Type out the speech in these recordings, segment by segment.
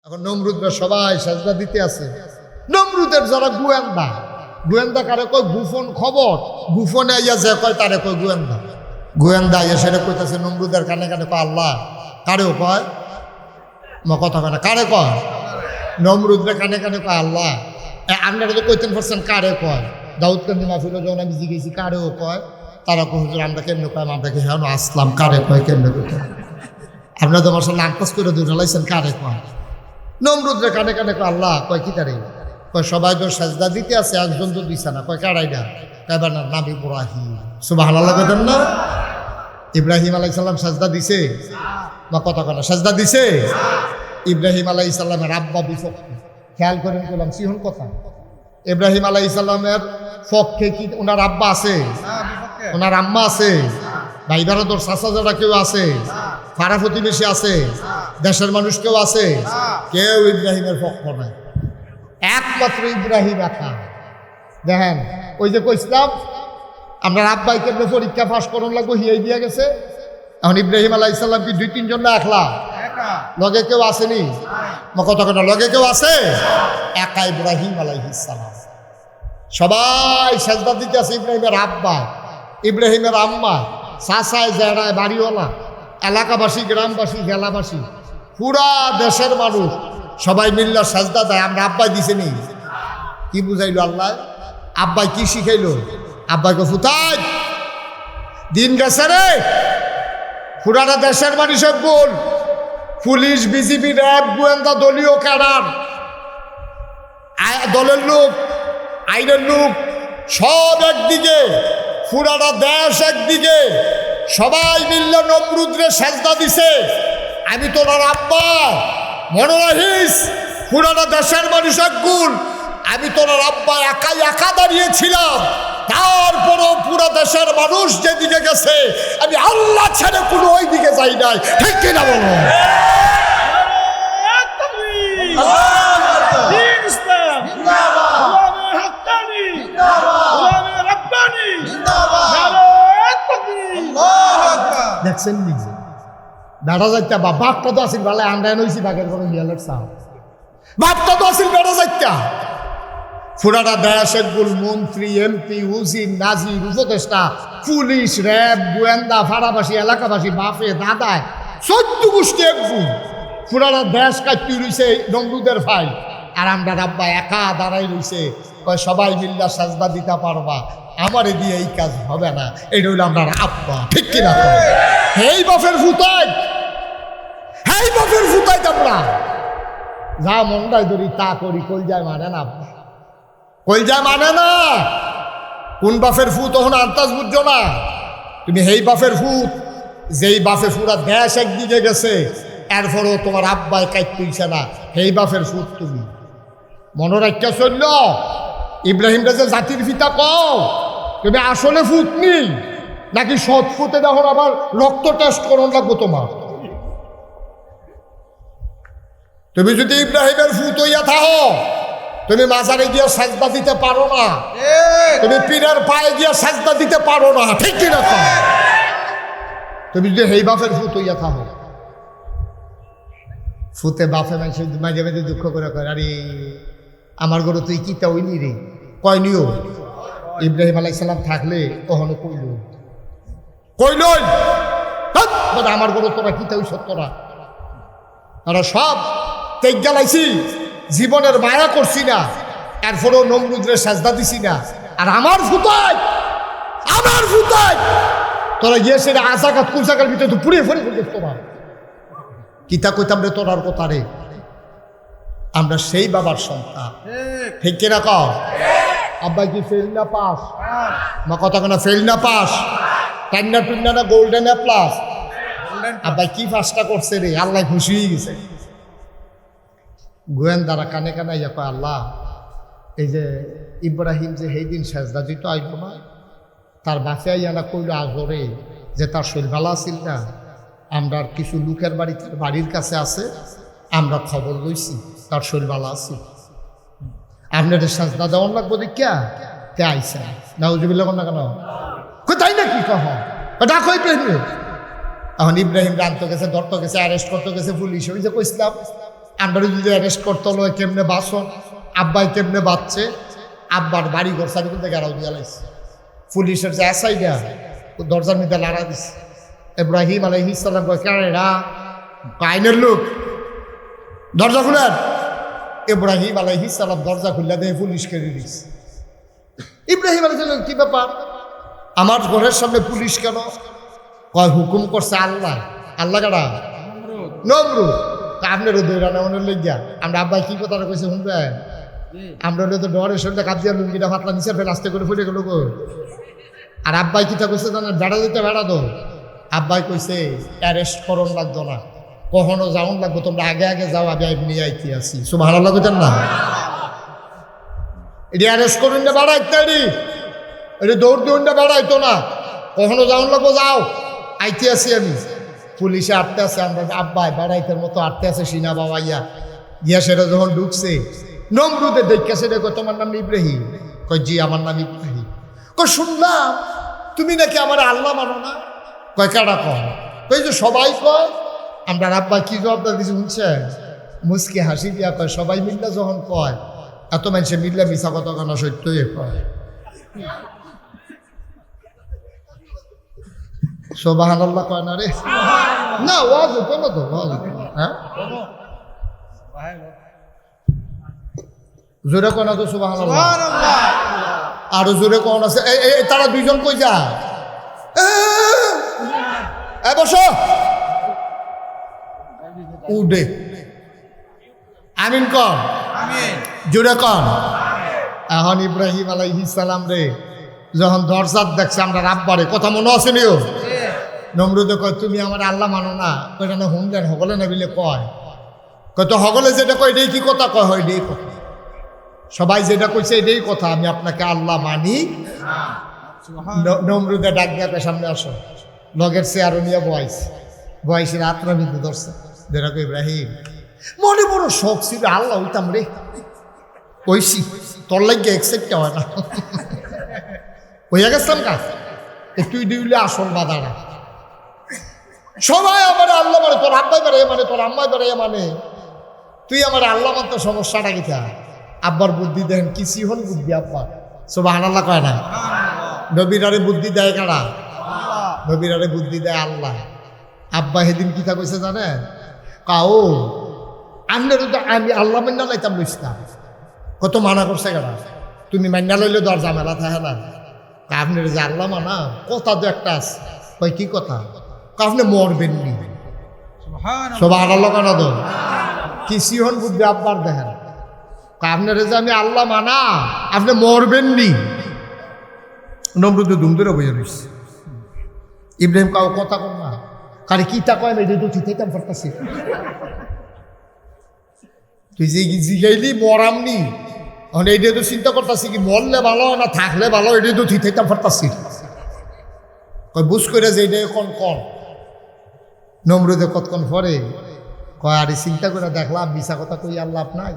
এখন নমরুদরা সবাই সাজদা দিতে আছে। নমরুদের যারা গোয়েন্দা, গোয়েন্দা কারে কয় গোপন খবর, গোপনে আইয়া যে কয় তারে কয় গোয়েন্দা। গোয়েন্দা আইয়া সেটা কইতাছে নমরুদের কানে কানে কয় আল্লাহ, কারেও কয় কথা কয় না, কারে কয় নমরুদের কানে কানে কয় আল্লাহ। আপনারা তো কইতেন পারছেন কারে কয়, দাউদ কান্দি মাহফিল যখন আমি জিজ্ঞেসি কারেও কয়, তারা কয় হুজুর আমরা কেমনে কয়, আমরা কি হ্যাঁ আসলাম কারে কয় কেমনে কয়, আপনারা তো আমার সাথে নাকপাস করে দূরে লাইছেন কারে কয়। নমরুদের কানে কানে কয় আল্লাহ, কয় কি তারে কয় সবাই তো সাজদা দিতে আছে, একজন তো দিছে না, কয় কারাইডা কয়বার না নাবি ইব্রাহিম। সুবহানাল্লাহ কইতেন না? ইব্রাহিম আলাইহিস সালাম সাজদা দিছে বা কথা কয় না, সাজদা দিছে। ইব্রাহিম আলাইহিস সালামের আব্বা বিপক্ষে, খেয়াল করেন বললাম সিহন কথা, ইব্রাহিম আলাইহিস সালামের পক্ষে কি ওনার আব্বা আছে, ওনার আম্মা আছে, ভাই বারাদর চাচা যারা কেউ আছে, পাড়া প্রতিবেশী আছে, দেশের মানুষ কেউ আছে? কেউ ইব্রাহিমের পক্ষ নাই, একমাত্র ইব্রাহিম একা। দেখেন ওই যে কইছিলাম আপনার আব্বাই কেমনে পরীক্ষা পাস করুন লাগবো, হিয়াই দিয়া গেছে। এখন ইব্রাহিম আলাইহিস সালাম কি 2-3 জন না একলা? লগে কেউ আসেনি? কত কথা লগে কেউ আছে? একা ইব্রাহিম আলাইহিস সালাম। সবাই সাজদা দিতে আছে, ইব্রাহিমের আব্বা, ইব্রাহিমের আম্মা, চাচায় জেড়ায় বাড়িওয়ালা, এলাকাবাসী, গ্রামবাসী, জেলাবাসী, পুরা দেশের মানুষ সবাই মিল্লা সাজদা দেয়। আমরা আব্বাই দিছে নি? কি বুঝাইলো আল্লাহ? আব্বাই কি শিখাইলো? আব্বাইকে ফুতাই দিন গেছে রে, পুরাটা দেশের মানুষের বল, পুলিশ, বিজিবি, র্যাব, গোয়েন্দা, দলীয় ক্যাডার, দলের লোক, আইনের লোক, সব একদিকে, পুরাটা দেশ একদিকে, সবাই মিললে নমরুদরে সাজদা দিছে। আমি তোর আব্বা, মনে রাখিস পুরাটা দেশের মানুষের গুণ, আমি তোর আব্বা একাই একা দাঁড়িয়েছিলাম, তারপরও পুরা দেশের মানুষ যেদিকে গেছে আমি আল্লাহ ছেড়ে কোনো ওই দিকে যাই নাই। ঠিক কিনা বলো? দেখছেন নিজে বেড়া যাইতা বা বাপটা তো আসিল ভালো, আমরা নইছি বাঘের কোনো হিয়ালের চাও, বাপটা তো আসিল বেড়া যাইতা। পুরাটা দেশের গুল, মন্ত্রী, এমপি, উজির, নাজির, উপদেষ্টা, পুলিশ, র্যাব, গোয়েন্দা, ফাড়াবাসী, এলাকাবাসী, বাপে দাদায় 14 গোষ্ঠী একগুণ, পুরাটা দেশ কাটতে রইছে নমরুদের ভাই। আর আমরা আব্বা একা দাঁড়াই রইছে, সবাই মিল্লা সাজদা দিতে পারবা, আমারে দিয়ে এই কাজ হবে না। এটা হইল আমরা আব্বা। ঠিক কিনা? হেই বাপের ফুতাই, হেই বাপের ফুতাই আমরা যা মনটাই ধরি তা করি, কলজায় মানে না আব্বা, কলজায় মানে না। কোন বাপের ফুত তখন আন্তাজ বুঝছো না তুমি? হেই বাপের ফুত, যেই বাপে পুরা দেশ একদিকে গেছে, এরপরও তোমার আব্বায় কাইট তুলছে না, হেই বাপের ফুত তুমি। মনে রাখা চলল ইব্রাহিম রাজা জাতির পিতা কও, তুমি আসলে ফুত নি নাকি সৎ ফুটে? দেখো আবার রক্ত টেস্ট করুন লাগবো তোমার। তুমি যদি ইব্রাহিমের ফুত হইয়া থাকো, তুমি মাজারে গিয়ে সাজদা দিতে পারো না, তুমি পীরের পায়ে গিয়ে সাজদা দিতে পারো না। ঠিক কিনা? তুমি যদি হেই বাপের ফুত হইয়া থাকো, ফুতে বাপে মাঝে মাঝে মাঝে দুঃখ করে কয়, আরে আমার গরু তুই কিতা হইলি রে, কয়নিও। ইব্রাহিম আলাইহিস সালাম থাকলে কখনো কইল কইল আমার গরু তোরা কিতা হইছ, তোরা তারা সব তেজ জ্বালাইছি, জীবনের মায়া করছি না, এরপরেও নমরুদরে সাজদা দিছি না। আর আমার ফুতাই, আমার ফুতাই তোরা গিয়ে সেটা আজাকাত কুলসাকার ভিতরে তো পুড়িয়ে ফেলে ফেলতে তোমার কিতা কইতাম রে তোরার কথা রে। আমরা সেই বাবার সন্তান। ঠিক কিনা কও? আব্বাই কি ফেল না পাস? মা কথা কেনা ফেল না পাস, টান্না টুন্না না গোল্ডেন এ প্লাস? আব্বাই কি পাসটা করছে রে, আল্লাহ খুশি হয়ে গেছে। গোয়েন্দারা কানে কানে ইয়া কয়, আল্লাহ এই যে ইব্রাহিম যে সেই দিন সাজদা দিত আইব না, তার বাসে আইয়া না কইল আজরে যে তার শরীর ভালো আছিল না, আমরা কিছু লোকের বাড়ি তার বাড়ির কাছে আছে, আমরা খবর লইছি তার শরীর ভালো আছে, আপনাদের সাজদা দেওয়ার লাগবো দেখিয়া তে আইসা নাউজুবিল্লাহ না কেন তাই না? কি কহ ডাকো ইব্রাহিম। এখন ইব্রাহিম রানতে গেছে, ধরতে গেছে, অ্যারেস্ট করতে গেছে পুলিশ। ওই যে কইছিলাম আমরা যদি অ্যারেস্ট করতে হলো কেমনে বাসন আব্বাই কেমনে বাচ্চে আব্বার বাড়ি ঘর সারি করতে গেরাও দিয়ে লাইছে পুলিশের যে এসআই দেয়া ও দরজার মধ্যে লাড়া দিছে ইব্রাহিম আলাইহিস সালাম কয় কারেরা আইনের লোক দরজা খুলেন ইব্রাহিম আলাইহিস সালাম দরজা খুললে দেয় পুলিশ কেড়ে দিছে ইব্রাহিম আলাইহিস সালাম কি ব্যাপার আমার ঘরের সামনে পুলিশ কেন কয় হুকুম করছে আল্লাহ আল্লাহ কারা নমরুদ আপনারও দৌড়ানো মনে লেগিয়া আমরা আব্বাই কি কথা কইছে শুনবেন আমরা তো ডরের সঙ্গে কাপ দিয়া লুঙ্গিটা ফাতলা নিচে ফেলে আস্তে করে ফুটে গেল গো আর আব্বাই কিতা কইছে জানেন বেড়া দিতে বেড়া দো আব্বাই কইছে অ্যারেস্ট করন লাগতো না কখনো যাওন লাগবো তোমরা আগে আগে যাও আমি এমনি আইতে আসি সুবহানাল্লাহ কইতেন না এটি অ্যারেস্ট করুন না বেড়াইতে এটি দৌড় দিউন না বেড়াইতো না কখনো যাওন লাগবো যাও আইতে আসি আমি পুলিশে আটতে আছে আমরা আব্বাই বেড়াইতের মতো আটতে আছে সিনা বাবা গিয়া সেটা যখন ঢুকছে নমরুদের দেখে সেটা কয় তোমার নাম ইব্রাহিম কয় জি আমার নাম ইব্রাহিম কয় শুনলাম তুমি নাকি আমার আল্লাহ মানো না কয় কারা কয় কই যে সবাই কয় আমরা আব্বা কি জবাবটা দিছি শুনছেন মুসকি হাসি দিয়া কয় সবাই মিল্লা যখন কয় এত মানুষে মিল্লা মিশা কথা কেন সত্যই কয় সুবহানাল্লাহ কয় না রে না ওয়াজ কোনো তো ওয়াজ হ্যাঁ জোরে কোন তো সুবহানাল্লাহ আরো জোরে কোন আছে তারা দুইজন কই যা বসো উডে আমিন কন জোরে কন এখন ইব্রাহিম আলাইহিস সালাম রে যখন দরজাত দেখছে আমরা রাব্বারে কথা মনে আছে নিও নমরুদে কয় তুমি আমার আল্লাহ মানো না কয়টা না হুমলেন হগলে না বিলে কয় তো হগলে যেটা কয় এটাই কি কথা কয় হয় এটাই কথা সবাই যেটা কইছে এটাই কথা আমি আপনাকে আল্লাহ মানি নমরুদে ডাক দিয়ে সামনে আসো লগের চেয়ারও নিয়ে বয়সে রাত্রা বিন্দু ধরছে দেখো ইব্রাহিম মনে বড় শখ ছিল আল্লাহ হইতাম রে কইছি তোর লাগিয়ে একসেপ্ট হয় না হইয়া গেছিলাম কাজ তুই দিউলে আসল বাদারা সবাই আমার আল্লাহ মানে তোর আব্বাই বেড়াই মানে তোর আম্মাই বেড়াই মানে তুই আমার আল্লাহ মানতে সমস্যাটা কি থা আব্বার বুদ্ধি দেন কি সিহন বুদ্ধি আব্বার সুবহানাল্লাহ কয় না নবীরারে বুদ্ধি দেয় কারা নবীরারে বুদ্ধি দেয় আল্লাহ আব্বা সেদিন কিতা কইছে জানেন কাও আপনার তো আমি আল্লাহ মান্না লাইতাম লইতাম কত মানা করছে কারা তুমি মান্না লইলে দর ঝামেলা থাকে না আপনার যে আল্লাহ মানা কথা তো একটা আছে কয় কি কথা আপনি মরবেন নি সুবহানাল্লাহ কেন তো কি সিহন বুদ্ধি আব্বার দেখেন আপনার যে আমি আল্লাহ মানা আপনি মরবেন নি নমরুদ ধুম ধরে বইয়া রয়েছে ইব্রাহিম কাউ কথা কর না কারে কিতা কয় না এটা তো ঠিক হইতাম পারতাছি তুই যে জিগাইলি মরামনি এখন এইটা তো চিন্তা করতেছি কি মরলে ভালো না থাকলে ভালো এটা তো ঠিক হইতাম পারতাছি কয় বুঝ করে যে এটা কন নমরুদে কতক্ষণ পরে কয় আরে চিন্তা করে দেখলাম মিশা কথা কই আল্লাহ নাই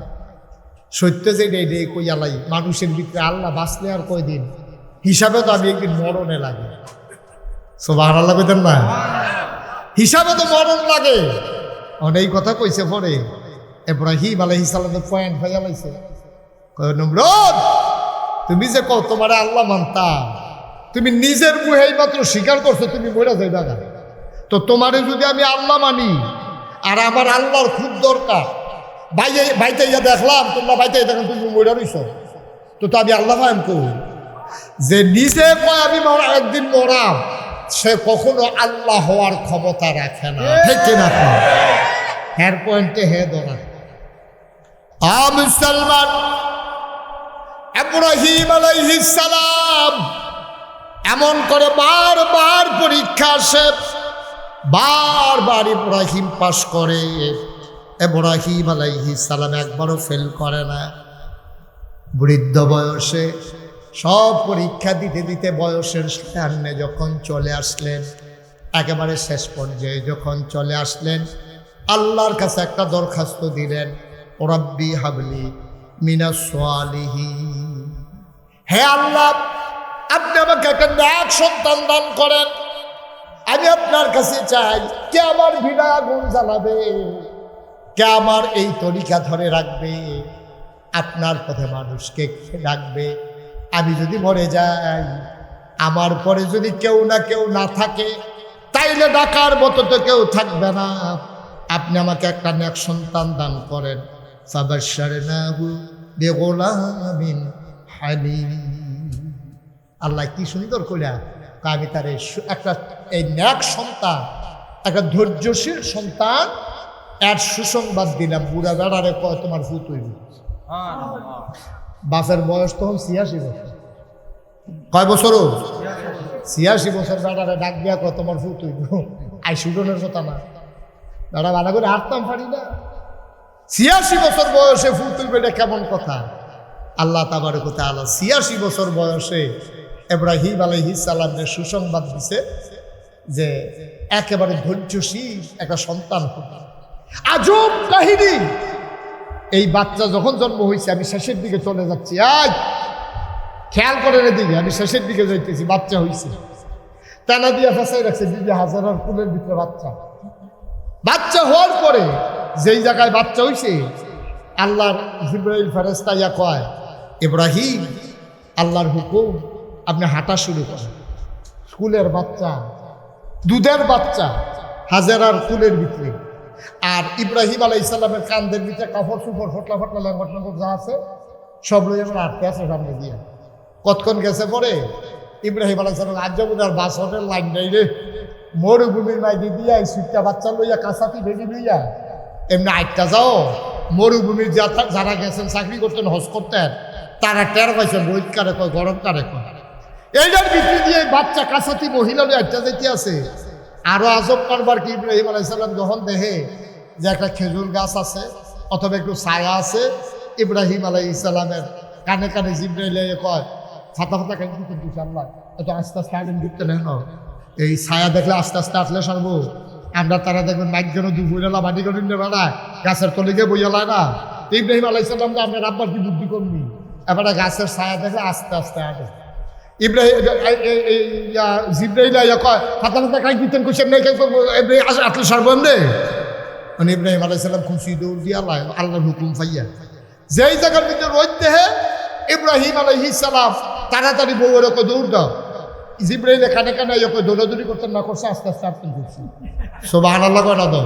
সত্য যে এটা কই আল্লাহ মানুষের ভিতরে আল্লাহ বাঁচলে আর কয়দিন হিসাবে তো আমি একদিন মরণে লাগে সুবহানাল্লাহ কইতেন না হিসাবে তো মরণ লাগে অনেক কথা কইছে পরে ইব্রাহিম আলাইহিস সালামের পয়েন্ট হয়ে লাইছে কয় নমরুদ তুমি যে কও তোমার আল্লাহ মানতা তুমি নিজের মুহেই মাত্র স্বীকার করছো তুমি মরে যাইবা না তো তোমারে যদি আমি আল্লাহ মানি আর আমার আল্লাহর খুব দরকার বাইতে ইয়া দেখলাম তোমরা বাইতে দেখেন তুমি মরে রইছ তো আমি আল্লাহ মান কই যে নিজে কয় আমি একদিন মরাম সে কখনো আল্লাহ হওয়ার ক্ষমতা রাখে না ঠিক না হের পয়েন্টে হে ধরা মুসলমান ইব্রাহিম আলাইহিস সালাম এমন করে বারবার পরীক্ষা আসে বারবার ইব্রাহিম পাস করে ইব্রাহিম আলাইহিস সালাম একবারও ফেল করে না বৃদ্ধ বয়সে সব পরীক্ষা দিতে দিতে বয়সের সামনে যখন চলে আসলেন একেবারে শেষ পর্যায়ে যখন চলে আসলেন আল্লাহর কাছে একটা দরখাস্ত দিলেন রব্বি হাবলি মিনাস সালিহিন হে আল্লাহ আপনি আমাকে একটা নেক সন্তান দান করেন আমি আপনার কাছে চাই কে আমার ভিড়া আগুন জ্বালাবে কে আমার এই তরিকা ধরে রাখবে, আপনার পথে মানুষকে রাখবে। আমি যদি মরে যাই, আমার পরে যদি কেউ না থাকে, তাইলে ডাকার মতো তো কেউ থাকবে না। আপনি আমাকে একটা নেক সন্তান দান করেন। ফাবাশশারনাহু বিগুলামিন হালিম। আল্লাহ কি সুন্দর করে আমি তার একটা এই নেক সন্তান, একটা ধৈর্যশীল সন্তান এর সুসংবাদ দিলাম। বুড়া বেড়ারে কয় তোমার ফুত হইব। বাপের বয়স তখন 86 বছর। কয় বছর? 86 বছর। বেড়ারে ডাক দিয়া কয় তোমার ফুত হইব। আই সুডনের কথা না, বেড়া বানা করে হাঁটতাম পারি না। 86 বছর বয়সে ফুত হইবে, এটা কেমন কথা? আল্লাহ তাবারক ওয়া তাআলা 86 বছর বয়সে ইব্রাহিম আলাইহিস সালামের সুসংবাদ দিছে যে একেবারে ধৈর্যশীল একটা সন্তান হবে। আজব কাহিনী। এই বাচ্চা যখন জন্ম হয়েছে, আমি শেষের দিকে চলে যাচ্ছি, আজ খেয়াল করেন এদিকে, আমি শেষের দিকে যাইতেছি, বাচ্চা হয়েছে, টানা দিয়া ফেসাই রাখছে বিবি হাজারার কুলের ভিতরে বাচ্চা হওয়ার পরে যেই জায়গায় বাচ্চা হয়েছে, আল্লাহর জিবরাইল ফেরেশতা ইয়া কয়, ইব্রাহিম আল্লাহর হুকুম, আপনি হাঁটা শুরু করেন। স্কুলের বাচ্চা, দুধের বাচ্চা হাজারার কুলের ভিতরে, আর ইব্রাহিম আলাইহিস সালামের কান্দের ভিতরে কাপড় চুপড় ফটলা ফটলা ল্যাঙ্গট ল্যাঙ্গট যা আছে সব লই আমরা আটকে আছে সামনে দিয়ে। কতক্ষণ গেছে পরে ইব্রাহিম আলাইহিস সালাম আজ্জাবুদার বাসনের লাইন নাই রে, মরুভূমির মাইদি দিয়া এই সুইটটা বাচ্চা লইয়া কাঁচাতি ভেঙে লইয়া এমনি আটটা যাও। মরুভূমির যারা গেছেন চাকরি করতেন, হজ করতেন, তারা টের পাইছেন রোদ কারে কয়, গরম কারে কয়। এইটার ভিতরে দিয়ে বাচ্চা কাঁচাতি মহিলা লই আটটা যেতে আছে। আরো আজব কারবার কি, ইব্রাহিম আলাইহিস সালাম যখন দেখে যে একটা খেজুর গাছ আছে অথবা একটু ছায়া আছে, ইব্রাহিম আলাইহিস সালামের কানে কানে জিবরাইল কয়, ফাতা ফাতা কাজ দিতে দিচ্ছে আল্লাহ, এত আস্তে আস্তে আগে ঢুকতে নেন, এই ছায়া দেখলে আস্তে আস্তে আসলে সারবো। আমরা তারা দেখবেন মাইক যেন দুপুরেলা বাড়ি করে বেড়ায়, গাছের তলে গিয়ে বইয়ালায় না। ইব্রাহিম আলাইহিস সালাম তো আপনার আব্বার কি বুদ্ধি করবি, এবারে গাছের ছায়া দেখলে আস্তে আস্তে আগে ইব্রাহিম জিবরাইল কয়, ফাতা ফাতা কাজ দিতেন কোশ্চেন নেই আসলে সারবো এমনি। মানে ইব্রাহিম আলাইহিস সালাম খুশি দৌড় দিয়ে আল্লাহর হুকুম পাইয়া যেই জায়গার ভিতরে রোদ দেহে, ইব্রাহিম আলাইহিস সালাম তাড়াতাড়ি বউয়ের ওকে দৌড় দাও। জিবরাইলে কানে কানে ওকে দৌড়াদৌড়ি করতেন না, করছে আস্তে আস্তে আপনি করছি। সুবহানাল্লাহ কয়টা দাও,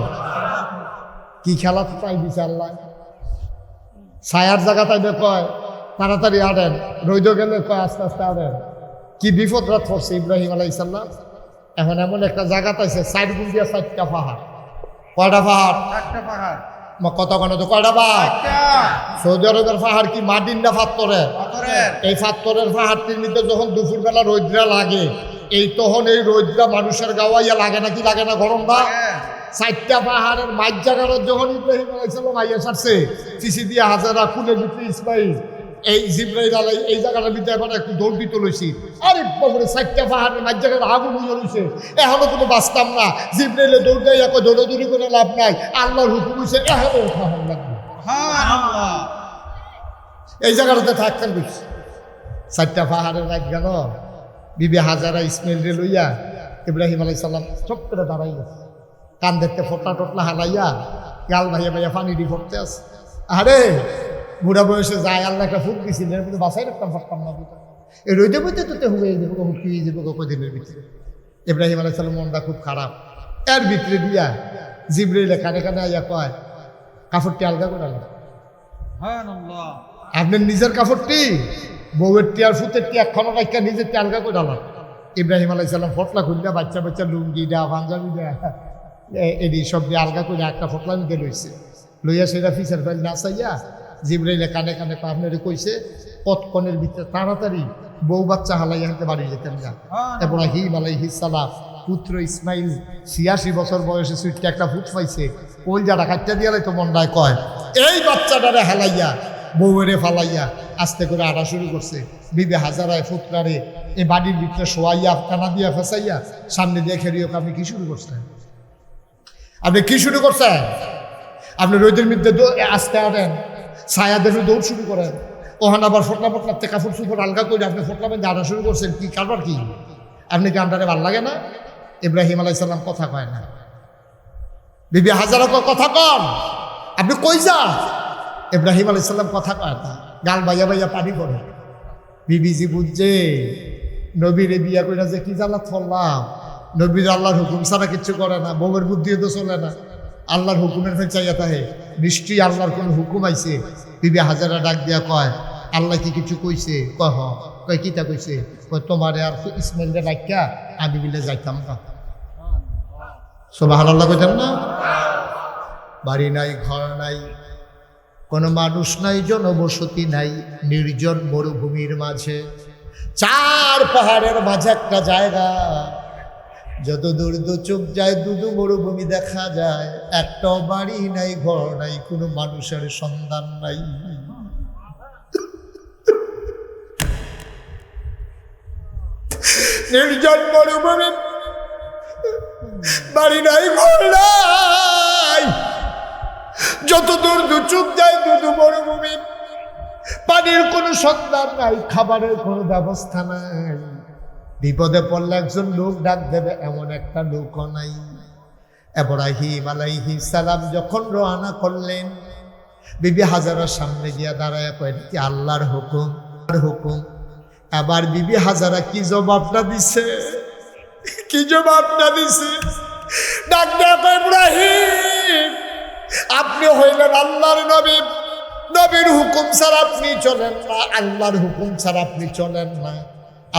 কি খেলা পাই দিছে আল্লাহ। ছায়ার জায়গা তাইবে কয় তাড়াতাড়ি আনেন, রইদ গেলে কয় আস্তে আস্তে আনেন। কি বিপদ রাত করছে ইব্রাহিম আলাইহিস সালাম। এখন এমন একটা জায়গা পাইছে, সাইড গুল দিয়া 4টা পাহাড়। কয়টা পাহাড়? 4টা পাহাড়। কত কেন তো কয়টা পাহাড়? সৌদি আরবের পাহাড় কি মাটির না পাথরের? এই পাথরের পাহাড়টির মধ্যে যখন দুপুরবেলা রৌদ্রা লাগে, এই তখন এই রৌদ্রা মানুষের গাওয়াইয়া লাগে নাকি লাগে না? গরম বা 4টা পাহাড়ের মাঝ জায়গার যখন ইব্রাহিম আলাইহিস সালাম আইয়া ছাড়ছে, চিঠি দিয়ে হাজারা কুলের ভিতরে ইসমাইল, এই জিবরাইল আলাই এই জায়গাটার ভিতরে এবার একটু দৌড় দিতে লইছি। আরে বাবরে 4টা পাহাড়ের মাঝ জায়গায় আগুন হয়ে রয়েছে, এখনো কোনো বাঁচতাম না। জিবরাইলে দৌড় দেয়, দৌড়াদৌড়ি করে লাভ নাই, আল্লাহর হুকুম হয়েছে এখনো উঠা লাগবে। এই জায়গাটাতে থাকতেন বুঝছি। 4টা পাহাড়ের রাত গেল, বিবি হাজারা ইসমাইল রে লইয়া ইব্রাহিম আলাইহিস সালাম চপ করে দাঁড়াই গেছে, কান দেখতে ফোটলা টোটলা হালাইয়া গাল ভাইয়া ভাইয়া পানি দিয়ে পড়তে আছে। আরে বুড়া বয়সে যায়, আল্লাহ একটা ফুক দিছিল, এর মধ্যে বাসাই রাখতাম পারতাম না। এই রইতে বইতে তোতে হুয়ে যাবো, হুকি হয়ে যাবো কদিনের ভিতরে। ইব্রাহিম আলাইহিস সালাম মনটা খুব খারাপ। এর ভিতরে দিয়া জিবরাইলে কানে কানে আইয়া কয়, কাপড়টি আলগা করে আলো। আপনার নিজের কাপড়টি বউয়ের টি আর ফুতের টি এখনো রাখা নিজের টি আলগা করে আলো। ইব্রাহিম আলাইহিস সালাম ফটলা খুললা বাচ্চা বাচ্চা লুঙ্গি দেওয়া পাঞ্জাবি দেওয়া এটি সব দিয়ে আলগা করে একটা ফটলা নিতে লইছে। লইয়া সেটা ফিসের ফেল না চাইয়া জিবরাইলে কানে কানে আপনারে কইছে, কতক্ষণের ভিতরে তাড়াতাড়ি বউ বাচ্চা হালাই হাতে বাড়ি যেতেন না। ইব্রাহিম আলাইহিস সালাম পুত্র ইসমাইল 86 বছর বয়সে সুইটকে একটা ফুট পাইছে, ওই যারা কাটটা দিয়ে তো মন্ডায় কয়, এই বাচ্চাটারে হালাইয়া বউয়েরে ফালাইয়া আস্তে করে আড়া শুরু করছে। বিবি হাজারায় ফুটরারে এই বাড়ির ভিতরে শোয়াইয়া টানা দিয়া ফেসাইয়া সামনে দিয়ে খেরিয়ে, আপনি কি শুরু করছেন? আপনি কি শুরু করছেন? আপনি রোদের মধ্যে আস্তে আনেন, ছায়া দেখে দৌড় শুরু করেন, ওখানে আবার ফটলা ফটলাতে কাপড় চুপড় আলগা করে আপনি ফটলা বেঁধে আনা শুরু করছেন। কি কারবার কি? আপনি কি আপনারে ভাল লাগে না? ইব্রাহিম আলাইহিস সালাম কথা কয় না। বিবি হাজারা কথা কন, আপনি কই যান? ইব্রাহিম আলাইহিস সালাম কথা কয় না, গাল বাইয়া বাইয়া পানি পড়ে। বিবিজি বুঝছে নবীরে বিয়া কইরা যে কি জ্বালা থরলাম। নবীর আল্লাহর হুকুম ছাড়া কিচ্ছু করে না, বউয়ের বুদ্ধিও তো চলে না, আল্লাহর হুকুমের ফের চাইয়া তাহে। নিশ্চয়ই আল্লাহর কোন হুকুম আইছে। বিবি হাজারা ডাক দিয়া কয়, আল্লাহ কি কিছু কইছে? কয় হ। কয় কিতা কইছে? কয় তোমারে আর ইসমাইলরে রাখিয়া আমি বিলে যাইতাম না। সুবহানাল্লাহ কইতেন না? বাড়ি নাই, ঘর নাই, কোনো মানুষ নাই, জনবসতি নাই, নির্জন মরুভূমির মাঝে, 4 পাহাড়ের মাঝে একটা জায়গা। যত দূর দু চোখ যায় দুদু মরুভূমি দেখা যায়। একটাও বাড়ি নাই, ঘর নাই, কোনো মানুষের সন্ধান নাই। নির্জন মরুভূমি, বাড়ি নাই, ঘর নাই, যত দূর দু চোখ যায় দুদু মরুভূমি, পানির কোনো সন্ধান নাই, খাবারের কোনো ব্যবস্থা নাই। বিপদে পড়লে একজন লোক ডাক দেবে এমন একটা লোকও নাই। ইব্রাহিম আলাইহিস সালাম যখন রওনা করলেন, বিবি হাজারার সামনে গিয়া দাঁড়ায় কয়, কি আল্লাহর হুকুম? হুকুম। আবার বিবি হাজারা কি জবাবটা দিছে, কি জবাবটা দিছে? ডাক দেয়া কয়, ইব্রাহিম আপনি হইলেন আল্লাহর নবী, নবীর হুকুম ছাড়া আপনি চলেন না, আল্লাহর হুকুম ছাড়া আপনি চলেন না।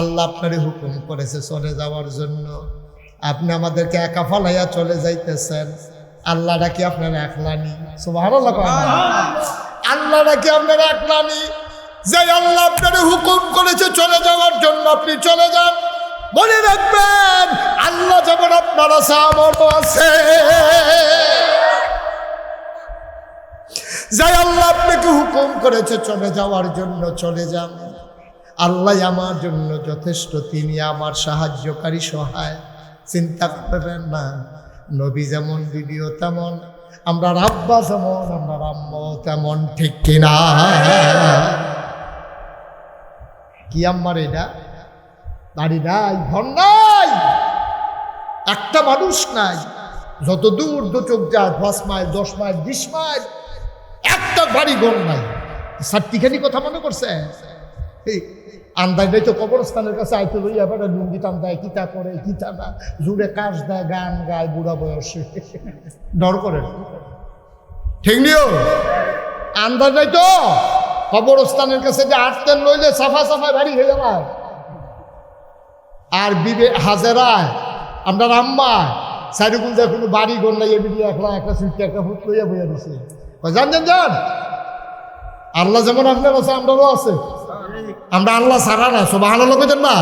আল্লাহ আপনার হুকুম করেছে চলে যাওয়ার জন্য, আপনি আমাদেরকে একা ফালাইয়া চলে যাইতেছেন। আল্লাহটা কি আপনার একলানি? সুবহানাল্লাহ। আল্লাহটা কি আপনার একলানি? যে আল্লাহ আপনার হুকুম করেছে চলে যাওয়ার জন্য, আপনি চলে যান। মনে রাখবেন আল্লাহ যেমন আপনার আছে আমারও আছে। যে আল্লাহ আপনাকে হুকুম করেছে চলে যাওয়ার জন্য চলে যান। আল্লাহ আমার জন্য যথেষ্ট, তিনি আমার সাহায্যকারী, সহায়। চিন্তা করবেন না, নবী যেমন ভিডিও তেমন, আমরা আব্বা যেমন আমরা আম্মা তেমন, ঠিক কিনা? কি আম্মার এটা? বাড়ি নাই, ঘর নাই, একটা মানুষ নাই, যত দূর দু চোখ যায় 5 মাইল 10 মাইল 20 মাইল, একটা বাড়ি ঘর নাই। সাতটিখানি কথা মনে করছে? আন্দাজ তো কবরস্থানের কাছে আইতে লইয়া এবার লুঙ্গি টান দেয়, কিতা করে কিতা না, জুড়ে কাজ দেয়, গান গায়, বুড়া বয়সে ডর করে, ঠিক নিও? আন্দাজ নাই তো কবরস্থানের কাছে যে আটতেন লইলে সাফা সাফা বাড়ি হয়ে যাবে। আর বিবে হাজারায় আমরা আম্মা সাইডুকুল দিয়ে কোনো বাড়ি ঘর নাই, এমনি একলা একটা সুইটকে একটা ফুট লইয়া বইয়া দিছে। যান যান যান, আল্লাহ যেমন আপনার আছে আমরাও আছে, আমরা আল্লাহ ছাড়া না। সুবহানাল্লাহ কইতেন না?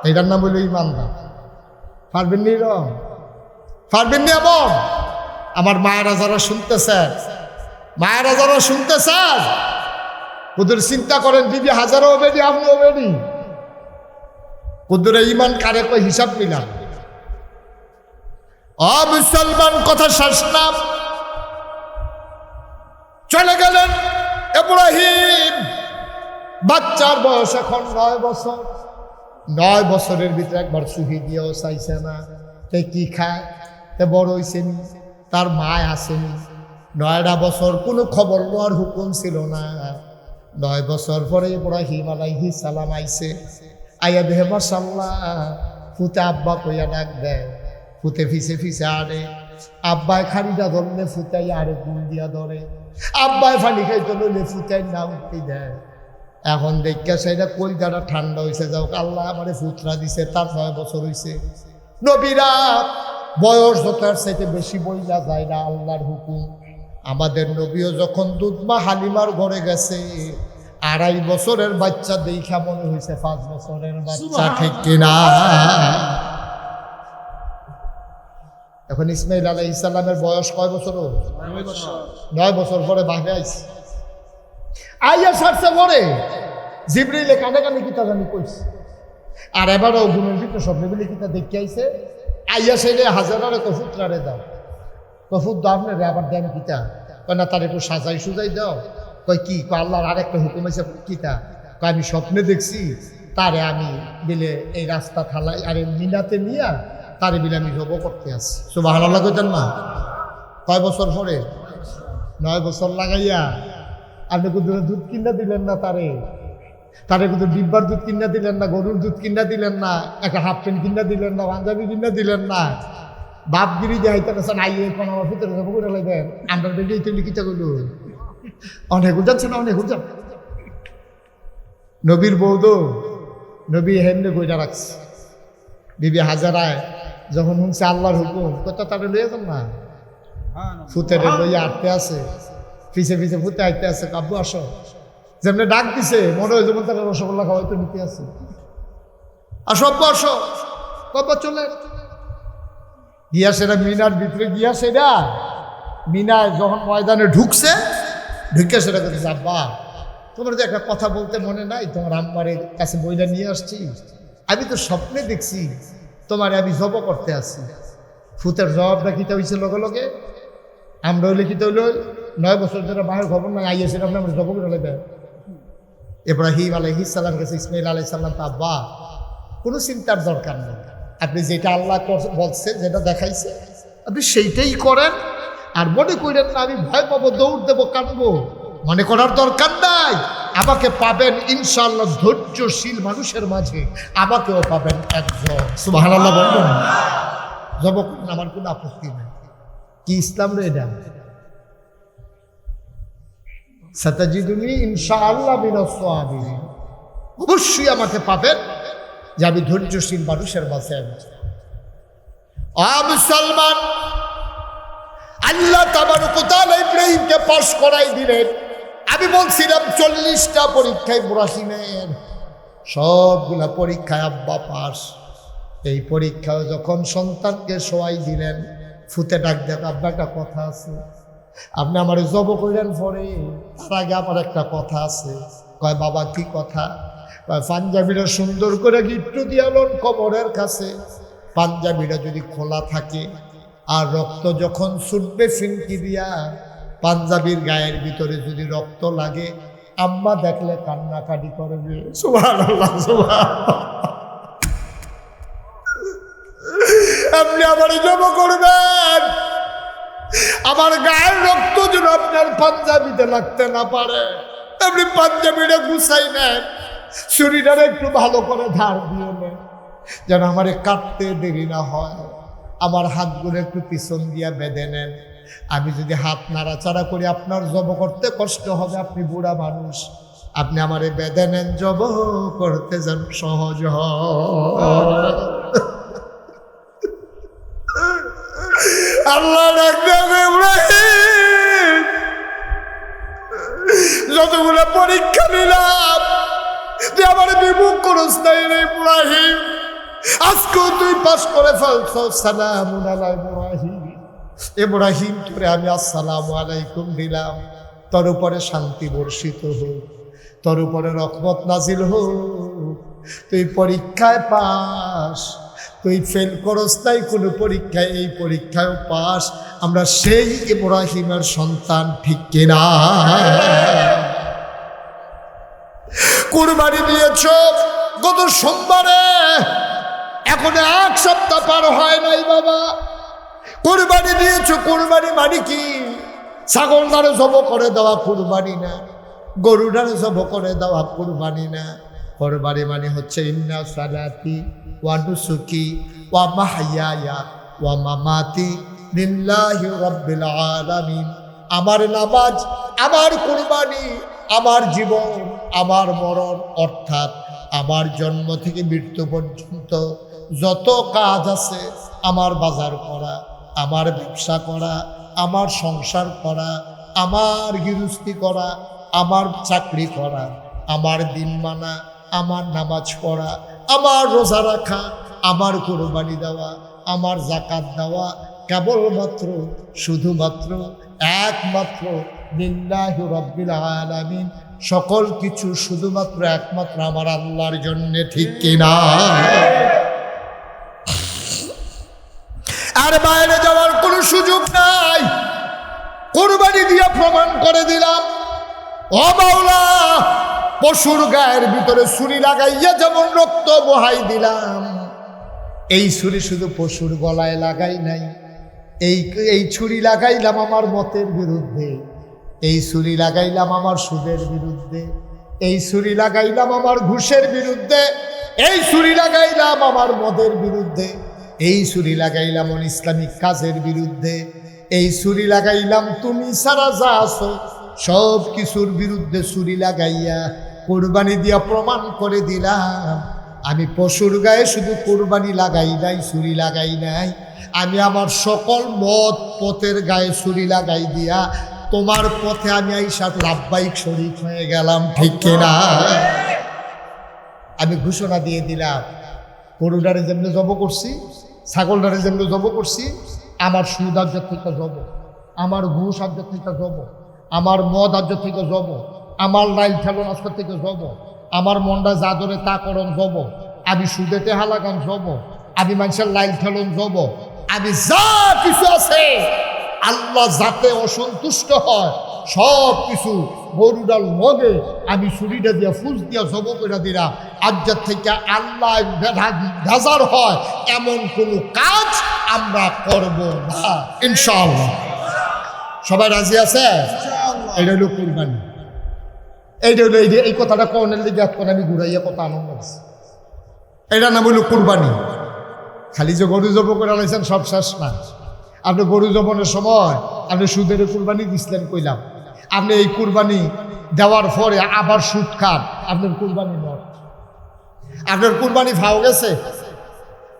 এটার নাম হইল ইমানদার। পারবেন নি এরকম? পারবেন নি এমন? আমার মায়েরা যারা শুনতেছেন, মায়েরা যারা শুনতেছেন, ওদের চিন্তা করেন বিবি হাজারও বেরি, আপনিও বেরি, ওদের ইমান কারে কই হিসাব মিলাম। মুসলমান কথা শেষ না, চলে গেলেন ইব্রাহিম। বাচ্চার বয়স এখন 9 বছর। 9 বছরের ভিতরে একবার সুহি দিয়েও চাইছে না। তে কি খায়? তে বড় হয়েছেন, তার মায় আসেনি। 9টা বছর কোনো খবর নেওয়ার হুকুম ছিল না। 9 বছর পরে ইব্রাহিম আলাইহিস সালাম আইছে। আইয়া দেহে মাশাআল্লাহ ফুতে আব্বা কইয়া ডাক দেয়, ফুতে ফিসে ফিসে আরে, আব্বায় খানিটা ধরলে ফুতাই আরে গুল দিয়া ধরে, আব্বায় ফানি খাইতে লইলে ফুতাই না উঠতে দেয়। এখন দেখা সেটা কলজাটা ঠান্ডা হয়েছে, যাও আল্লাহ আমারে ফুতরা দিছে, তার 9 বছর হয়েছে। নবীরা বয়স যতার চাইতে বেশি বইলা যায় না, আল্লাহর হুকুম। আমাদের নবীও যখন দুধমা হালিমার ঘরে গেছে, 2.5 বছরের বাচ্চা দেখা মনে হয়েছে 5 বছরের বাচ্চা, ঠিক কিনা? এখন ইসমাইল আলাইহিস সালামের বয়স কয় বছর? 9 বছর পরে বাঘে আইছে। আইয়া সারছে পরে জিবরিলে কানে কানে কিতা জানি কইছে। আর এবারও ঘুমের ভিতরে স্বপ্নে বলে কিতা দেখে আইছে। আইয়া সেরে হাজারারে কফুতরারে দাও, কফুত দাও আপনারে, আবার দেন কিতা? কয় না, তার একটু সাজাই সুজাই দাও। কয় কি? কয় আল্লাহর আরেকটা হুকুম আছে। কিতা? কয় আমি স্বপ্নে দেখছি তারে আমি বিলে এই রাস্তা থালাই আরে মিনাতে নিয়া তারে বিলে আমি জব করতে আসি। সুবহানাল্লাহ কইতেন না? কয় বছর পরে? 9 বছর লাগাইয়া আপনি কিন্তু দুধ কিনা দিলেন না, তারে কিন্তু ডিব্বার দুধ কিনা দিলেন না, গরুর দুধ কিনা দিলেন না, একটা হাফ প্যান্ট কিনা দিলেন না, পাঞ্জাবি কিনা দিলেন না। বাপগিরি যাইতে গেছেন আইয়ে কোনো আমার ভিতরে করে লাগবেন আমরা বেরিয়ে তো লিখিতে গেল অনেক উঠাচ্ছে না, অনেক উঠান। নবীর বৌদো নবী হেমনে বইটা রাখছে। বিবি হাজারায় যখন শুনছে আল্লাহর হুকুম কত তারা লইয়া যান না, ফুতের লইয়া আটতে আছে, পিছে পিছে ফুতে আইতে আছে, কাব্য আসো। যেমনি ডাক দিছে মনে হয় যেমন তারা রসগোল্লা খাওয়াইতে নিতে আছে, আসো আব্বু আসো, বাবা চলে গিয়া সেটা মিনার ভিতরে গিয়া সেটা মিনায় যখন ময়দানে ঢুকছে, ঢুকে সেটা করতেছে আব্বা তোমার তো একটা কথা বলতে মনে নাই, তোমার আম্মারের কাছে বইটা নিয়ে আসছি, আমি তো স্বপ্নে দেখছি তোমার আমি জব করতে আসছি। ফুতের জবাবটা কিতা হয়েছে লগে লগে, আমরা হইলে কিতা হইল 9 বছর ধরে মায়ের খবর নাই আইয়াছিল আপনি আমরা জব করে দেয়। ইব্রাহিম আলাইহিস সালাম কাছে ইসমাইল আলাইহিস সালাম, তা আব্বা কোনো চিন্তার দরকার নেই, আপনি যেটা আল্লাহ বলছে যেটা দেখাইছে আপনি সেইটাই করেন, আর মনে করেন না আমি ভয় পাবো দৌড় দেবো কাটবো, মনে করার দরকার নাই। আমাকে পাবেন ইনশাআল্লাহ ধৈর্যশীল মানুষের মাঝে, আমাকেও পাবেন একজন। সুবহানাল্লাহ বলুন, জব করেন, আমার কোনো আপত্তি নেই। কি ইসলাম রে এটা? সাতাজিদুনি ইনশাআল্লাহ মিনাস সাবিরিন, অবশ্যই আমাকে পাবেন যে আমি ধৈর্যশীল মানুষের মাঝে আছি। মুসলমান, আল্লাহ তাবারক ওয়া তাআলা ইব্রাহিমকে পাস করাই দিলেন। আমি বলছিলাম 40টা পরীক্ষায় ইব্রাহিমের সবগুলা পরীক্ষায় আব্বা পাস। এই পরীক্ষায় যখন সন্তানকে শোয়াই দিলেন, ফুতে ডাক দেন, আব্বা একটা কথা আছে, আপনি আমার জব কইলেন পরে, তার আগে আমার একটা কথা আছে। কয় বাবা কি কথা? পাঞ্জাবিটা সুন্দর করে গিট্টু দিয়ালন কবরের কাছে, পাঞ্জাবিটা যদি খোলা থাকে আর রক্ত যখন ছুটবে ফিনকি দিয়া, পাঞ্জাবির গায়ের ভিতরে যদি রক্ত লাগে, আম্মা দেখলে কান্নাকাটি করবে। সুবহানাল্লাহ, সুবহানাল্লাহ। আপনি আমার জব করবেন, আমার গায়ের রক্ত যেন আপনার পাঞ্জাবিতে লাগতে না পারে, আপনি পাঞ্জাবিটা গুছাই নেন, শরীরটা একটু ভালো করে ধার দিয়ে নেন, যেন আমারে কাটতে দেরি না হয়। আমার হাতগুলো একটু পিছন দিয়া বেঁধে নেন, আমি যদি হাত নাড়াচাড়া করি আপনার জব করতে কষ্ট হবে, আপনি বুড়া মানুষ, আপনি আমারে বেঁধে নেন, জব করতে যেন সহজ হয়। আল্লাহ যতগুলো পরীক্ষা নিলাম তুই আমার বিমুখ করস নাই রে ইব্রাহিম, আজকেও তুই পাস করে ফেলছ। সালামুন আলা ইব্রাহিম, ইব্রাহিম তোরে আমি আসসালামু আলাইকুম দিলাম, তোর উপরে শান্তি বর্ষিত হোক, তোর উপরে রহমত নাজিল হোক, তুই পরীক্ষায় পাস, তুই ফেল করস নাই কোনো পরীক্ষায়, এই পরীক্ষায় পাস। আমরা সেই ইব্রাহিমের সন্তান, ঠিক কিনা? কুরবানি দিয়েছ গত সোমবারে, এখন 1 সপ্তাহ পার হয় নাই বাবা, কুরবানি দিয়েছ। কুরবানি মানে কি? ছাগলটারে জব করে দেওয়া কুরবানি না, গরুটারে জব করে দেওয়া কুরবানি না। কুরবানি মানে হচ্ছে ইন্না সালাতি ওয়া নুসুকি ওয়া মাহইয়ায়া ওয়া মামাতি লিল্লাহি রাব্বিল আলামিন। আমার নামাজ, আমার কুরবানি, আমার জীবন, আমার মরণ, অর্থাৎ আমার জন্ম থেকে মৃত্যু পর্যন্ত যত কাজ আছে, আমার বাজার করা, আমার ব্যবসা করা, আমার সংসার করা, আমার গৃহস্থী করা, আমার চাকরি করা, আমার দিন মানা, আমার নামাজ পড়া, আমার রোজা রাখা, আমার কুরবানি দেওয়া, আমার যাকাত দেওয়া, কেবলমাত্র শুধুমাত্র একমাত্র লিল্লাহি রাব্বিল আলামিন, সকল কিছু শুধুমাত্র একমাত্র আমার আল্লাহর জন্য, ঠিক কিনা? আর বাইরে যাওয়ার কোনো সুযোগ নাই। কুরবানি দিয়ে প্রমাণ করে দিলাম, ও মাওলা, পশুর গায়ের ভিতরে ছুরি লাগাইয়া যেমন রক্ত বহাই দিলাম, এই ছুরি শুধু পশুর গলায় লাগাই নাই, এই ছুরি লাগাইলাম আমার মতের বিরুদ্ধে, এই ছুরি লাগাইলাম আমার সুদের বিরুদ্ধে, এই ছুরি লাগাইলাম আমার ঘুষের বিরুদ্ধে, এই ছুরি লাগাইলাম আমার মদের বিরুদ্ধে, এই ছুরি লাগাইলাম ইসলামিক কাজের বিরুদ্ধে, এই ছুরি লাগাইলাম তুমি সারা যা আছো সব কিছুর বিরুদ্ধে ছুরি লাগাইয়া কোরবানি দিয়া প্রমাণ করে দিলাম আমি পশুর গায়ে শুধু কোরবানি লাগাই নাই, ছুরি লাগাই নাই, আমি আমার সকল মত পথের গায়ে ছুরি লাগাই দিয়া তোমার পথে আমি আইসা লাভবাহিক শরীক হয়ে গেলাম। ঠিক কিনা? আমি ঘোষণা দিয়ে দিলাম গরুটারে যেমনি জব করছি, ছাগলটারে যেমনি জব করছি, আমার সুদ আর্য থেকে জব, আমার ঘুষ আর্য থেকে জব, আমার মদ আর্য থেকে জব, আমার লাইল ঠেলন আজকের থেকে জব, আমার মনটা যা ধরে তা করণ জব, আমি সুদেতে হালাগান জব, আমি মানুষের লাইল ঠেলন জব, আমি যা কিছু আছে আল্লাহ যাতে অসন্তুষ্ট হয় সব কিছু গরুডাল মগে আমি ছুরিটা দিয়া ফুস দিয়া জব করে দিলাম। আজ্জার থেকে আল্লাহ বেজার হয় এমন কোনো কাজ আমরা করব না ইনশাআল্লাহ। সবাই রাজি আছে? এটা হলো কুরবানি। এইটা হলো এই কথাটা কনের দিকে এখন আমি ঘুরাইয়া কথা আনন্দ আছে। এটা নাম হইল কুরবানি। খালি যে গরু জব করে আনাইছেন সব শেষ না। আপনি গরু জবনের সময় আপনি সুদের কুরবানি দিছিলেন কইলাম, আপনি এই কুরবানি দেওয়ার পরে আবার সুদ খান, আপনার কুরবানি নয়, আপনার কুরবানি ফাও গেছে।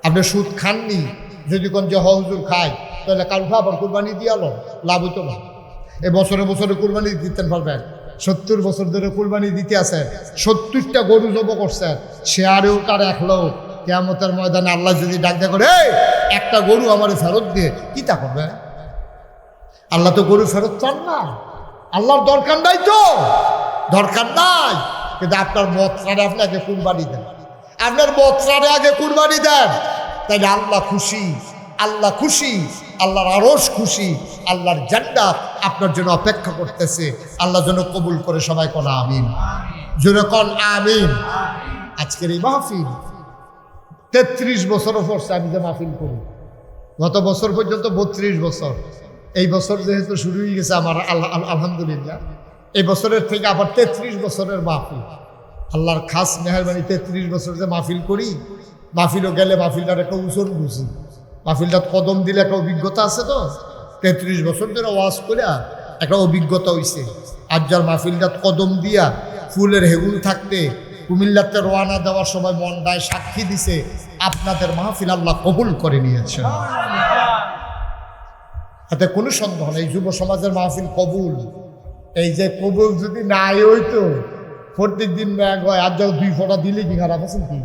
আপনি সুদ খাননি, যদি কোন যে হুজুর খায় তাহলে কালকে আবার কুরবানি দিয়ালো, লাভ হইতো না। এ বছরে বছরে কুরবানি দিতেন পারবেন, 70 বছর ধরে কুরবানি দিতে আছেন, 70টা গরু জব করছেন, সে আরেও কার এক লোক কিয়ামতের ময়দানে আল্লাহ যদি ডাক দেয়া করে একটা গরু আমার ফেরত দিয়ে কি তা করবে? আল্লাহ তো গরু ফেরত চান না, আল্লাহর দরকার নাই, তো দরকার নাই। কিন্তু আপনার মতরারে আপনি আগে কুরবানি দেন, আপনার মতরারে আগে কুরবানি দেন, তাইলে আল্লাহ খুশি, আল্লাহ খুশি, আল্লাহর আরশ খুশি, আল্লাহর জান্নাত আপনার জন্য অপেক্ষা করতেছে। আল্লাহ যেন কবুল করে সবাই কোন আমিন, জোরে কোন আমিন। আজকের এই মাহফিল 33 বছরও পড়ছে আমি যে মাহফিল করি, গত বছর পর্যন্ত 32 বছর। এই বছর যেহেতু শুরু হয়ে গেছে আমার আলহামদুলিল্লাহ, এই বছরের থেকে আবার 33 বছরের মাহফিল। আল্লাহর খাস মেহরবানি 33 বছর যে মাহফিল করি, মাহফিলও গেলে মাহফিলটার একটা উচন বুঝি, মাহফিলটা কদম দিলে একটা অভিজ্ঞতা আছে। তো 33 বছর ধরে ওয়াজ করে একটা অভিজ্ঞতা হয়েছে। আর যার মাহফিলটা কদম দিয়া ফুলের হেগুল থাকতে কুমিল্লাতে রওনা দেওয়ার সময় মনটায় সাক্ষী দিছে আপনাদের মাহফিল আল্লাহ কবুল করে নিয়েছেন, এতে কোনো সন্দেহ নেই। যুব সমাজের মাহফিল কবুল, এই যে কবুল যদি নাই হইতো প্রত্যেক দিন ব্যাগ হয়, আর যাও 2 ফোঁটা দিলে কি খারাপ আছেন কি?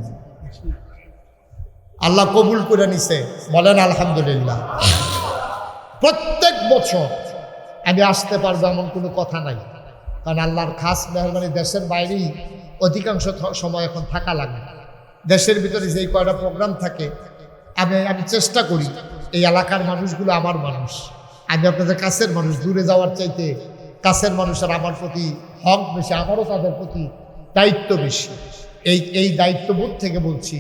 আল্লাহ কবুল করে নিছে, বলেন আলহামদুলিল্লাহ। প্রত্যেক বছর আমি আসতে পারবো এমন কোনো কথা নাই, কারণ আল্লাহর খাস মেহরবানি দেশের বাইরেই অধিকাংশ সময় এখন থাকা লাগে। দেশের ভিতরে যেই কয়টা প্রোগ্রাম থাকে আমি চেষ্টা করি এই এলাকার মানুষগুলো আমার মানুষ, আমি আপনাদের কাছের মানুষ, দূরে যাওয়ার চাইতে কাছের মানুষের আমার প্রতি হক বেশি, আমারও তাদের প্রতি দায়িত্ব বেশি। এই দায়িত্ববোধ থেকে বলছি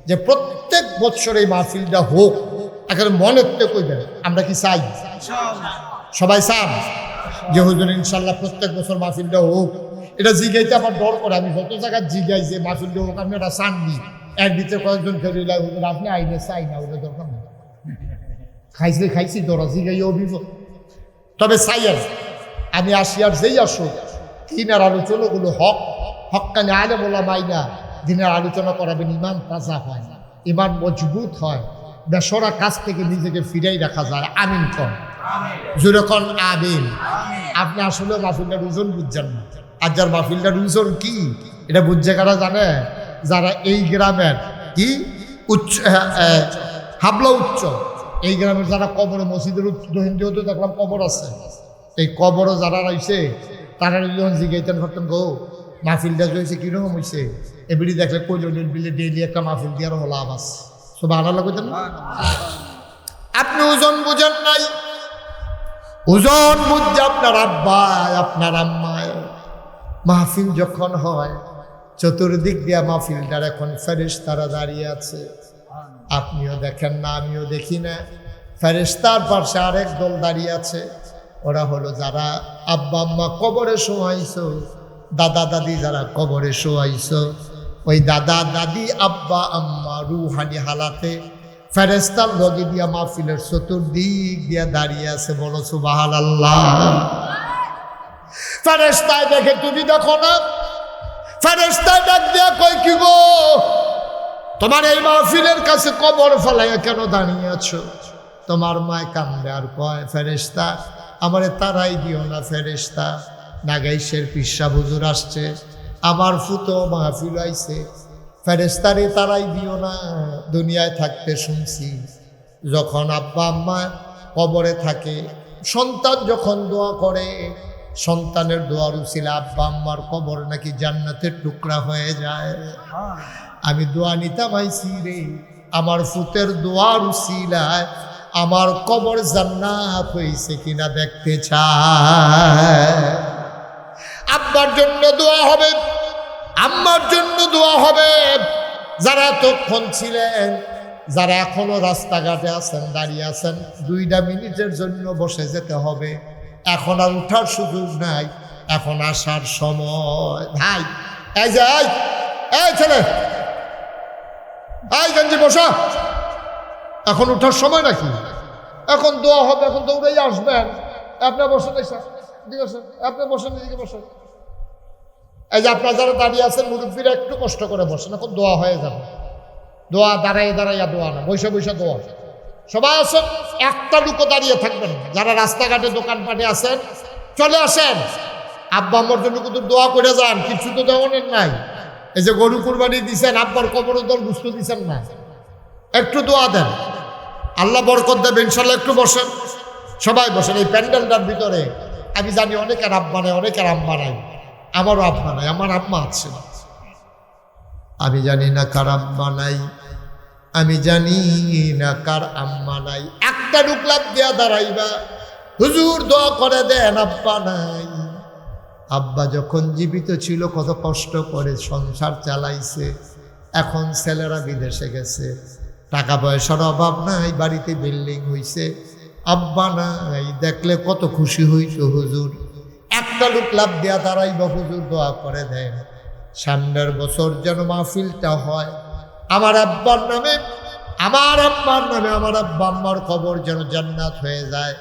যে প্রত্যেক বছর এই মাহফিলটা হোক, এখানে মনের তো কইবেন আমরা কি চাই? সবাই চান যে হুজুর ইনশাল্লাহ প্রত্যেক বছর মাহফিলটা হোক। এটা জিগাইতে আমার ডর করে, আমি যত জায়গায় জিগাই যে মাহফিলটা হোক, আপনি এটা চাননি, এর ভিতরে কয়েকজন ফেরিলা হুজুর আপনি আইনে চাই না, ওটা দরকার নেই, খাইছি দরা জিগাই অভিযোগ। তবে চাইয়ের আমি আসি আর যেই আসুক দিনের আলোচনাগুলো হক্কানে আলে বলা মাইনা দিনের আলোচনা করাবেন, ইমান তাজা হয়, ইমান মজবুত হয়, বেসরা কাজ থেকে নিজেকে ফিরাই রাখা যায়। আমিন কন, জোরে কন আমিন। আপনি আসলে মাহফিলটার ওজন বুঝছেন না, আর যার মাহফিলটার ওজন কি এটা বুঝছে কারা জানে? যারা এই গ্রামের কি উচ্চ হাবলা উচ্চ, এই গ্রামের যারা কবরে মসজিদের দহিন্দীয় তো দেখলাম কবর আছে, এই কবরও যারা রয়েছে তারা যখন জিগাইতেন করতেন গো মাহফিলটা হয়েছে কিরকম হয়েছে, এবারে দেখলে কৈলিল বিলে ডেইলি একটা মাহফিল দেওয়ার হলো আবাস সব আলাদা করতেন না। আপনি ওজন বুঝেন নাই, ওজন বুঝছে আপনার আব্বায় আপনার আম্মায়। মাহফিল যখন হয় চতুর্দিক দিয়া মাহফিলটার এখন ফেরেশতারা দাঁড়িয়ে আছে, আপনিও দেখেন না আমিও দেখি না, ফেরেশতার পাশে আরেক দল দাঁড়িয়ে আছে, ওরা হলো যারা আব্বা আম্মা কবরে শোয়াইছো, দাদা দাদি যারা কবরে শোয়াইছো, ওই দাদা দাদি আব্বা আম্মা রুহানি হালাতে ফেরেশতার লগে দিয়া মাহফিলের চতুর্দিক দিয়া দাঁড়িয়ে আছে। বলো সুবহানাল্লাহ। ফেরেশতায় দেখে, তুমি দেখো না? ফেরেশতায় ডাক দিয়া কই, কি গো তোমার এই মাহফিলের কাছে কবর ফেলাইয়া কেন দাঁড়িয়ে আছো? তোমার মায় কান্দে আর কয়, ফেরেশতা আমারে তারাই দিও না ফেরেশতা, নাগাইশের পিসা হুজুর আসছে, আমার ফুতো মাহফিল আইছে, ফেরেশতারে তারাই দিও না। দুনিয়ায় থাকতে শুনছি যখন আব্বা আম্মা কবরে থাকে, সন্তান যখন দোয়া করে, সন্তানের দোয়ার উসিলা আব্বা আম্মার কবর নাকি জান্নাতের টুকরা হয়ে যায়। আমি দোয়া নিতাম আইছি রে, আমার ফুতের দোয়ার উসিলায় আমার কবর জান্নাত হয়েছে কিনা দেখতে চায়। আব্বার জন্য দোয়া হবে, আম্মার জন্য দোয়া হবে। যারা এতক্ষণ ছিলেন, যারা এখনো রাস্তাঘাটে আছেন, দাঁড়িয়ে আছেন, 2 মিনিটের জন্য বসে যেতে হবে। এখন আর উঠার সুযোগ নাই, এখন আসার সময়। ভাই এই যে এই ছেলে, এই গঞ্জি বসা, এখন উঠার সময় নাকি? এখন দোয়া হবে, এখন দৌড়েই আসবেন। আপনি বসেন, আপনি বসেন, এদিকে বসেন। এই যে আপনার যারা দাঁড়িয়ে আছেন মুরব্বীরা, একটু কষ্ট করে বসেন, এখন দোয়া হয়ে যাবে। দোয়া দাঁড়াইয়া দাঁড়াইয়া দোয়া না, বৈশা বৈশা দোয়া। সবাই আসেন, একটা লুকো দাঁড়িয়ে থাকবেন। যারা রাস্তাঘাটে দোকানপাটে আছেন চলে আসেন, আব্বা আম্মার জন্য কিন্তু দোয়া করে যান। কিছু তো দেওয়ানের নাই। এই যে গরু কুরবানি দিচ্ছেন, আব্বার কবর দল বুঝতে দিচ্ছেন না, একটু দোয়া দেন, আল্লাহ বরকত দেবে ইনশাল্লাহ। একটু বসেন, সবাই বসেন। এই প্যান্ডেলটার ভিতরে আমি জানি অনেকের আব্বা নাই, অনেকের আম্মা নাই। আমারও আব্বা নাই, আমার আম্মা আছে। আমি জানি না কার আব্বা নাই, আমি জানি না কার আম্মা নাই। একটা ডুকলাপ দিয়া দাঁড়াইবা, হুজুর দোয়া করে দেন আব্বা নাই। আব্বা যখন জীবিত ছিল কত কষ্ট করে সংসার চালাইছে, এখন ছেলেরা বিদেশে গেছে, টাকা পয়সার অভাব নাই, বাড়িতে বিল্ডিং হইছে, আব্বা নাই। দেখলে কত খুশি হইত হুজুর। একটা লোক লাভ দেয়া দাঁড়াইবা, হুজুর দোয়া করে দেন সামনের বছর যেন মাহফিলটা হয় আমার আব্বার নামে, আমার আম্মার নামে, আমার আব্বা আম্মার কবর যেন জান্নাত হয়ে যায়।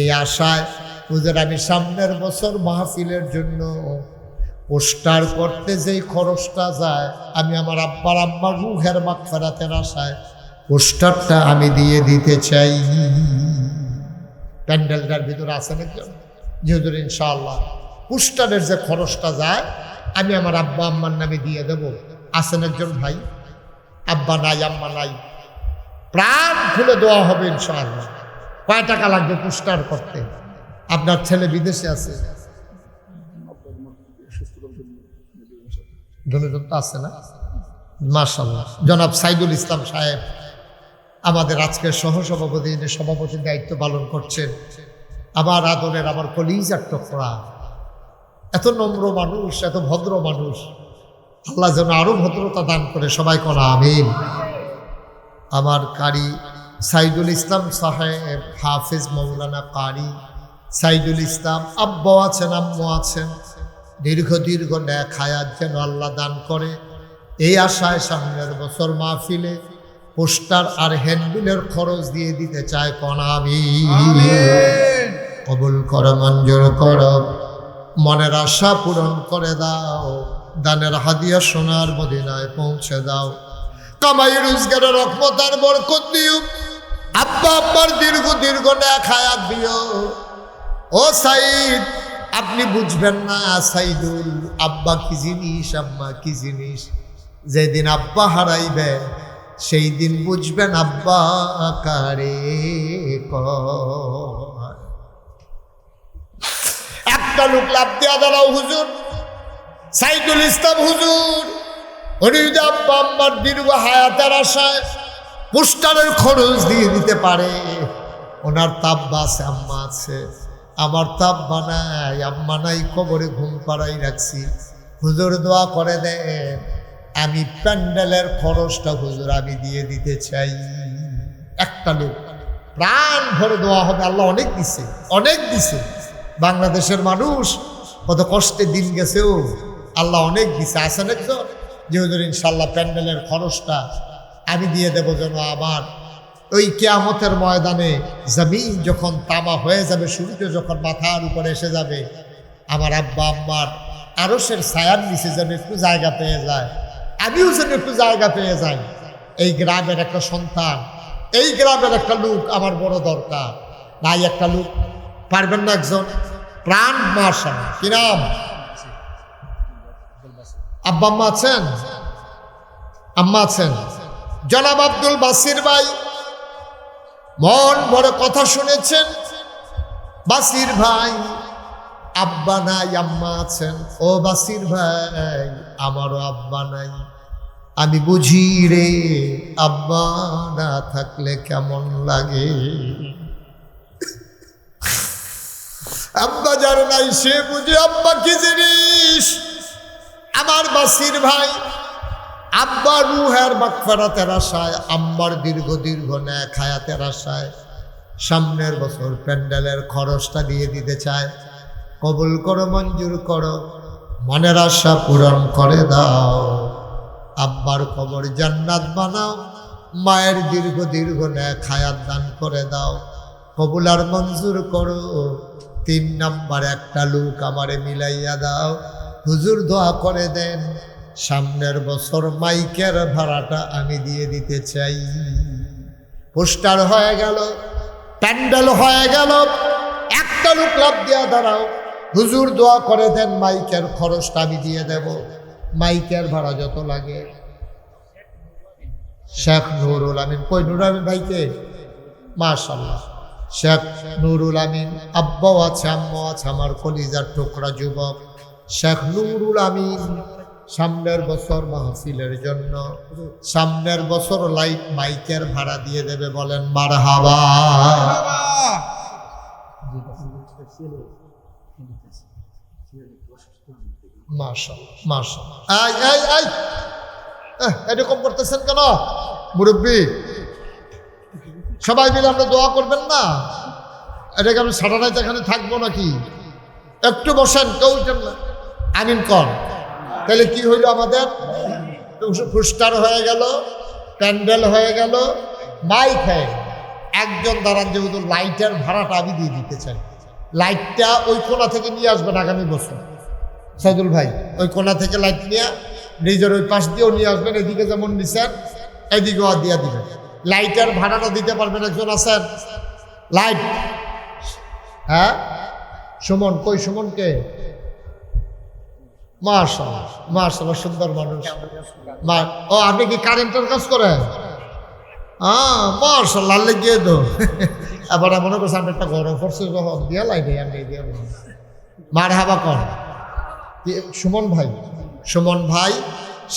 এই আশায় হুজুর আমি সামনের বছর মাহফিলের জন্য পোস্টার করতে যেই খরচটা যায়, আমি আমার আব্বার আম্মার রুহের মাগফিরাতের আশায় পোস্টারটা আমি দিয়ে দিতে চাই। প্যান্ডেলটার ভিতরে আছেন একজন যে হুজুর ইনশাআল্লাহ পোস্টারের যে খরচটা যায় আমি আমার আব্বা আম্মার নামে দিয়ে দেব। আছেন একজন ভাই, আব্বা নাই আম্মা নাই, প্রাণ খুলে দেওয়া হবে ইনশাআল্লাহ। কয় টাকা লাগবে পোস্টার করতে? আপনার ছেলে বিদেশে আছে, ধন্যবাদ তো আছে না? মাশাআল্লাহ। জনাব সাইদুল ইসলাম সাহেব আমাদের আজকের সহসভাপতি, সভাপতির দায়িত্ব পালন করছেন। আমার আদরের, আমার কলিজার টুকরা, এত নম্র মানুষ, এত ভদ্র মানুষ, আল্লাহ যেন আরো ভদ্রতা দান করে, সবাই করা আমিন। আমার কারি সাইদুল ইসলাম সাহেব, হাফিজ মৌলানা কারি সাইদুল ইসলাম, আব্বাও আছেন আম্মু আছেন, দীর্ঘ দীর্ঘ ন্যাক হায়াত যেন আল্লাহ দান করে। এই আশায় সামনের বছর মাহফিলে পোস্টার আর হ্যান্ডবিলের খরচ দিয়ে দিতে চায় কোন আমিন। কবুল করো, মঞ্জুর করো, মনের আশা পূরণ করে দাও, দানের হাদিয়া সোনার মদিনায় পৌঁছে দাও। কামাই রোজগারের রহমত আর বরকত দিও, আব্বা আব্বার দীর্ঘ দীর্ঘ ন্যাক হায়াত দিও। ও সাইদ, আপনি বুঝবেন না সাইদুল, আব্বা কি জিনিস, আম্মা কি জিনিস। যেদিন আব্বা হারাইবেন সেই দিন বুঝবেন আব্বা কারে কয়। একটা লোক লাভ দেয়া দাঁড়াও হুজুর, সাইদুল ইসলাম হুজুর, উনি যদি আব্বা আম্মার দীর্ঘ হায়াতের আশায় পোস্টারের খরচ দিয়ে দিতে পারে, ওনার তাব্বা আছে, আম্মা আছে, আমার তাব্বা নাই, আম্মা নাই, কবরে ঘুম পাড়াই রাখছি। হুজুর দোয়া করে দেন, আমি প্যান্ডেলের খরচটা হুজুর আমি দিয়ে দিতে চাই। একটা লোক প্রাণ ভরে দোয়া হবে, আল্লাহ অনেক দিছে, অনেক দিছে। বাংলাদেশের মানুষ কত কষ্টে দিন গেছেও আল্লাহ অনেক দিছে। আছেন একজন যে হুজুর ইনশাল্লাহ প্যান্ডেলের খরচটা আমি দিয়ে দেবো, যেন আমার ওই কিয়ামতের ময়দানে জমিন যখন তামা হয়ে যাবে, সূর্য যখন মাথার উপরে এসে যাবে, আমার আব্বা আম্মার আরশের ছায়ার নিচে যেন একটু জায়গা পেয়ে যায়, আমিও যেন একটু জায়গা পেয়ে যাই। এই গ্রামের একটা সন্তান, এই গ্রামের একটা লোক আমার বড় দরকার। নাই একটা লোক পারবেন না? একজন প্রাণ মার্শাল, কি নাম? আব্বা আম্মা আছেন? আম্মা আছেন? জনাব আব্দুল বাসির ভাই মন ভরে কথা শুনেছেন। বাসির ভাই আব্বা নাই, আম্মা আছেন। ও বাসির ভাই, আমারও আব্বা নাই, আমি বুঝি রে আব্বা না থাকলে কেমন লাগে। আব্বা যার নাই সে বুঝে আব্বা কি জিনিস। আমার বাসির ভাই আব্বা রুহের মাগফিরাতের আশায়, আম্মার দীর্ঘ দীর্ঘ নেক হায়াতের আশায় সামনের বছর প্যান্ডেলের খরচটা দিয়ে দিতে চায়। কবুল করো, মঞ্জুর করো, মনের আশা পূরণ করে দাও। আব্বার কবর জান্নাত বানাও, মায়ের দীর্ঘ দীর্ঘ নেক হায়াত দান করে দাও। কবুল আর মঞ্জুর করো। 3 নাম্বার একটা লোক আমারে মিলাইয়া দাও। হুজুর দোয়া করে দেন, সামনের বছর মাইকের ভাড়াটা আমি দিয়ে দিতে চাই। পোস্টার হয়ে গেল, প্যান্ডেল হয়ে গেল, একটা লোক লাভ দিয়া দাঁড়াও। হুজুর দোয়া করে দেন, মাইকের খরচটা আমি দিয়ে দেব। মাইকের ভাড়া যত লাগে। শেখ নুরুল আমিন, কই নুরুল আমিন ভাইকে? মাশাআল্লাহ, শেখ নুরুল আমিন আব্বাও আছে, আম্মাও আছে, আমার কলিজার টুকরা যুবক শেখ নুরুল আমিন সামনের বছর মাহফিলের জন্য, সামনের বছর লাইট মাইকের ভাড়া দিয়ে দেবে। বলেন মারহাবা। মাশাআল্লাহ, মাশাআল্লাহ। এরকম করতেছেন কেন মুরব্বী? সবাই মিলে আমরা দোয়া করবেন না? এটাকে আমি সারা রাত এখানে থাকবো নাকি? একটু বসেন, কেউ উঠেন না, আমিন কর। তাহলে কি হইল? আমাদের পোস্টার হয়ে গেল, প্যান্ডেল হয়ে গেল, মাইক হয়ে গেল। একজন দাঁড়ান, যেহেতু লাইটের ভাড়াটা আমি দিয়ে দিতে চাই। লাইটটা ওই কোণা থেকে নিয়ে আসবেন আগামী বছর। সাইদুল ভাই ওই কোণা থেকে লাইট নিয়ে নিজের ওই পাশ দিয়েও নিয়ে আসবেন। এদিকে যেমন নিছেন এদিকেও দিয়ে দিবেন। লাইটের ভাড়াটা দিতে পারবেন? একজন আছেন? লাইট, হ্যাঁ সুমন, কই সুমনকে? মাশাআল্লাহ, মাশাআল্লাহ, সুন্দর মানুষ। ও আপনি কি কারেন্টের কাজ করেন? মাশাআল্লাহ, লেগে দো। এবার মনে করছে আমি একটা গরম পড়ছে, যখন দিয়া লাইনে আমি দিয়ে মারহাবা কর। সুমন ভাই, সুমন ভাই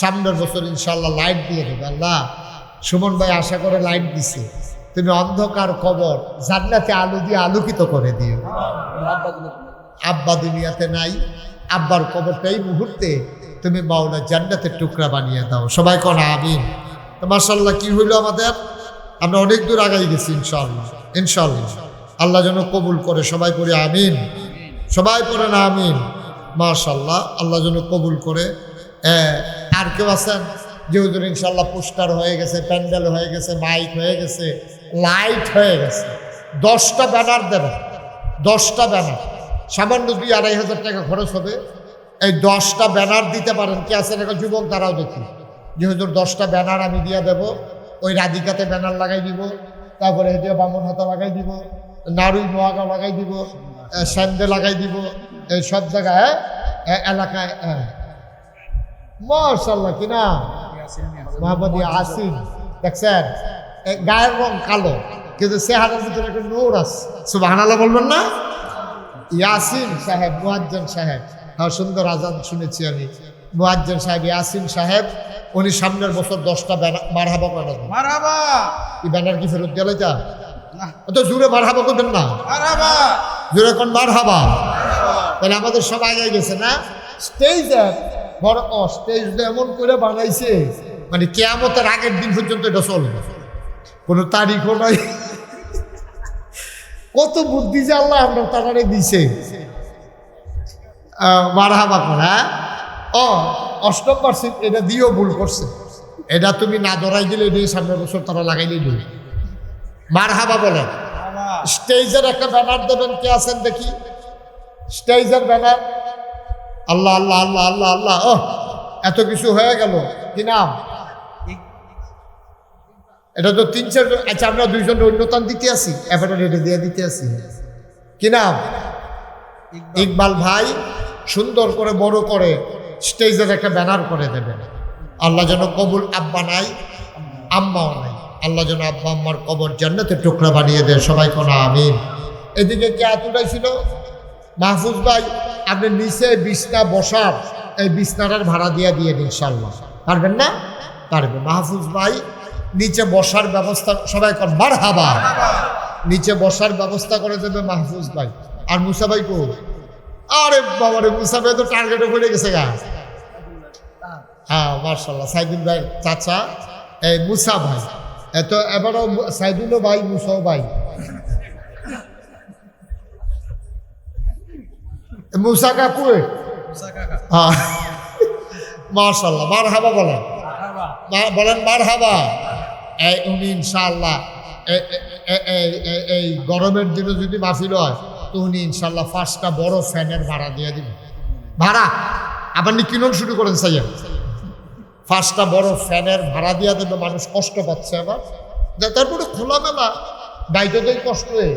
সামনের বছর ইনশাআল্লাহ লাইট দিয়ে দেবে আল্লাহ। সুমন ভাই আশা করে লাইট দিছে, তুমি অন্ধকার কবর জান্নাতে আলো দিয়ে আলোকিত করে দিও। আব্বা দুনিয়াতে নাই, আব্বার কবরটা এই মুহূর্তে তুমি মাওলা জান্নাতের টুকরা বানিয়ে দাও। সবাই কোন আমিন। তো মাশাআল্লাহ, কি হইল আমাদের? আমরা অনেক দূর আগাই গেছি ইনশাআল্লাহ। ইনশাআল্লাহ আল্লাহ যেন কবুল করে। সবাই পড়ে আমিন, সবাই পড়েন আমিন। মাশাআল্লাহ, আল্লাহ যেন কবুল করে। আর কেউ আছেন যে হুজুর ইনশাআল্লাহ পোস্টার হয়ে গেছে, প্যান্ডেল হয়ে গেছে, মাইক হয়ে গেছে, লাইট হয়ে গেছে, 10টা ব্যানার দেবেন। 10টা ব্যানার, সামান্য 2-2,500 টাকা খরচ হবে। এই 10টা ব্যানার দিতে পারেন? কে আছেন? একটা যুবক দ্বারাও দেখি যে হুজুর 10টা ব্যানার আমি দিয়ে দেব। ওই রাধিকাতে ব্যানার লাগাই দিব, তারপরে এদিকে বামন হাতা লাগাই দিব, নারুই নোয়াগা লাগাই দিব, স্যান্ডে লাগাই দিব, এই সব জায়গায় এলাকায়। মাশাআল্লাহ, কিনা মোহাম্মদ ইয়াসিন, দেখছেন গায়ের রং কালো কিন্তু চেহারার ভিতরে একটা নূর আছে। সুবহানাল্লাহ বলবেন না? ইয়াসিন সাহেব, মুয়াজ্জিন সাহেব, হ্যাঁ সুন্দর আজান শুনেছি আমি। মুয়াজ্জিন সাহেব ইয়াসিন সাহেব, উনি সামনের বছর 10টা ব্যানার মারহাবা করে দেন। মারহাবা। এই ব্যানার কি ফেরত গেলে যা? তো জুড়ে মারহাবা করবেন না? মারহাবা জুড়ে কোন মারহাবা। তাহলে আমাদের সব আগে গেছে না? স্টেজে বড় স্টেজ এমন করে বানাইছে, মানে কিয়ামতের আগের দিন পর্যন্ত এটা চলবে, কোনো তারিখও নাই। কত বুদ্ধি যে আল্লাহ আমরা তারারে দিছে। মারহাবা করে, হ্যাঁ। ও অষ্টম বার্ষিক এটা দিয়েও ভুল করছে, এটা তুমি না ধরাই দিলে দিয়ে সামনের বছর তারা লাগাইলেই দিল। মারহাবা বলেন। স্টেজের একটা ব্যানার দেবেন, কে আছেন দেখি স্টেজের ব্যানার। আল্লাহ আল্লাহ আল্লাহ আল্লাহ আল্লাহ, ও এত কিছু হয়ে গেল, কি নাম এটা? তো 3-4 আচ্ছা, আমরা 2 জন অন্যতান দিতে আসি, এবার এটা দিয়ে দিতে আসি, কি নাম? ইকবাল ভাই সুন্দর করে বড় করে স্টেজের একটা ব্যানার করে দেবেন। আল্লাহ যেন কবুল, আব্বা নাই আম্মাও নাই, আল্লাহ যেন আব্বা আম্মার কবর জান্নাতের টুকরা বানিয়ে দেয়, সবাই কোনা আমিন। এদিকে কে হাত উঠাইছিল? মাহফুজ ভাই, আপনি নিচে বিছনা বসার এই বিছনাটার ভাড়া দিয়ে ইনশাল্লাহ। পারবেন না? পারবে। মাহফুজ ভাই নিচে বসার ব্যবস্থা, সবাই কর মারহাবা, নিচে বসার ব্যবস্থা করে দেবে মাহফুজ ভাই। আর মুসা ভাই কো? আরে বাবা রে, মুসা ভাই তো টার্গেটে পড়ে গেছে গা। হ্যাঁ মার্শাল্লাহ, সাইদুল ভাই চাচা, এই মুসা ভাই, এত এবারও সাইদুলও ভাই, মুসাও ভাই। মুসা কাকু, হ্যাঁ মার্শাল্লাহ, মারহাবা বলেন, বলেন মারহাবা। উনি ইনশাআল্লাহ এই গরমের দিনে যদি মাহফিল হয় তো উনি ইনশাল্লাহ 5টা বড় ফ্যানের ভাড়া দিয়ে দিবেন। ভাড়া আপনি কিনুন শুরু করেন সাইয়া, 5টা বড় ফ্যানের ভাড়া দিয়ে দেবে। মানুষ কষ্ট পাচ্ছে আবার, তারপরে খোলামেলা বাইরেতেই কষ্ট হয়ে,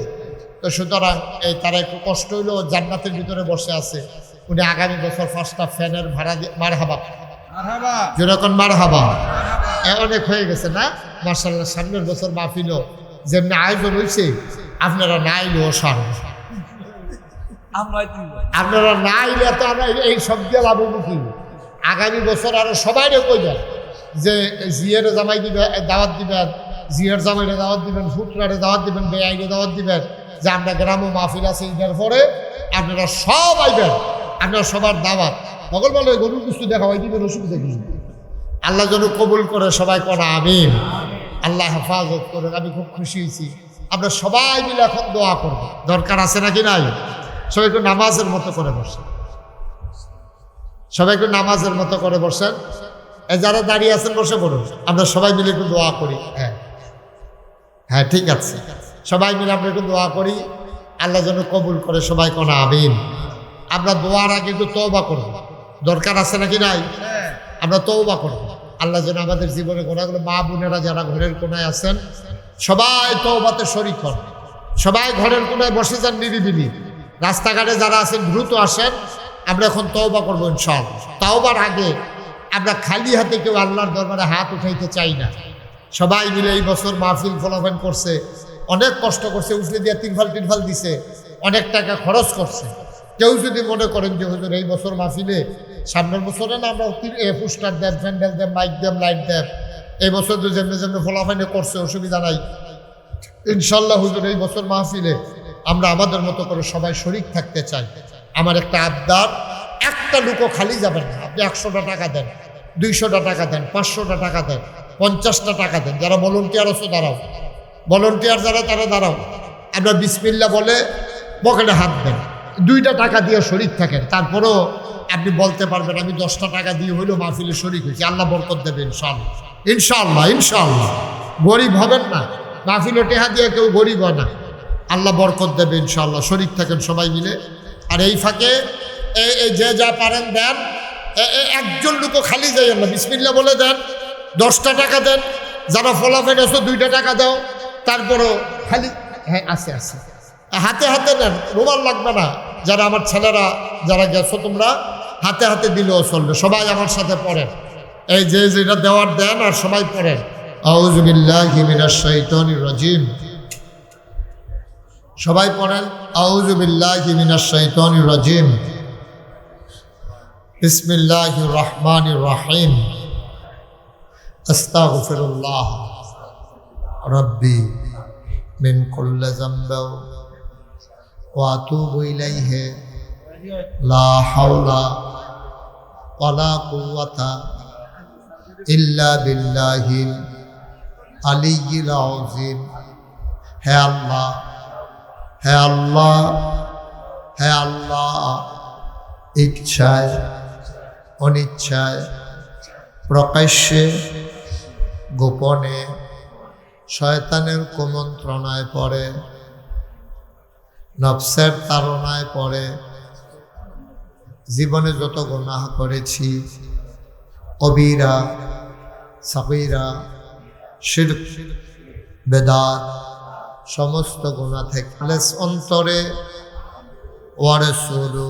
তো সুতরাং এই তারা একটু কষ্ট হইলেও জান্নাতের ভিতরে বসে আছে। উনি আগামী বছর 5টা ফ্যানের ভাড়া দিয়ে, মারহাবা যেরকম মারহাবা, অনেক হয়ে গেছে না মার্শাল্লাহ। সামনের বছর মাহফিল যেমনি আয়োজন হয়েছে, আপনারা না আইলেও সার, আপনারা না আইলে তো আমরা এই সব দিয়ে লাভ কি। আগামী বছর আরো সবাই কইবেন যে জিয়ের জামাই দিবেন, দাওয়াত দিবেন, জিয়ের জামাইরে দাওয়াত দিবেন, ফুটরারে দাওয়াত দিবেন, বেআইনে দাওয়াত দিবেন, যে আমরা গ্রামে মাহফিল আছে ঈদের পরে আপনারা সব আইবেন, আপনারা সবার দাওয়াত। সকল বলে গরুর কুস্তু দেখা হয় দিবেন, অসুবিধা কি? আল্লাহ যেন কবুল করে, সবাই করা আমিন। আল্লাহ হেফাজত করে। আমি খুব খুশি হয়েছি। আমরা সবাই মিলে এখন দোয়া করবো, দরকার আছে নাকি নাই? সবাই একটু নামাজের মতো করে বসেন, সবাই একটু নামাজের মতো করে বসেন। যারা দাঁড়িয়ে আছেন বসে পড়ুন, আমরা সবাই মিলে একটু দোয়া করি। হ্যাঁ হ্যাঁ ঠিক আছে, সবাই মিলে আমরা একটু দোয়া করি, আল্লাহ যেন কবুল করে, সবাই কোনা আমিন। আমরা দোয়ার আগে একটু তওবা করব, দরকার আছে নাকি নাই? আমরা তওবা করব, আল্লাহ যেন আমাদের জীবনে গোনাগুলো, মা বোনেরা যারা ঘরের কোনায় আছেন সবাই তওবাতে শরীক হন। সবাই ঘরের কোনায় বসে যান নিরিবিলি। রাস্তাঘাটে যারা আছেন দ্রুত আসেন, আমরা এখন তওবা করবো ইনশাআল্লাহ। তওবার আগে আমরা খালি হাতে কেউ আল্লাহর দরবারে হাত উঠাইতে চাই না। সবাই মিলে এই বছর মাহফিল ফলাফল করছে, অনেক কষ্ট করছে, উঠলে দিয়ে তিনফাল দিছে, অনেক টাকা খরচ করছে। কেউ যদি মনে করেন যে হুজুর এই বছর মাহফিলে, সামনের বছরে না আমরা পোস্টার দেব, প্যান্ডেল দেব, মাইক দেব, লাইট দেব, এই বছর তো যেমনি ফলাফল করছে, অসুবিধা নাই ইনশাল্লাহ। হুজুর এই বছর মাহফিলে আমরা আমাদের মতো করে সবাই শরিক থাকতে চাই। আমার একটা আবদার, একটা লুকো খালি যাবেন না। আপনি 100টা টাকা দেন, 200টা টাকা দেন, 500টা টাকা দেন, 50টা টাকা দেন। যারা ভলেন্টিয়ার আছো দাঁড়াও, ভলেন্টিয়ার যারা তারা দাঁড়াও। আমরা বিসমিল্লাহ বলে পকেটে হাত দেন, 2টা টাকা দিয়ে শরিক থাকেন। তারপরেও আপনি বলতে পারবেন আমি 10টা টাকা দিয়ে হইলেও মাহফিলে শরিক হয়েছি, আল্লাহ বরকত দেবে ইনশাআল্লাহ। ইনশাআল্লাহ ইনশাআল্লাহ গরিব হবেন না, মাহফিলে টেহা দিয়ে কেউ গরিব হয় না, আল্লাহ বরকত দেবে ইনশাআল্লাহ। শরিক থাকেন সবাই মিলে। আর এই ফাঁকে এই যে যা পারেন দেন, একজন লোকও খালি যাইয়েন না, বিসমিল্লাহ বলে দেন। 10টা টাকা দেন, যারা ফলাফল এসো 2টা টাকা দাও। তারপরও খালি, হ্যাঁ আছে হাতে হাতে নেন, রুমাল লাগবে না। যারা আমার ছেলেরা যারা গেছো তোমরা হাতে হাতে দিলেও চলবে। সবাই আমার সাথে পড়েন, এই যে যেটা দেওয়ার দেন, আর সবাই পড়েন আউযু বিল্লাহি মিনাশ শাইতানির রাজিম। সবাই পড়েন আউযু বিল্লাহি মিনাশ শাইতানির রাজিম। বিসমিল্লাহির রহমানির রহিম। আস্তাগফিরুল্লাহ রাব্বি মিন কুল্লি যামবি ওয়া আতুবু ইলাইহি লা হাওলা ওয়ালা কুওয়াতা ইল্লা বিল্লাহিল আলিয়্যিল আযীম। হে আল্লাহ, হে আল্লাহ, হে আল্লাহ, ইচ্ছায় অনিচ্ছায় প্রকাশ্যে গোপনে শয়তানের কুমন্ত্রণায় পড়ে, নফসের তাড়নায় পড়ে জীবনে যত গুনাহ করেছি, কবিরা সাগীরা শিরক বেদাত সমস্ত গুনাহ থেকে অন্তরে ওয়া রাসূলু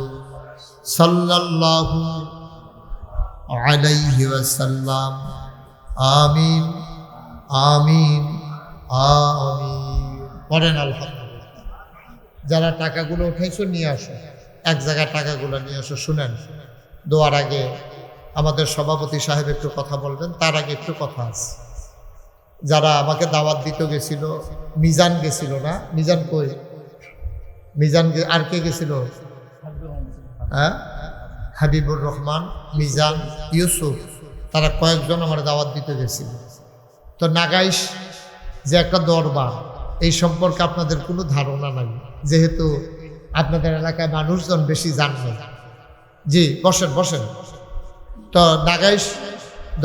সাল্লাল্লাহু আলাইহি ওয়াসাল্লাম আমিন আমিন আমিন পড়েন আলহামদুলিল্লাহ। যারা টাকাগুলো উঠাইছো নিয়ে আসো, এক জায়গায় টাকাগুলো নিয়ে আসো। শুনেন, দোয়ার আগে আমাদের সভাপতি সাহেব একটু কথা বলবেন, তার আগে একটু কথা আছে। যারা আমাকে দাওয়াত দিতে গেছিল, মিজান গেছিল না? মিজান কই? মিজান আর কে গেছিল? হ্যাঁ, হাবিবুর রহমান, মিজান, ইউসুফ, তারা কয়েকজন আমার দাওয়াত দিতে গেছিল। তো নাগাইশ যে একটা দরবার, এই সম্পর্কে আপনাদের কোনো ধারণা নাই, যেহেতু আপনাদের এলাকায় মানুষজন বেশি জানবে। জি বসেন বসেন। তো নাগাইশ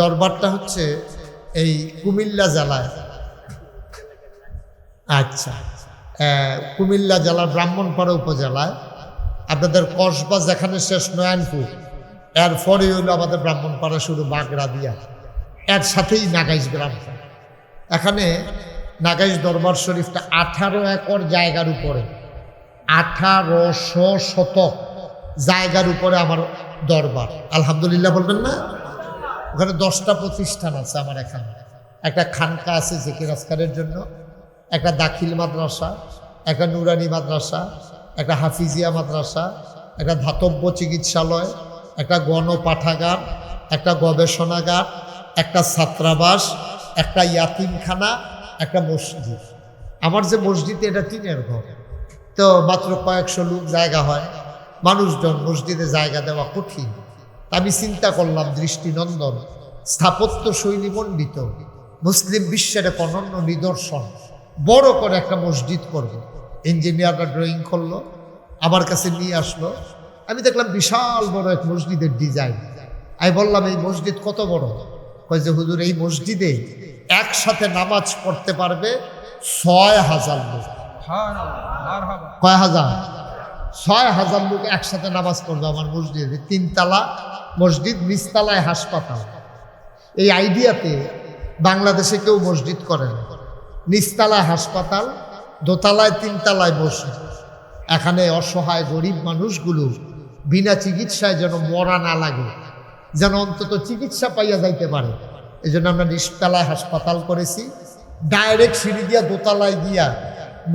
দরবারটা হচ্ছে এই কুমিল্লা জেলায়, আচ্ছা কুমিল্লা জেলার ব্রাহ্মণপাড়া উপজেলায়, আপনাদের কসবা যেখানে শেষ নয়নপুর, এরপরেই হইল আমাদের ব্রাহ্মণপাড়া শুরু বাগড়া দিয়া, এর সাথেই নাগাইশ গ্রামটা। এখানে নাগাইশ দরবার শরীফটা 18 একর জায়গার উপরে, 1800 শতক জায়গার উপরে আমার দরবার। আলহামদুলিল্লাহ বলবেন না? ওখানে 10টা প্রতিষ্ঠান আছে আমার এখানে। একটা খানকা আছে জিকির আজকারের জন্য, একটা দাখিল মাদ্রাসা, একটা নুরানি মাদ্রাসা, একটা হাফিজিয়া মাদ্রাসা, একটা ধাতব্য চিকিৎসালয়, একটা গণপাঠাগার, একটা গবেষণাগার, একটা ছাত্রাবাস, একটা ইয়াতিমখানা, একটা মসজিদ। আমার যে মসজিদ এটা টিনের ঘর, তো মাত্র কয়েকশো লোক জায়গা হয়, মানুষজন মসজিদে জায়গা দেওয়া কঠিন। আমি চিন্তা করলাম দৃষ্টিনন্দন, স্থাপত্য শৈলী মণ্ডিত, মুসলিম বিশ্বের এক অনন্য নিদর্শন, বড় করে একটা মসজিদ করব। ইঞ্জিনিয়াররা ড্রয়িং করলো, আমার কাছে নিয়ে আসলো। আমি দেখলাম বিশাল বড় এক মসজিদের ডিজাইন। আমি বললাম এই মসজিদ কত বড়? কয় যে হুজুর এই মসজিদে একসাথে নামাজ পড়তে পারবে 6000 লোক। কয় হাজার? 6000 লোক একসাথে নামাজ পড়বে আমার মসজিদে। 3 তলা মসজিদ, নিচতলায় হাসপাতাল। এই আইডিয়াতে বাংলাদেশে কেউ মসজিদ করে না। নিচতলায় হাসপাতাল, দোতলায় 3 তলায় মসজিদ। এখানে অসহায় গরিব মানুষগুলো বিনা চিকিৎসায় যেন মরা না লাগে, যেন অন্তত চিকিৎসা পাইয়া যাইতে পারে, এই জন্য আমরা নিচতলায় হাসপাতাল করেছি। ডাইরেক্ট সিঁড়ি দিয়া দোতলায় গিয়া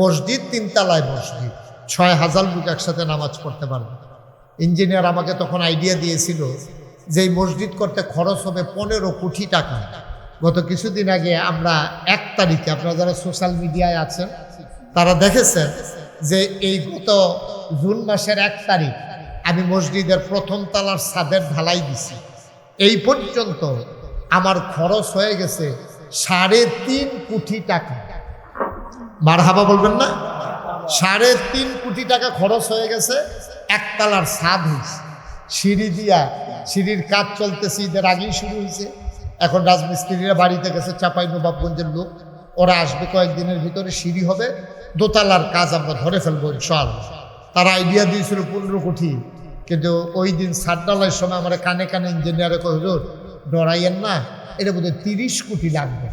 মসজিদ, 3 তলায় মসজিদ, 6000 লোক একসাথে নামাজ পড়তে পারবে। ইঞ্জিনিয়ার আমাকে তখন আইডিয়া দিয়েছিল যে এই মসজিদ করতে খরচ হবে 15 কোটি টাকা। গত কিছুদিন আগে আমরা 1 তারিখে, আপনারা যারা সোশ্যাল মিডিয়ায় আছেন তারা দেখেছেন যে এই গত জুন মাসের 1 তারিখ আমি মসজিদের 1ম তলার ছাদের ঢালাই দিছি। এই পর্যন্ত আমার খরচ হয়ে গেছে 3.5 কোটি টাকা। মারহাবা বলবেন না? 3.5 কোটি টাকা খরচ হয়ে গেছে। 1 তলার ছাদ হয়েছে, সিঁড়ি দিয়া, সিঁড়ির কাজ চলতেছে, ঈদের আগেই শুরু হয়েছে। এখন রাজমিস্ত্রিরা বাড়িতে গেছে, চাঁপাইনবাবগঞ্জের লোক, ওরা আসবে কয়েকদিনের ভিতরে, সিঁড়ি হবে, দোতলার কাজ আমরা ধরে ফেলবো ইনশাআল্লাহ। তারা আইডিয়া দিয়েছিল 15 কোটি, কিন্তু ওই দিন ছাদ ঢালাইয়ের সময় আমার কানে কানে ইঞ্জিনিয়ারে কই হুজুর ডরাইয়েন না, এটা বোধহয় 30 কোটি লাগবে।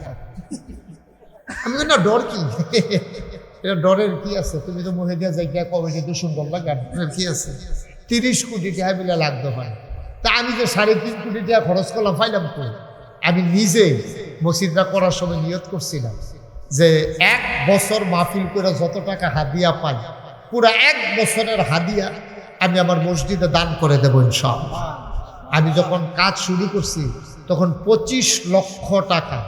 আমি না ডর কি, এটা ডরের কি আছে? তুমি তো মুহে দিয়া যাই কমিটি তো সুন্দর লাগে, কি আছে? 30 কোটি টাকা মিলে লাগতে হয়। তা আমি যে 3.5 কোটি টাকা খরচ করলাম পাইলাম কই? আমি নিজে মসজিদটা করার সময় নিয়ত করছিলাম যে 1 বছর মাহফিল করে যত টাকা হাদিয়া পাই, পুরা 1 বছরের হাদিয়া আমি আমার মসজিদে দান করে দেবো ইনশাআল্লাহ। আমি যখন কাজ শুরু করছি তখন 25 লক্ষ টাকা,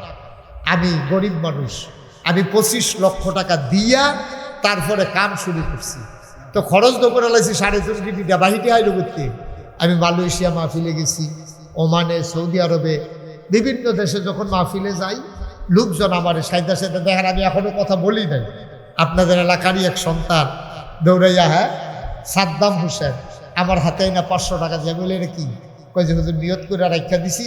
আমি গরিব মানুষ, আমি 25 লক্ষ টাকা দিয়া তারপরে কাম শুরু করছি। তো খরচ তো করে লাইছি 4.5 কোটি টাকা। বাহিতে আইলো করতে আমি মালয়েশিয়া মাহফিলে গেছি, ওমানে, সৌদি আরবে, বিভিন্ন দেশে যখন মাহফিলে যাই, লোকজন আমার সাইদা সাইদা দেখেন। আমি এখনো কথা বলি নাই, আপনাদের এলাকারই এক সন্তান দৌড়াইয়া, হ্যাঁ সাদ্দাম হোসেন, আমার হাতে না 500 টাকা যে বলে এটা কি কই যে হুজুর নিয়ত করে রাখা দিছি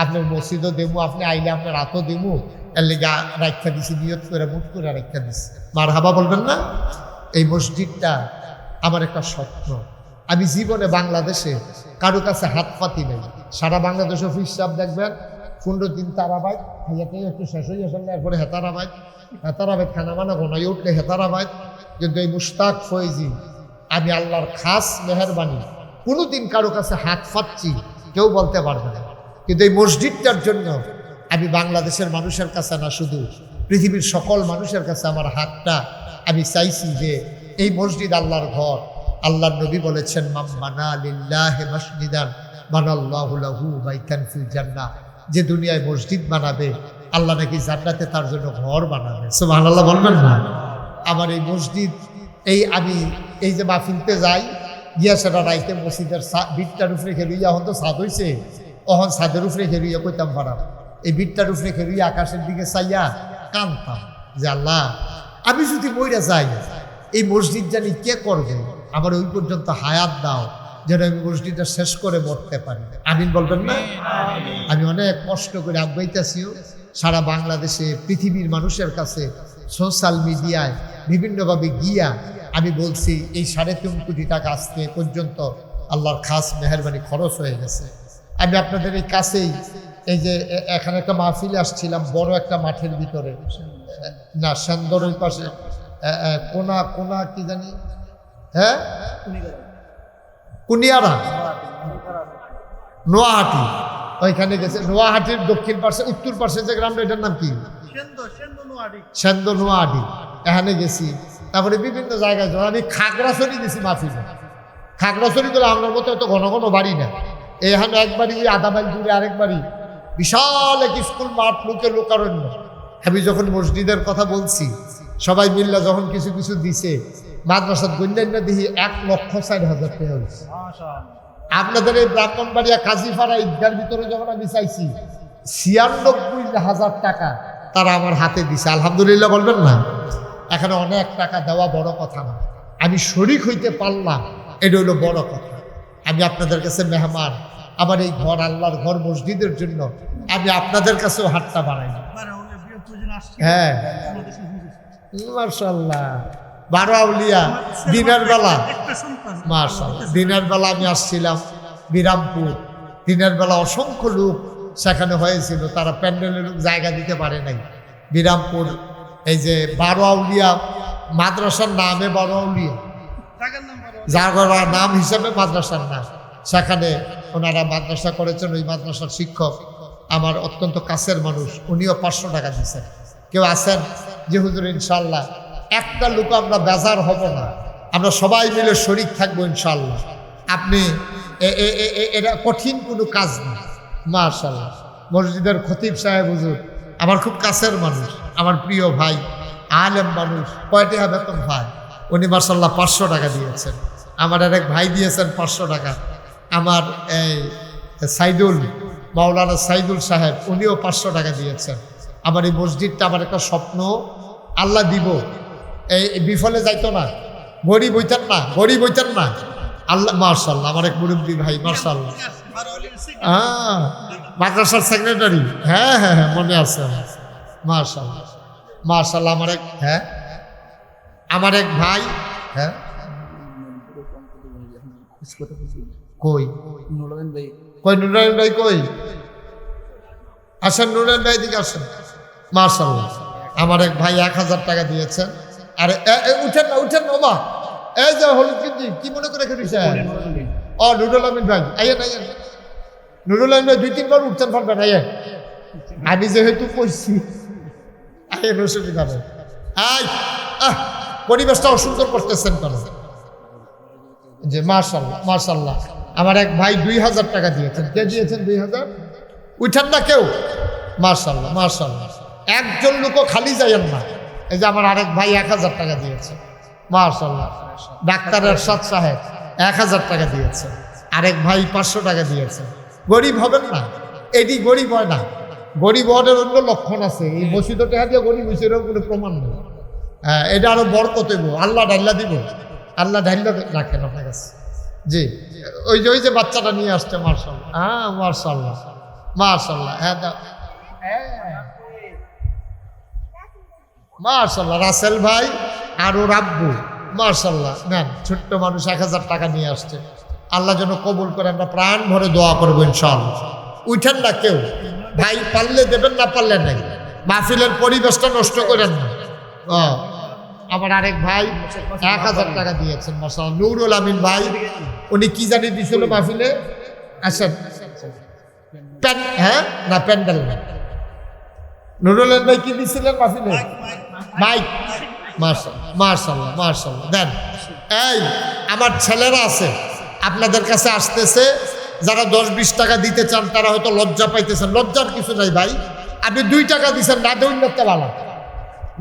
আপনার মসজিদও দেবো, আপনি আইলে আপনার হাতও দেবো, এর লেগে রাখা দিছি, নিয়ত করে মুখ করে রাখা দিছি। মারহাবা বলবেন না? এই মসজিদটা আমার একটা স্বপ্ন। আমি জীবনে বাংলাদেশে কারো কাছে হাত পাতি নাই। সারা বাংলাদেশ অফিস সাহেব দেখবেন 15 দিন তারাবাদ হাইয়াটাই একটু শেষ হয়ে আসলে এরপরে হেতারাবাদ খানা মানা ঘনাই উঠলে হেতারাবাদ। কিন্তু এই মুশতাক ফয়েজি আমি আল্লাহর খাস মেহরবানি কোনোদিন কারো কাছে হাত পাচ্ছি কেউ বলতে পারবে না। কিন্তু এই মসজিদটার জন্য আমি বাংলাদেশের মানুষের কাছে না, শুধু পৃথিবীর সকল মানুষের কাছে আমার হাতটা আমি চাইছি যে এই মসজিদ আল্লাহর ঘর। আল্লাহর নবী বলেছেন, মান বানা লিল্লাহি মাসজিদান বানাল্লাহু লাহু বাইতান ফিল জান্নাহ। যে দুনিয়ায় মসজিদ বানাবে আল্লাহ নাকি জান্নাতে তার জন্য ঘর বানাবে। সুবহানাল্লাহ বলবেন না? আমার এই মসজিদ, আমি এই যে মাহফিলতে যাই গিয়া সেটা রাইতে মসজিদের বিটটার উপরে খেলুইয়া, এখন তো ছাদ হয়েছে, অহন ছাদের উপরে খেলুইয়া কইতাম পারা, এই বিটটার উপরে খেলুইয়া আকাশের দিকে চাইয়া কানতাম যে আল্লাহ আমি যদি মইরা যাই এই মসজিদ জানি কে করবে, আমার ওই পর্যন্ত হায়াত দাও যেন আমি মসজিদটা শেষ করে মরতে পারি। আমিন বলবেন না? আমি অনেক কষ্ট করে আগাইতেছিও সারা বাংলাদেশে পৃথিবীর মানুষের কাছে সোশ্যাল মিডিয়ায় বিভিন্নভাবে গিয়া আমি বলছি এই 3.5 কোটি টাকা আজকে পর্যন্ত আল্লাহর খাস মেহরবানি খরচ হয়ে গেছে। আমি আপনাদের এই কাছেই এই যে এখানে একটা মাহফিলে আসছিলাম বড় একটা মাঠের ভিতরে, না সেন্দর ওই পাশে কোনা কি জানি, হ্যাঁ কুনিয়ারা নোয়াহাটি, ওইখানে গেছে। নোয়াহাটির দক্ষিণ পাশে উত্তর পাশে যে গ্রামটা, এটার নাম কি? সেন্দর নোয়াহাটি। এখানে গেছি। তারপরে বিভিন্ন জায়গায় আমি খাগড়াছড়ি গেছি মাহফিলে। খাগড়াছড়ি তো আমার মতো এত ঘন ঘন বাড়ি না, এখানে একবারই ওই আধা মাইল দূরে আরেকবারই বিশাল এক স্কুল মাঠ, লোকারণ্য। আমি যখন মসজিদের কথা বলছি সবাই মিল্লা যখন কিছু কিছু দিছে, মাদ্রাসার গন্যান্য দিহি 1,04,000 টাকা হয়েছে। আপনাদের এই ব্রাহ্মণবাড়িয়া কাজীপাড়া ঈদগার ভিতরে যখন আমি চাইছি 96,000 টাকা তারা আমার হাতে দিছে। আলহামদুলিল্লাহ বলবেন না? এখানে অনেক টাকা দেওয়া বড় কথা না, আমি শরীক হইতে পারলাম এটা হলো বড় কথা। আমি আপনাদের কাছে মেহমান, আমার এই ঘর আল্লাহর ঘর মসজিদের জন্য আমি আপনাদের কাছেও হাতটা বাড়াই। হ্যাঁ মাশাআল্লাহ, 12 আউলিয়া দিনের বেলা, মাশাআল্লাহ দিনের বেলা আমি আসছিলাম বিরামপুর, দিনের বেলা অসংখ্য লোক সেখানে হয়েছিল, তারা প্যান্ডেলের লোক জায়গা দিতে পারে নাই। বিরামপুর এই যে 12 আউলিয়া মাদ্রাসার নামে 12 আউলিয়া, জাগরার নাম হিসাবে মাদ্রাসার নাম, সেখানে ওনারা মাদ্রাসা করেছেন। ওই মাদ্রাসার শিক্ষক আমার অত্যন্ত কাছের মানুষ, উনিও 500 টাকা দিচ্ছেন। কেউ আছেন যে হুজুর ইনশাল্লাহ একটা লোক আমরা বেজার হব না, আমরা সবাই মিলে শরীক থাকবো ইনশাল্লাহ। আপনি এটা কঠিন কোনো কাজ না। মাশাআল্লাহ মসজিদের খতিব সাহেব হুজুর আমার খুব কাছের মানুষ, আমার প্রিয় ভাই, আলেম মানুষ, কয়টি বেতন ভাই, উনি মাশাআল্লাহ 500 টাকা দিয়েছেন। আমার আরেক ভাই দিয়েছেন 500 টাকা। আমার এই সাইদুল, মাওলানা সাইদুল সাহেব, উনিও 500 টাকা দিয়েছেন। আমার এই মসজিদটা আমার একটা স্বপ্ন, আল্লাহ দিব, এই বিফলে যাইতো না, গরিব হইতেন না, গরিব হইতেন না আল্লাহ। মাশাআল্লাহ আমার এক মুরব্বী ভাই, মাশাআল্লাহ হ্যাঁ মাদ্রাসার সেক্রেটারি, হ্যাঁ হ্যাঁ হ্যাঁ মনে আছে। মাশাআল্লাহ মাশাআল্লাহ আমার এক, হ্যাঁ আমার এক ভাই, হ্যাঁ কই কই নুরায়ন ভাই কই? আসেন নুরায়ন ভাই দিকে আসেন। মাশাআল্লাহ আমার এক ভাই 1000 টাকা দিয়েছেন। আরে উঠেন না উঠেন না বাবা, এই যে হলুদ কিন্তু কি মনে করে রেখেছেন? ও নুরুল আমিন ভাই, আইয়েন আইয়েন। নুরুল আমিন ভাই 2-3 বার উঠতেন পারবেন, আইয়েন। আমি যেহেতু কইছি আইয়েন, অসুবিধা নেই। পরিবেশটা অসুন্দর করতেছেন কেন? যে মাশাআল্লাহ মাশাআল্লাহ আমার এক ভাই 2000 টাকা দিয়েছেন। কে দিয়েছেন 2000? উঠেন না কেউ। মাশাআল্লাহ মাশাআল্লাহ একজন লোকও খালি যাইয়েন না। এই যে আমার আরেক ভাই 1000 টাকা দিয়েছে। মাশাআল্লাহ ডাক্তার এরশাদ সাহেব 1000 টাকা দিয়েছে। আরেক ভাই 500 টাকা দিয়েছে। গরিব হবেন না, এটি গরিব হয় না, গরিব হওয়ার অন্য লক্ষণ আছে। এই মসজিদ টাকা দিয়ে গরিব হয়েছে এরকম কোনো প্রমাণ নেই। হ্যাঁ এটা আরো বরকত হইব, আল্লাহ ঢাইলা দিব, আল্লাহ ঢাইলা রাখেন আপনার কাছে। জি, ওই যে বাচ্চাটা নিয়ে আসছে, মার্শাল্লাহ। হ্যাঁ, মার্শাল্লাহ, মার্শাল্লাহ। হ্যাঁ, মার্শাল্লাহ, রাসেল ভাই আর ওর আব্বু, মার্শাল্লাহ। নেন, ছোট্ট মানুষ 1000 টাকা নিয়ে আসছে। আল্লাহ যেন কবুল করে, আমরা প্রাণ ভরে দোয়া করবো ইনশাআল্লাহ। উঠেন না কেউ, ভাই পারলে দেবেন, না পারলে নাই। মাহফিলের পরিবেশটা নষ্ট করেন না। আমার আরেক ভাই 1000 টাকা দিয়েছেন, মাশাআল্লাহ। নুরুল আমিন ভাই, উনি কি জানি দিছিল মাহফিলে? আচ্ছা, হ্যাঁ, না প্যান্ডেল না। নুরুল ভাই কি দিছিলেন মাহফিলে? মাইক। মাশাআল্লাহ, মাশাআল্লাহ, মাশাআল্লাহ। দেন, এই আমার ছেলেরা আছে আপনাদের কাছে আসতেছে, যারা 10-20 টাকা দিতে চান তারা হয়তো লজ্জা পাইতেছেন। লজ্জার কিছু নাই ভাই, আপনি 2 টাকা দিচ্ছেন, না দেউন তো ভালো,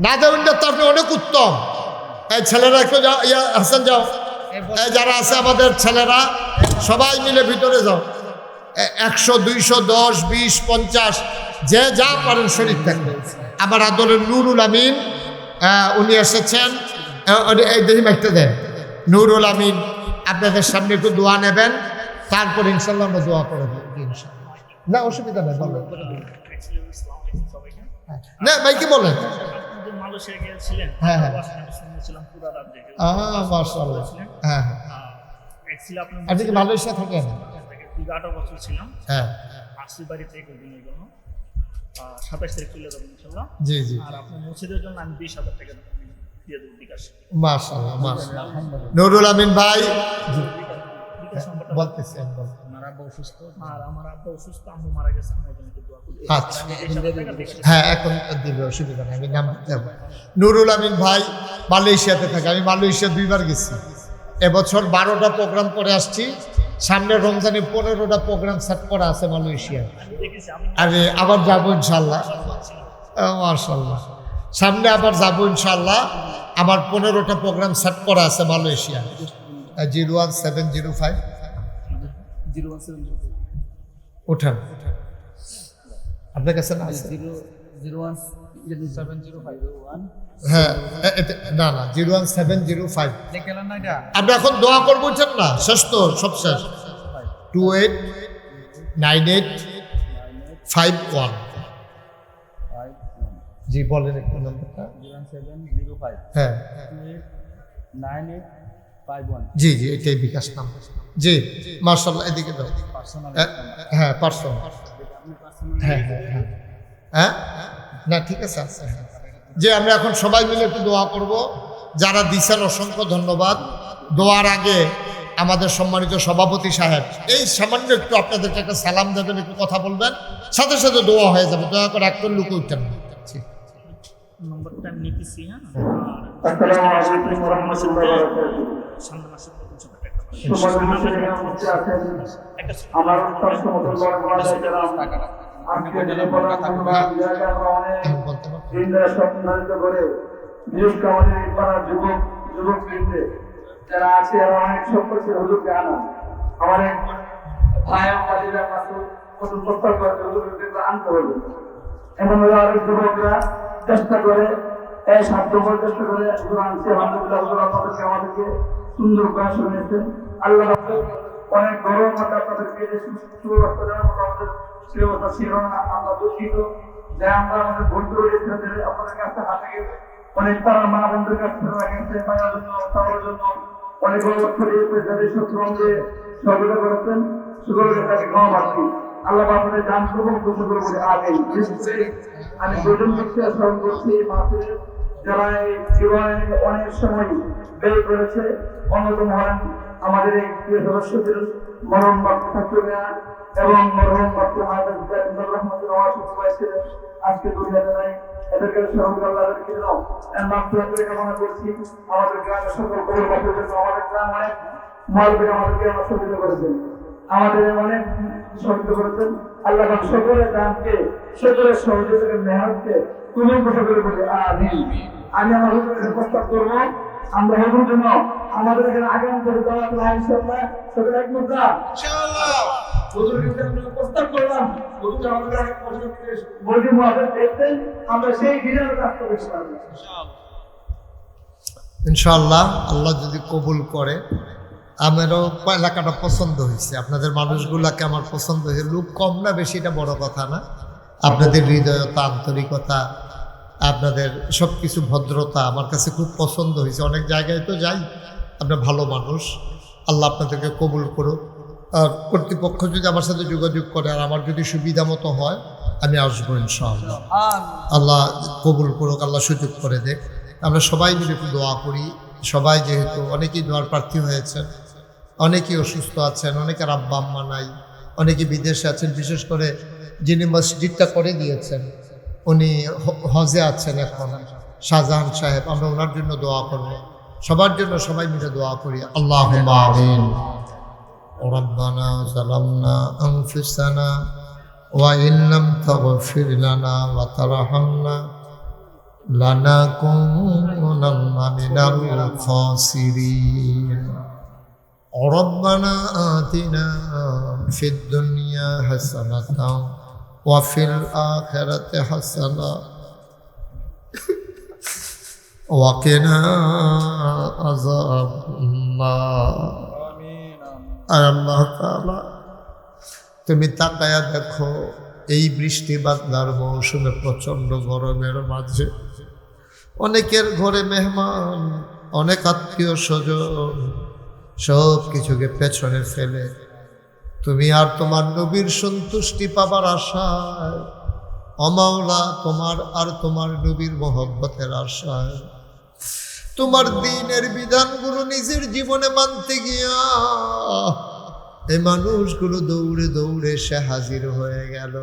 না দেউন তো আপনি অনেক উত্তম। এই ছেলেরা একটু যাও, হাসান যাও, এই যারা আছে আমাদের ছেলেরা সবাই মিলে ভিতরে যাও। 100, 200, 10, 20, 50 যে যা পারেন শরীর থাকবে। আমার আদরের নুরুল আমিন উনি এসেছেন, এই দেখি মাইকটা দেন। নুরুল আমিন আপনাদের সামনে একটু দোয়া নেবেন, তারপর ইনশাল্লাহ আমরা দোয়া করে দেবো ইনশাল্লাহ। না, অসুবিধা নেই, বলেন। না ভাই, কি বলেন? হ্যাঁ, হ্যাঁ, মাশাআল্লাহ। হ্যাঁ, আপনি কি মালয়েশিয়া থাকেন? 18 বছর ছিলাম। হ্যাঁ, আসছি বাড়িতে একদিনের জন্য। 27 তারিখ চলে যাবো ইনশাল্লাহ। জি জি। আর আপনার মসজিদের জন্য আমি 20,000 টাকা দিয়ে দেবো বিকাশ। মাশাআল্লাহ, মাশাআল্লাহ। নুরুল আমিন ভাই বলতেছেন, আমার আব্বা অসুস্থ, আম্মু মারা গেছে, আমার জন্য একটু দোয়া করবেন। আচ্ছা, হ্যাঁ, এখন দিবে, অসুবিধা নেই, আমি নাম দেব। নুরুল আমিন ভাই মালয়েশিয়াতে থাকে, আমি মালয়েশিয়া 2 বার গেছি। এবছর 12টা প্রোগ্রাম করে আসছি, সামনে রমজানে 15টা প্রোগ্রাম সেট করা আছে মালয়েশিয়া। আরে আবার যাবো ইনশাল্লাহ, মাশাআল্লাহ। সামনে আবার যাবো ইনশাল্লাহ, আমার 15টা প্রোগ্রাম সেট করা আছে মালয়েশিয়া। 01705 উঠান, আপনার কাছে না আছে? 01705 হ্যাঁ, না 01705। আমরা এখন দোয়া করবো, উঠেন না, শেষ তো, সব শেষ। 289851। জি, বলেন একটু নম্বরটা। 01705 হ্যাঁ, 9851। জি জি, এটাই বিকাশ নাম্বার। জি, মাশাআল্লাহ। এদিকে দাও। হ্যাঁ, পার্সোনাল। হ্যাঁ, হ্যাঁ, হ্যাঁ, হ্যাঁ, না ঠিক আছে, আছে। যে আমরা এখন সবাই মিলে একটু দোয়া করব। যারা দিচ্ছেন অসংখ্য ধন্যবাদ। দোয়ার আগে আমাদের সম্মানিত সভাপতি সাহেব এই সামান্য একটু আপনাদেরকে একটা সালাম দেবেন, একটু কথা বলবেন, সাথে সাথে দোয়া হয়ে যাবে। দয়া করে একটা লুক উঠতেন না। নম্বরটা আমি নিতেছি। হ্যাঁ, আসসালামু আলাইকুম ওয়া রাহমাতুল্লাহি ওয়া বারাকাতুহু। সামনে মাসে প্রথম আমার সমস্ত আজকে যে আমরা অনেক সম্মানিত করে বিশেষ করে আমাদের পাড়ার যুবক বৃন্দে যারা আছে অনেক সম্পর্কে হুজুরকে আনা আমার এক ভাই আমাদের কত প্রস্তাব করে হুজুরকে আনতে হবে। এমন অনেক যুবকরা চেষ্টা করে সাধ্যময় চেষ্টা করে আনছে। আলহামদুলিল্লাহ হুজুর আপনাদেরকে আমাদেরকে সুন্দর করে শুনিয়েছেন। আল্লাহ অনেক গরম মতো আপনাদেরকে সুব্যবস্থা দেওয়ার মতো আমাদের সুব্যবস্থা ছিল না। আমরা দুঃখিত যে আমরা আমাদের বন্ধু আপনাদের কাছে হাতে গেছে অনেক তারা মা বন্ধুর কাছে গেছে পাওয়ার জন্য খাওয়ার জন্য অনেক যাদের শত্রুকে সহযোগিতা করেছেন সুযোগের তাকে ক্ষমা পাচ্ছি। আল্লাহ আপনাদের দান করবো খুশি করে বলে আগে আমি দুজন ব্যক্তি স্মরণ করছি মাসের যারা এই জীবনে অনেক সময় ব্যয় করেছে। অন্যতম হলেন আমাদের এই প্রিয় সদস্যদের মরণ বাক্য থাকবে না এবং মরণ বাক্য আজকে দুনিয়াতে নাই। এদেরকে সহযোগিতা আল্লাহকে দাও। কামনা করছি আমাদের গ্রামের সকল কবর বাসীর জন্য। আমাদের গ্রাম অনেক মালবেগ আমাদেরকে আমার সহযোগিতা করেছেন, আমাদের অনেক সহযোগিতা করেছেন। আল্লাহ সকলের দানকে সকলের সহযোগিতাকে মেহনতকে তুমি কথা করে বলি আমি আমার হুজুরের প্রস্তাব করবো আমরা হুজুর জন্য আমাদের এখানে আগামী করে দেওয়া ইনশাআল্লাহ সকলে একমত না ইনশাআল্লাহ হুজুর কিন্তু আমরা প্রস্তাব করলাম হুজুর আমাদের বলছি মুআফিক দেখতেন আমরা সেই দিনের কাজ করব ইনশাআল্লাহ। ইনশাআল্লাহ আল্লাহ যদি কবুল করে আমারও এলাকাটা পছন্দ হয়েছে, আপনাদের মানুষগুলাকে আমার পছন্দ হয়েছে। লোক কম না বেশি এটা বড় কথা না, আপনাদের হৃদয়তা, আন্তরিকতা, আপনাদের সব কিছু ভদ্রতা আমার কাছে খুব পছন্দ হয়েছে। অনেক জায়গায় তো যাই, আপনার ভালো মানুষ, আল্লাহ আপনাদেরকে কবুল করুক। আর কর্তৃপক্ষ যদি আমার সাথে যোগাযোগ করে আর আমার যদি সুবিধা মতো হয় আমি আসবো ইনশাআল্লাহ। আল্লাহ কবুল করুক, আল্লাহ সুযোগ করে দেখ। আমরা সবাই মিলে একটু দোয়া করি। সবাই যেহেতু অনেকেই দোয়ার প্রার্থী হয়েছেন, অনেকেই অসুস্থ আছেন, অনেকের আব্বা আম্মা নাই, অনেকে বিদেশে আছেন। বিশেষ করে যিনি মসজিদটা করে দিয়েছেন উনি হজে আছেন এখন, শাহজাহান সাহেব, আমরা ওনার জন্য দোয়া করব। সবার জন্য সবাই মিলে দোয়া করি। আল্লাহুম্মা আমিন। রব্বানা যালামনা আনফুসানা ওয়া ইন লাম তাগফির লানা ওয়া তারহামনা লানাকুনান্না মিনাল খাসিরিন। ربنا آتنا في الدنيا حسنة وفي الآخرة حسنة وقنا عذاب النار। আয় আল্লাহ তাআলা, তুমি তাকায়া দেখো এই বৃষ্টি বাদলার মৌসুমে প্রচণ্ড গরমের মাঝে অনেকের ঘরে মেহমান, অনেক আত্মীয় স্বজন, সব কিছুকে পেছনে ফেলে তুমি আর তোমার নবীর সন্তুষ্টি পাবার আশায়, ও মাওলা তোমার আর তোমার নবীর মহব্বতের আশায়, তোমার দ্বীনের বিধানগুলো নিজের জীবনে মানতে গিয়া এই মানুষগুলো দৌড়ে দৌড়ে সে হাজির হয়ে গেল।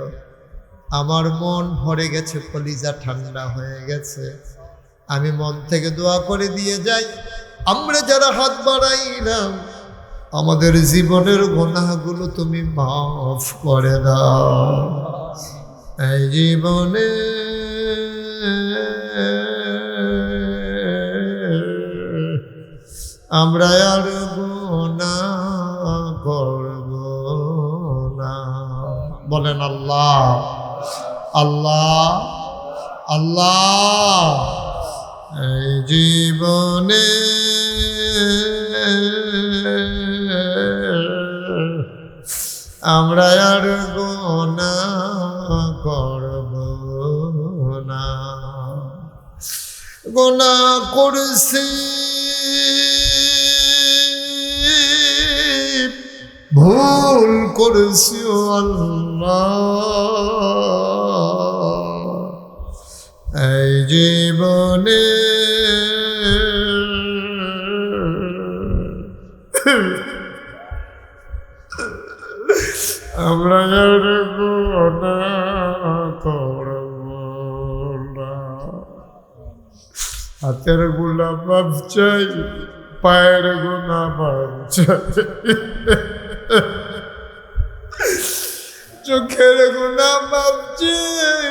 আমার মন ভরে গেছে, কলিজা ঠান্ডা হয়ে গেছে। আমি মন থেকে দোয়া করে দিয়ে যাই, আমরা যারা হাত বাড়াইলাম আমাদের জীবনের গুনাহগুলো তুমি মাফ করে দাও। এই জীবনে আমরা আর গুনাহ করব না। বলেন আল্লাহ আল্লাহ আল্লাহ। এই জীবনে আমরা আর গুনাহ করব না। গুনাহ করছি, ভুল করছি ও আল্লাহ। এই জীবনে আমরা আর গুনাহ করব না। হাতের গুনাহ মাফ চাই, পায়ের গুনাহ মাফ চাই, চোখের গুনাহ মাফ চাই,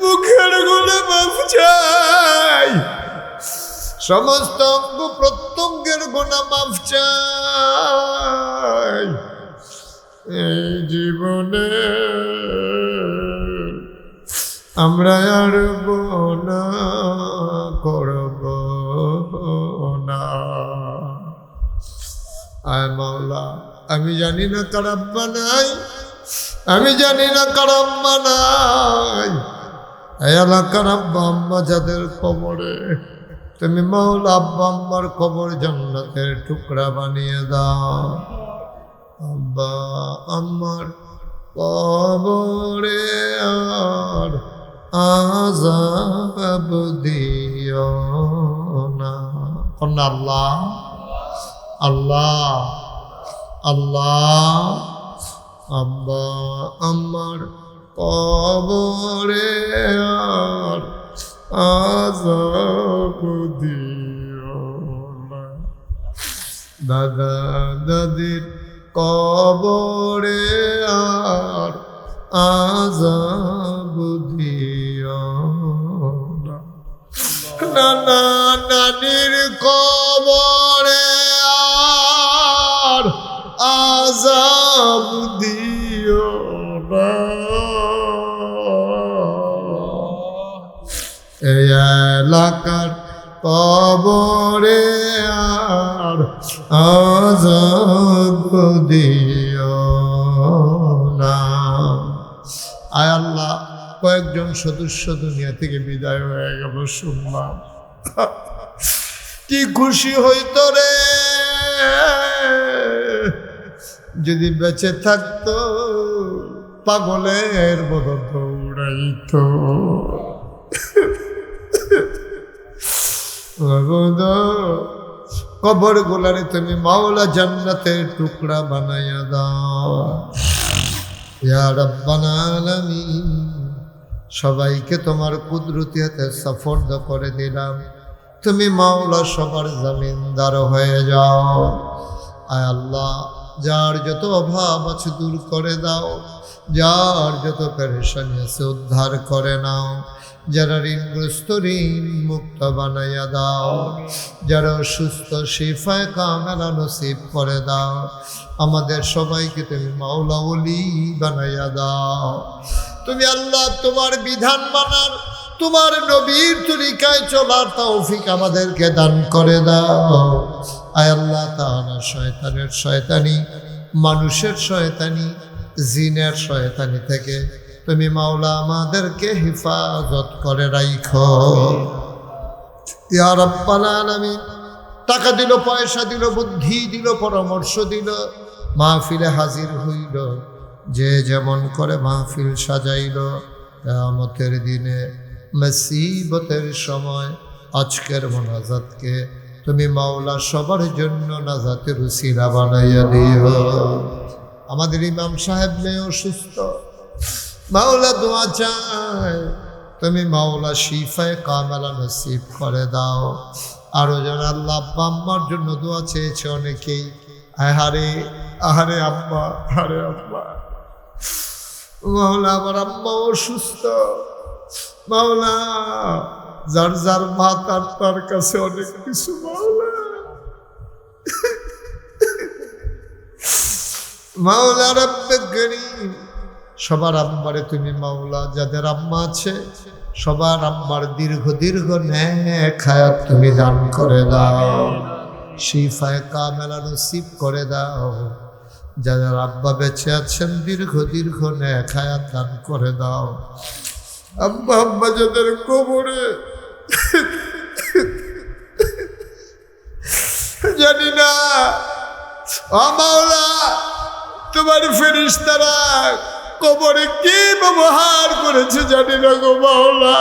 মুখের গুনাহ মাফ চাই, সমস্ত অঙ্গ প্রত্যঙ্গের গুনাহ মাফ চাই। এই জীবনে আমরা আর গুনাহ করব না। আয় মাওলা, আমি জানি না কার আব্বা নাই, আমি জানি না কার আম্মা নাই। এই এলাকার আব্বা আম্মা যাদের কবরে, তুমি মাওলা আব্বা আম্মার কবর জান্নাতের টুকরা বানিয়ে দাও। আব্বা আম্মার কবরে আর আযাব দিও না। আল্লাহ আল্লাহ আল্লাহ। আব্বা আম্মার কবরে আর আযাব দিও না। দাদা দাদির কবরে আর আযাব দিও না। নানা নানির কবরে আর আযাব দিও না। এই এলাকার কবরে আর আযাব দিও না। আয় আল্লাহ, কয়েকজন সদস্য দুনিয়া থেকে বিদায় হয়ে গেল শুনলাম, কি খুশি হইতো রে যদি বেঁচে থাকতো, পাগলের মতো দৌড়াইতো। কবর গোলারে তুমি মাওলা জান্নাতের টুকরা বানাইয়া দাও ইয়া রাব্বাল আলামিন। সবাইকে তোমার কুদরতি হাতে সফর্দ করে দিলাম, তুমি মাওলা সবার জমিনদার হয়ে যাও। আয় আল্লাহ, যার যত অভাব আছে দূর করে দাও, যার যত পেরেশানি আছে উদ্ধার করে নাও, যারা ঋণগ্রস্ত ঋণ মুক্ত বানাইয়া দাও, যারা অসুস্থ শিফায়ে কামেলা নসিব করে দাও। আমাদের সবাইকে তুমি মাওলা ওলি বানাইয়া দাও। তুমি আল্লাহ তোমার বিধান মানার, তোমার নবীর তরিকায় চলার তৌফিক আমাদেরকে দান করে দাও। আয় আল্লাহ তাআলা, শয়তানের শয়তানি, মানুষের শয়তানি, জিনের শয়তানি থেকে তুমি মাওলা আমাদেরকে হেফাজত করে রাখো ইয়া রাব্বাল আলামিন। টাকা দিল, পয়সা দিল, বুদ্ধি দিল, পরামর্শ দিল, মাহফিলে হাজির হইল, যে যেমন করে মাহফিল সাজাইল, কিয়ামতের দিনে মুসিবতের সময় আজকের মোনাজাতকে তুমি মাওলা সবার জন্য নাজাতের উসিলা বানাইয়া দিও। আমাদের ইমাম সাহেব মেয়ে অসুস্থ, মাওলা দোয়া চায়, তুমি মাওলা শিফায়ে কামেলা নসিব করে দাও। আরো যারা আল্লাহ আব্বা আম্মার জন্য দোয়া চেয়েছে অনেকেই, আহারে আহারে আব্বা, আরে আব্বা, মাওলা আমার আম্মা অসুস্থ, মাওলা যার যার ভাত আর তার কাছে অনেক কিছু, মাওলা মাওলা রব্বে করিম, সবার আম্মারে তুমি মাওলা, যাদের আম্মা আছে সবার আম্মার দীর্ঘ দীর্ঘ নেক হায়াত তুমি দান করে দাও, শিফায়ে কামেলা নসিব করে দাও। যাদের আব্বা বেঁচে আছেন দীর্ঘ দীর্ঘ নেক হায়াত দান করে দাও। আব্বা আম্মা যাদের কবরে, জানি না ও মাওলা তোমার ফেরেশতারা কবরে কি ব্যবহার করেছে জানি না গো মাওলা।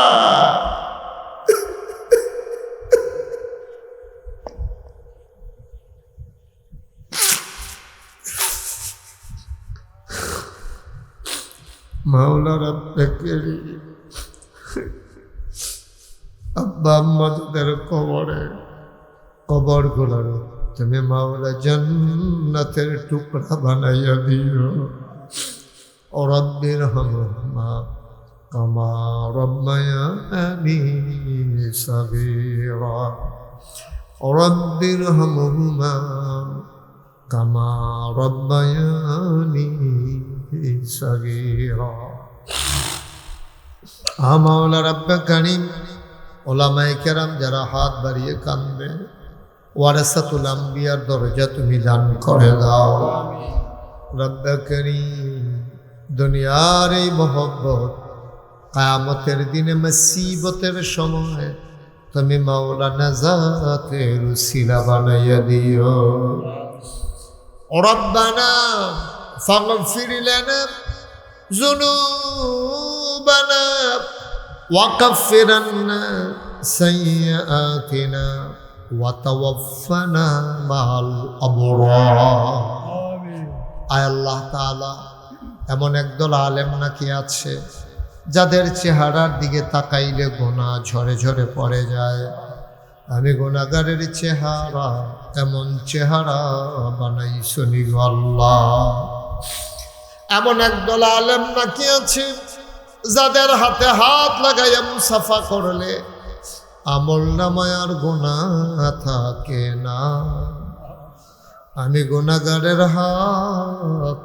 মাওলা রব্বে করিম, আব্বা আম্মা যাদের কবরে, কবর গুলার তুমি মাওলা জান্নাতের টুকরা বানাইয়া দিও। ও রব্বির হামহুমা কামা রব্বায়ানি সাগীরা, ও রব্বির হামহুমা কামা রব্বায়ানি সাগীরা। মাওলা রব্বে করিম, ওলামায়ে কেরাম যারা হাত বাড়িয়ে কাঁদবে, ওয়ারাসাতুল আম্বিয়ার দরজা তুমি দান করে দাও। রব্বে করিম, দুনিয়ার এই মহব্বত কিয়ামতের দিনে মুসিবতের সময় তুমি মাওলা নাজাতের উসিলা বানাইয়া দিও। রব্বানা ফাগফির লানা যুনুবানা ওয়া কাফির আন্না সাইয়্যাতিনা ওয়া তাওয়াফানা মাআল আবরার। আয় আল্লাহ তাআলা, এমন একদল আলেম নাকি আছে যাদের চেহারার দিকে তাকাইলে গোনা ঝরে ঝরে পড়ে যায়। আমি গুনাহগারের চেহারা এমন চেহারা বানাইছনি গো আল্লাহ। এমন একদল আলেম নাকি আছে যাদের হাতে হাত লাগাইয়া মুসাফা করলে আমল নামায় আর গুনাহ থাকে না। আমি গুনাহগারের হাত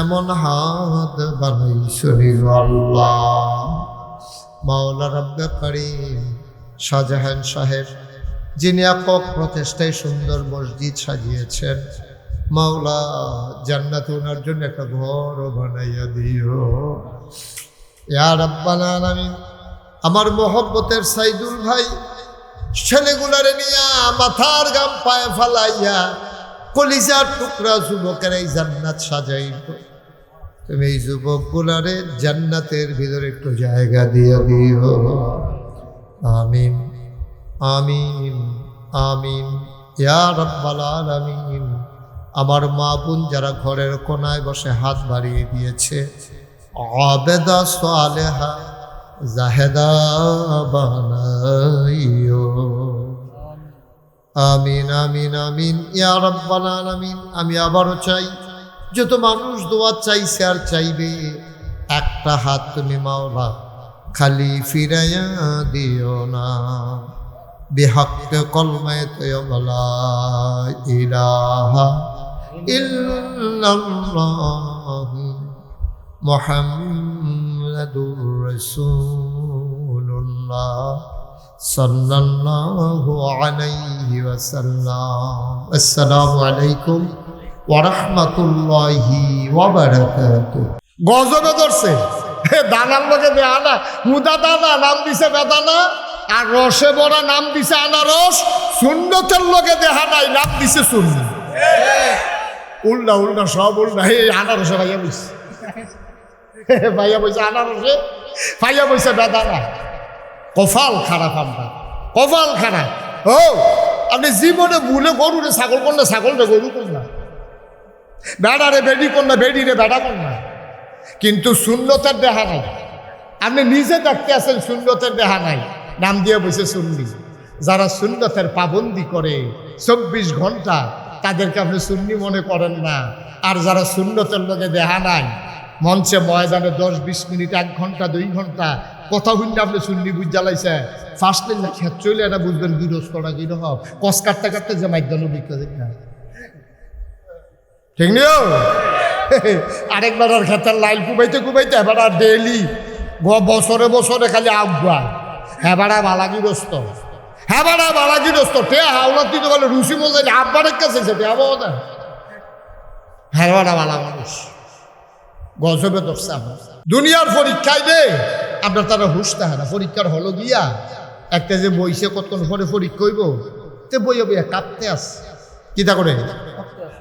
এমন হাত বানাইছনি গো আল্লাহ। মাওলা রব্বে করিম, শাহজাহান সাহেব যিনি একক প্রচেষ্টায় সুন্দর মসজিদ সাজিয়েছেন, মাওলা জান্নাতে ওনার জন্য একটা ঘর বানাইয়া দিও ইয়া রাব্বাল আলামিন। আমার মহব্বতের সাইদুল ভাই ছেলেগুলারে নিয়া মাথার গাম পায়ে ফালাইয়া কলিজার টুকরা যুবকের এই জান্নাত সাজাইব। তুমি এই যুবকগুলারে জান্নাতের ভিতরে একটু জায়গা দিয়ে দিও। আমিন আমিন আমিন ইয়া রাব্বাল আলামিন। আমার মা বোন যারা ঘরের কোনায় বসে হাত বাড়িয়ে দিয়েছে, আবেদা সালেহা জাহেদা বানাইও। আমিন আমিন আমিন ইয়া রাব্বাল আলামিন। আমি আবারও চাই, যত মানুষ দোয়া চাইছে আর চাইবে, একটা হাত তুমি মাওলা খালি ফিরাইয়া দিও না। বিহাক্কে কলমায়ে তয়্যিবা লা ইলাহা ইল্লাল্লাহ মুহাম্মাদুর রাসূলুল্লাহ সাল্লাল্লাহু আলাইহি ওয়াসাল্লাম। আসসালামু আলাইকুম ওয়া রাহমাতুল্লাহি ওয়া বারাকাতুহু। গজবে ধরছে দানার লগে বেহানা, মুদা দানা নাম দিছে বেদানা, আর রসে ভরা নাম দিছে আনারস। সুন্নতের লগে দেহা নাই, নাম দিছে সুন্নি। উল্টা উল্টা সব উল্টা। হে আনারসে ভাইয়া বইছে, ভাইয়া বইছে আনারসে, ভাইয়া বইছে বেদানা। কপাল খারাপ আমরা, কপাল খারাপ। ও আপনি জীবনে ভুলে গরুরে ছাগল করলে ছাগলরে গরু করলা, বেড়ারে বেডি করলে বেডিরে বেড়া করলা, কিন্তু সুন্নতের দেহা নাই। আপনি নিজে দেখতে আছেন সুন্নতের দেহা নাই, নাম দিয়ে বসে সুন্নি। যারা সুন্নতের পাবন্দি করে 24 ঘন্টা, তাদেরকে আপনি সুন্নি মনে করেন না। আর যারা সুন্নতের লগে দেহা নাই, মঞ্চে ময়দানে 10-20 মিনিট, 1 ঘন্টা 2 ঘন্টা কথা শুনলে আপনি সুন্নি বুঝ জ্বালাইছে, ফার্স্ট লাইন খেত চলে এটা বুঝবেন গৃহস্থরা কিরকম কস কাটতে কাটতে যে মাইদানো বিক্রি না, ঠিক নিও। আরেকবার আর খেতার লাইল কুবাইতে কুবাইতে এবার আর ডেইলি বছরে বছরে খালি আগুয়া। হ্যাঁ বাড়া বালাগিরস্ত, হ্যাঁ বাড়া বালাগিরস্ত। টে হাওলা তুই তো বলে রুচি মজাই আব্বারের কাছে যেতে হবো না। হ্যাঁ বাড়া বালা মানুষ গজবে ধরছে আমার। দুনিয়ার পরীক্ষায় দে আপনার তারা হুশ থাকে না। পরীক্ষার হলো গিয়া একটা যে বইছে কতক্ষণ পরে পরীক্ষা হইব, তে বইয়া বইয়া কাঁপতে আস। কিতা করে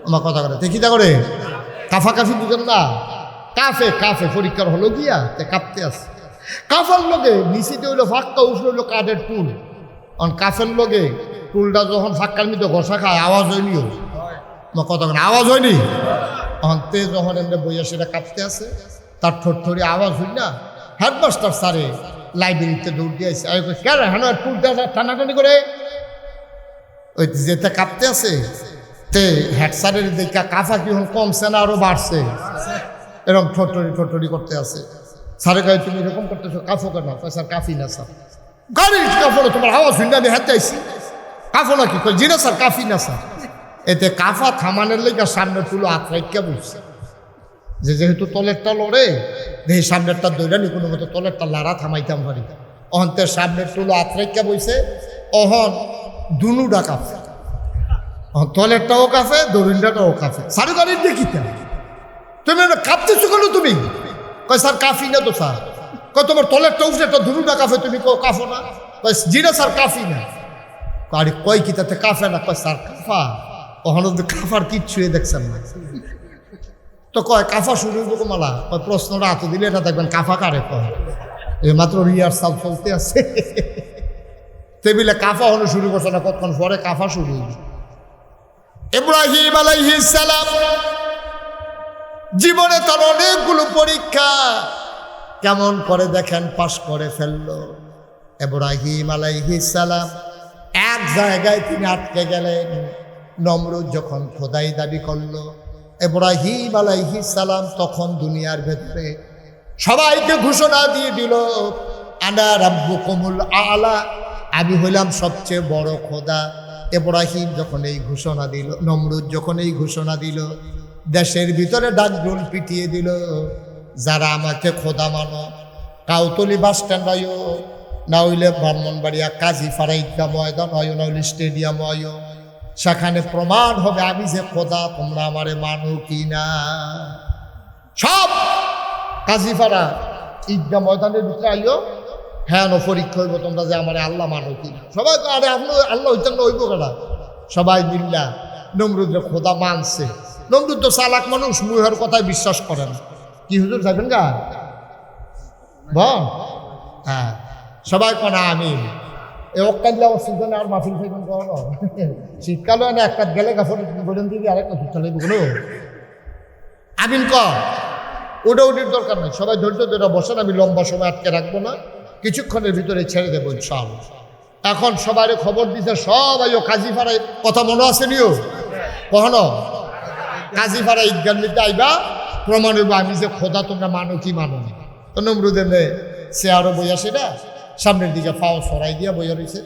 আমার কথা করে, তে কিতা করে কাফা কাফি বুঝেন না, কাফে কাফে পরীক্ষার হলো গিয়া তে কাঁপতে আস। কাফার লগে নিচেতে হইলো ফাঁক্কা, উঠল হইলো কাঠের টুল। কারণ কাফের লগে টুলটা যখন ফাঁক্কার মধ্যে ঘষা খায় আওয়াজ হয়নিও, আমার কথা করে আওয়াজ হয়নি। তে যখন এমনি বইয়া সেটা কাঁপতে আছে, তার ঠোঁটঠড়ি আওয়াজ হই না। হেডমাস্টার স্যারে লাইব্রেরিতে দৌড় দিয়েছে, কেন হ্যাঁ টুলটা টানাটানি করে ওই যেতে কাঁপতে আছে। তে হেড স্যারের দেখা কাফা কি কমছে না আরো বাড়ছে, এরকম ঠোঁটঠড়ি করতে আছে। স্যারে কয়ে তুমি এরকম করতেছো, কাফো কেন? স্যার কাফি না স্যার। গাড়ির কাফো না, তোমার আওয়াজ হই না, আমি হাতে আইসি কাফো না কি? জি না স্যার কাফি না স্যার। এতে কাফা থামানের লেগে সামনে তুলো আত্রাইকা বুঝছে যে যেহেতু তলেরটা লড়ে দেখি সামনেরটা দৈরানি কোনো মতো তলেরটা লাড়া থামাইতাম পারি। অহন্তের সামনের তুলো আত্রাইকা বইছে, অহন দুনুটা কাফে, তলেরটাও কাফে দরিন্ডাটাও কাফে। সাড়ে গাড়ির দেখিতাম তুমি কাঁপতেছো কেন তুমি? কয় স্যার কাফি না তো স্যার। কয় তোমার তলেরটা উঠে একটা দুনুটা কাফে, তুমি কাফো না? কয় জি না স্যার কাফি না। আরে কয় কি তাতে কাফে না? কয় স্যার কাফা। ওখানে কাফার কিচ্ছু দেখছেন না তো কয় কাফা শুরু হইব মালা। কয় প্রশ্নটা হাতে দিলে এটা দেখবেন কাফা কারে কয়। এই মাত্র রিহার্সাল চলতে আছে, টেবিলে কাফা হলো শুরু করছে না, কতক্ষণ পরে কাফা শুরু হইল। ইব্রাহিম আলাইহিস সালাম জীবনে তার অনেকগুলো পরীক্ষা কেমন করে দেখেন পাশ করে ফেললো। ইব্রাহিম আলাইহিস সালাম এক জায়গায় তিনি আটকে গেলেন। নমরুদ যখন খোদাই দাবি করলো, ইব্রাহিম আলাইহিস সালাম তখন দুনিয়ার ভেতরে সবাইকে ঘোষণা দিয়ে দিল, আনা রাব্বুকুমুল আলা, আমি হইলাম সবচেয়ে বড় খোদা। ইব্রাহিম যখন এই ঘোষণা দিল, নমরুদ যখন এই ঘোষণা দিল, দেশের ভিতরে ডাকডোল পিটিয়ে দিল, যারা আমাকে খোদা মানো কাউতলি বাস স্ট্যান্ড আয়ো, না হইলে ব্রাহ্মণবাড়িয়া কাজী ফারাইদা ময়দান হয়, না হইলে স্টেডিয়াম হয়, সেখানে প্রমাণ হবে আমি যে খোদা, তোমরা আমারে মানো কি না। সব কাজীপাড়া ঈদগাহ ময়দানের ভিতরে আইও, হ্যাঁ পরীক্ষা হইব তোমরা যে আমারে আল্লাহ মানো কি না। সবাই আরে আপনি আল্লাহ হইতেন না, হইব কেনা। সবাই মিল্লা নমরুদের খোদা মানছে। নমরুদ তো চালাক মানুষ, মুহের কথায় বিশ্বাস করে না। কি হুজুর যাবেন গা বল? হ্যাঁ সবাই কনা আমি অকাল্লা সিজনে আর মাফিল খাইবেন কখনো? শীতকালে না একটা গেলে কাপড় বলেন দিবি, আরেকটা শীতকালে বলো আমিন ক। ওটা ওটির দরকার নেই, সবাই ধৈর্য ধরে বসেন, আমি লম্বা সময় আটকে রাখবো না, কিছুক্ষণের ভিতরে ছেড়ে দেবো ইনশাআল্লাহ। এখন সবাই খবর দিতে সবাই ও কাজীপাড়ায় কথা মনে আছে নিও কখনো? কাজীপাড়া ঈদগাহ মিলতে আইবা, প্রমাণ হইব আমি যে খোদা, তোমরা মানো কি মানো না। তো নমরুদের সে আরো বইয়া, সেটা সামনের দিকে ফাও সরাই দিয়া বইয়া রয়েছে,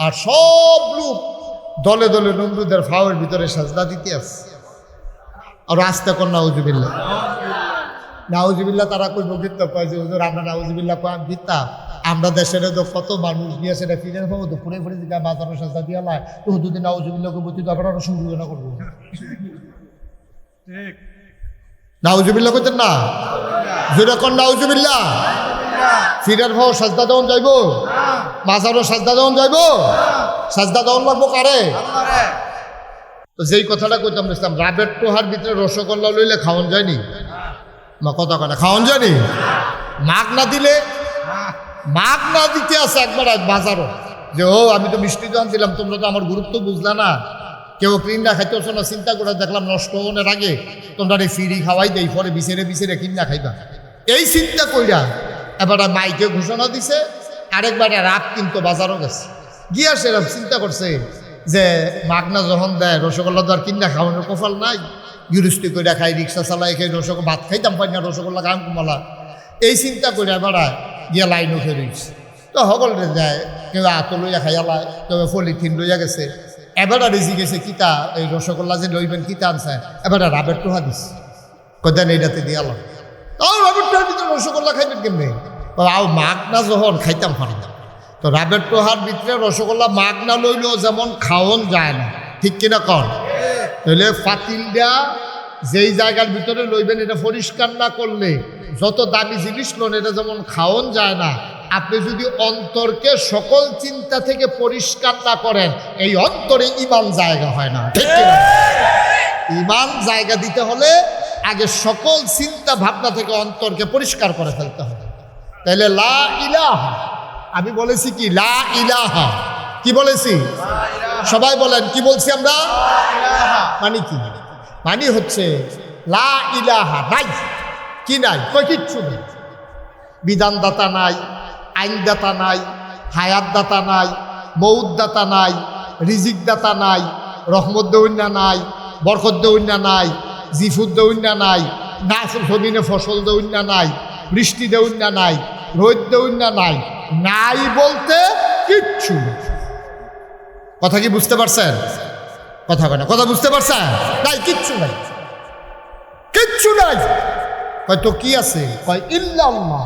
আর সব লোক দলে দলে নমরুদের ফাওয়ের ভিতরে সাজদা দিতে আসছে। আর আস্তে কর নাউজুবিল্লাহ, নাউজুবিল্লাহ। তারা কইব গীত কয় যে হুজুর আমরা নাউজুবিল্লাহ কয় আমি দিতাম, আমরা দেশের তো কত মানুষ নিয়ে সেটা ফিরে পাবো, তো পুরে পুরে দিকে বাজারও সাজদা দিয়া লাই, তো হুজুর নাউজুবিল্লাহ কইব, তুই তো আবার আরো সংযোজনা করবো। নাউজুবিল্লাহ কইতেন না? যেরকম নাউজুবিল্লাহ। ফিরের ভাও সাজদা দেওয়ান যাইব, মাজারও সাজদা দেওয়ান যাইব, সাজদা দেওয়ান লাগবো কারে? তো যেই কথাটা কইতাম বুঝতাম, রাবের টোহার ভিতরে রসগোল্লা লইলে খাওয়ান যায়নি? মা কথা কথা খাওয়ান যায়নি? মাগ না দিলে, মাগ না দিতে আছে একবার এক বাজারও যে ও আমি তো মিষ্টি দোকান দিলাম, তোমরা তো আমার গুরুত্ব বুঝলা না, কেউ কিনা খাইতেছো না, চিন্তা করে দেখলাম নষ্ট হওয়ার আগে তোমরা ফিরি খাওয়াই দেই, পরে বিছেরে বিছেরে কিনা খাইবা। এই চিন্তা কইরা এবার মাইকে ঘোষণা দিছে, আরেকবার রাত কিন্তু বাজারও গেছে, গিয়া সেরকম চিন্তা করছে যে মাগনা যখন দেয় রসগোল্লা তো আর কিনা খাওয়ানোর কপাল নাই, গৃহস্থী করে খাই, রিক্সা চালাই খাই, রসগোল্লা ভাত খাইতাম পাই না, রসগোল্লা খাম কমলা, এই চিন্তা করে এবার গিয়া লাইন উঠে রয়েছে। তো সকলে যায়, কেউ আতো লইয়া খাইয়া লাই, কেউ পলিথিন লইয়া গেছে। এবার রেজি গেছে কিতা এই রসগোল্লা যে লইবেন কিতা আনছে, এবার রাবের টোহা দিস কোথায় এইটাতে দিয়ালাম। তাও রাবের টোহার ভিতরে রসগোল্লা খাইবেন কেমনি? আও মাগ না যখন খাইতাম পারি না। তো রাবের টোহার ভিতরে রসগোল্লা মাগ না লইলেও যেমন খাওয়ান যায় না, ঠিক কিনা কর? তাহলে ফাতিলটা যেই জায়গার ভিতরে লইবেন এটা পরিষ্কার না করলে যত দামি জিনিস লোন এটা যেমন খাওয়ান যায় না, আপনি যদি অন্তরকে সকল চিন্তা থেকে পরিষ্কার না করেন, এই অন্তরে ইমান জায়গা হয় না, ঠিক কিনা? ইমান জায়গা দিতে হলে আগে সকল চিন্তা ভাবনা থেকে অন্তরকে পরিষ্কার করে ফেলতে হবে। তাহলে লা ইলাহা, আমি বলেছি কি লা ইলাহা, কি বলেছি? সবাই বলেন কি বলছি আমরা? মানে কি? মানে হচ্ছে লা ইলাহা নাই, কি নাই? কই কিচ্ছু নেই। বিধানদাতা নাই, আইনদাতা নাই, হায়াতদাতা নাই, মৌতদাতা নাই, রিজিকদাতা নাই, রহমত দৌন্যা নাই, বরকত দৌন্যা নাই, জিফুদ দৌন্যা নাই, নাচ জমিনে ফসল দৌন্যা নাই, বৃষ্টি দৌন্যা নাই, রোদ দৌন্যা নাই, নাই বলতে কিচ্ছু নেই। কথা কি বুঝতে পারছেন? কথা কেন কথা বুঝতে পারছেন? নাই, কিচ্ছু নাই, কিচ্ছু নাই। হয়তো কি আছে? কয় ইল্লাল্লাহ,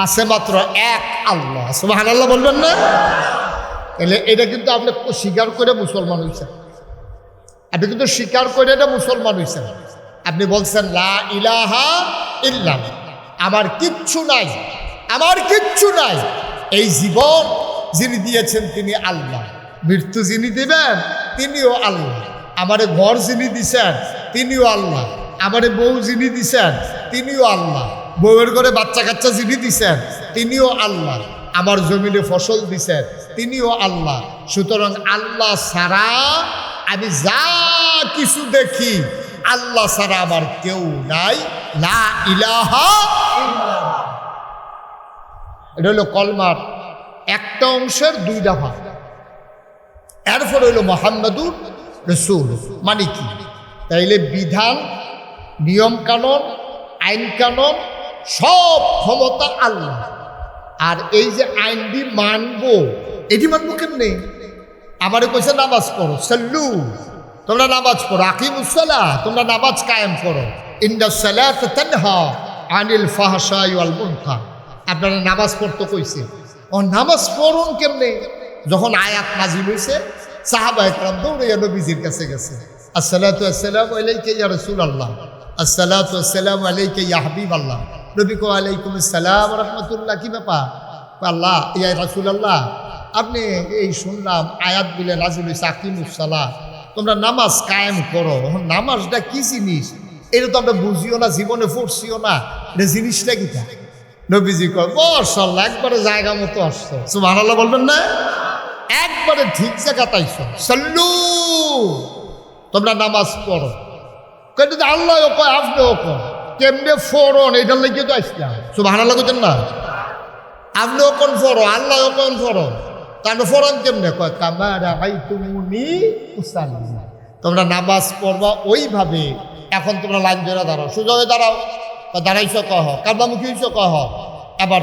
আছে মাত্র এক আল্লাহ। সুবহানাল্লাহ বলবেন না? তাহলে এটা কিন্তু আপনি স্বীকার করে মুসলমান হয়েছেন, আপনি কিন্তু স্বীকার করে এটা মুসলমান হয়েছেন। আপনি বলছেন লা ইলাহা ইল্লাল্লাহ, আমার কিচ্ছু নাই, আমার কিচ্ছু নাই। এই জীবন যিনি দিয়েছেন তিনি আল্লাহ, মৃত্যু যিনি দিবেন তিনিও আল্লাহ, আমারে ঘর যিনি দিছেন তিনিও আল্লাহ, আমারে বউ যিনি দিছেন তিনিও আল্লাহ, বউয়ের ঘরে বাচ্চা কাচ্চা যিনি দিছেন তিনিও আল্লাহ, আমার জমিনে ফসল দিছেন তিনিও আল্লাহ। সুতরাং আল্লাহ ছাড়া আমি যা কিছু দেখি, আল্লাহ ছাড়া আমার কেউ নাই। লা ইলাহা ইল্লাল্লাহ, এটা হলো কলমার একটা অংশের দুইটা ভাগ। এরপর হইল মুহাম্মাদুর রাসূল, মানে কি? তাইলে বিধান, নিয়ম কানুন, আইন কানুন সব ক্ষমতা আল্লাহ। আর এই যে আইনটি মানবো, এটি মানবো কেমনে? আমারে কইছে নামাজ পড়ো, সাল্লু, তোমরা নামাজ পড়ো, আকিমুস সালাহ, তোমরা নামাজ কায়েম করো, ইন্নাস সালাতা তানহা আনিল ফাহশাই ওয়াল মুনকার। আপনারা নামাজ পড়তে কইছে, ও নামাজ পড়ুন কেমনে? যখন আয়াত নাজিল হইছে সাহাবায়ে কেরাম দৌড়াইয়া নবীজির কাছে গেছে, আসসালাতু আসসালামু আলাইকা ইয়া রাসূলুল্লাহ, আসসালাতু আসসালামু আলাইকা ইয়া হাবিবাল্লাহ। নবী কো আলাইকুম আসসালাম ওয়া রাহমাতুল্লাহ। কি ব্যাপার? আল্লাহ ইয়া রাসূলুল্লাহ, আপনি এই শুনলাম আয়াত বলে নাযিল হইছে আকিমুস সালাহ, তোমরা নামাজ কায়েম করো। এখন নামাজটা কি জিনিস এটা তো আমরা বুঝিও না, জীবনে পড়ছিও না, এটা জিনিসটা কিটা? নবীজি কয় মাশাআল্লাহ, একবারে জায়গা মতো আসছো, সুবহানাল্লাহ বলবেন না? একবারে ঠিক জায়গা তাইছো। সাল্লু, তোমরা নামাজ পড়ো। কিন্তু আল্লাহও কয় আপনিও কয়, কেমনে ফরন এটার লাগিয়ে তো আসলাম, সুবহানাল্লাহ কইতেন না? আপনিও কোন ফরো, আল্লাহও কোন ফরো, তাহলে ফরন কেমনে? কয় কামা রাআইতুমুনি উসাল্লি, তোমরা নামাজ পড়বা ওইভাবে। এখন তোমরা লাইন ধরে দাঁড়াও, সোজা হয়ে দাঁড়াও, দাঁড়াইছ কহ, কাবামুখী হইছ কহ, এবার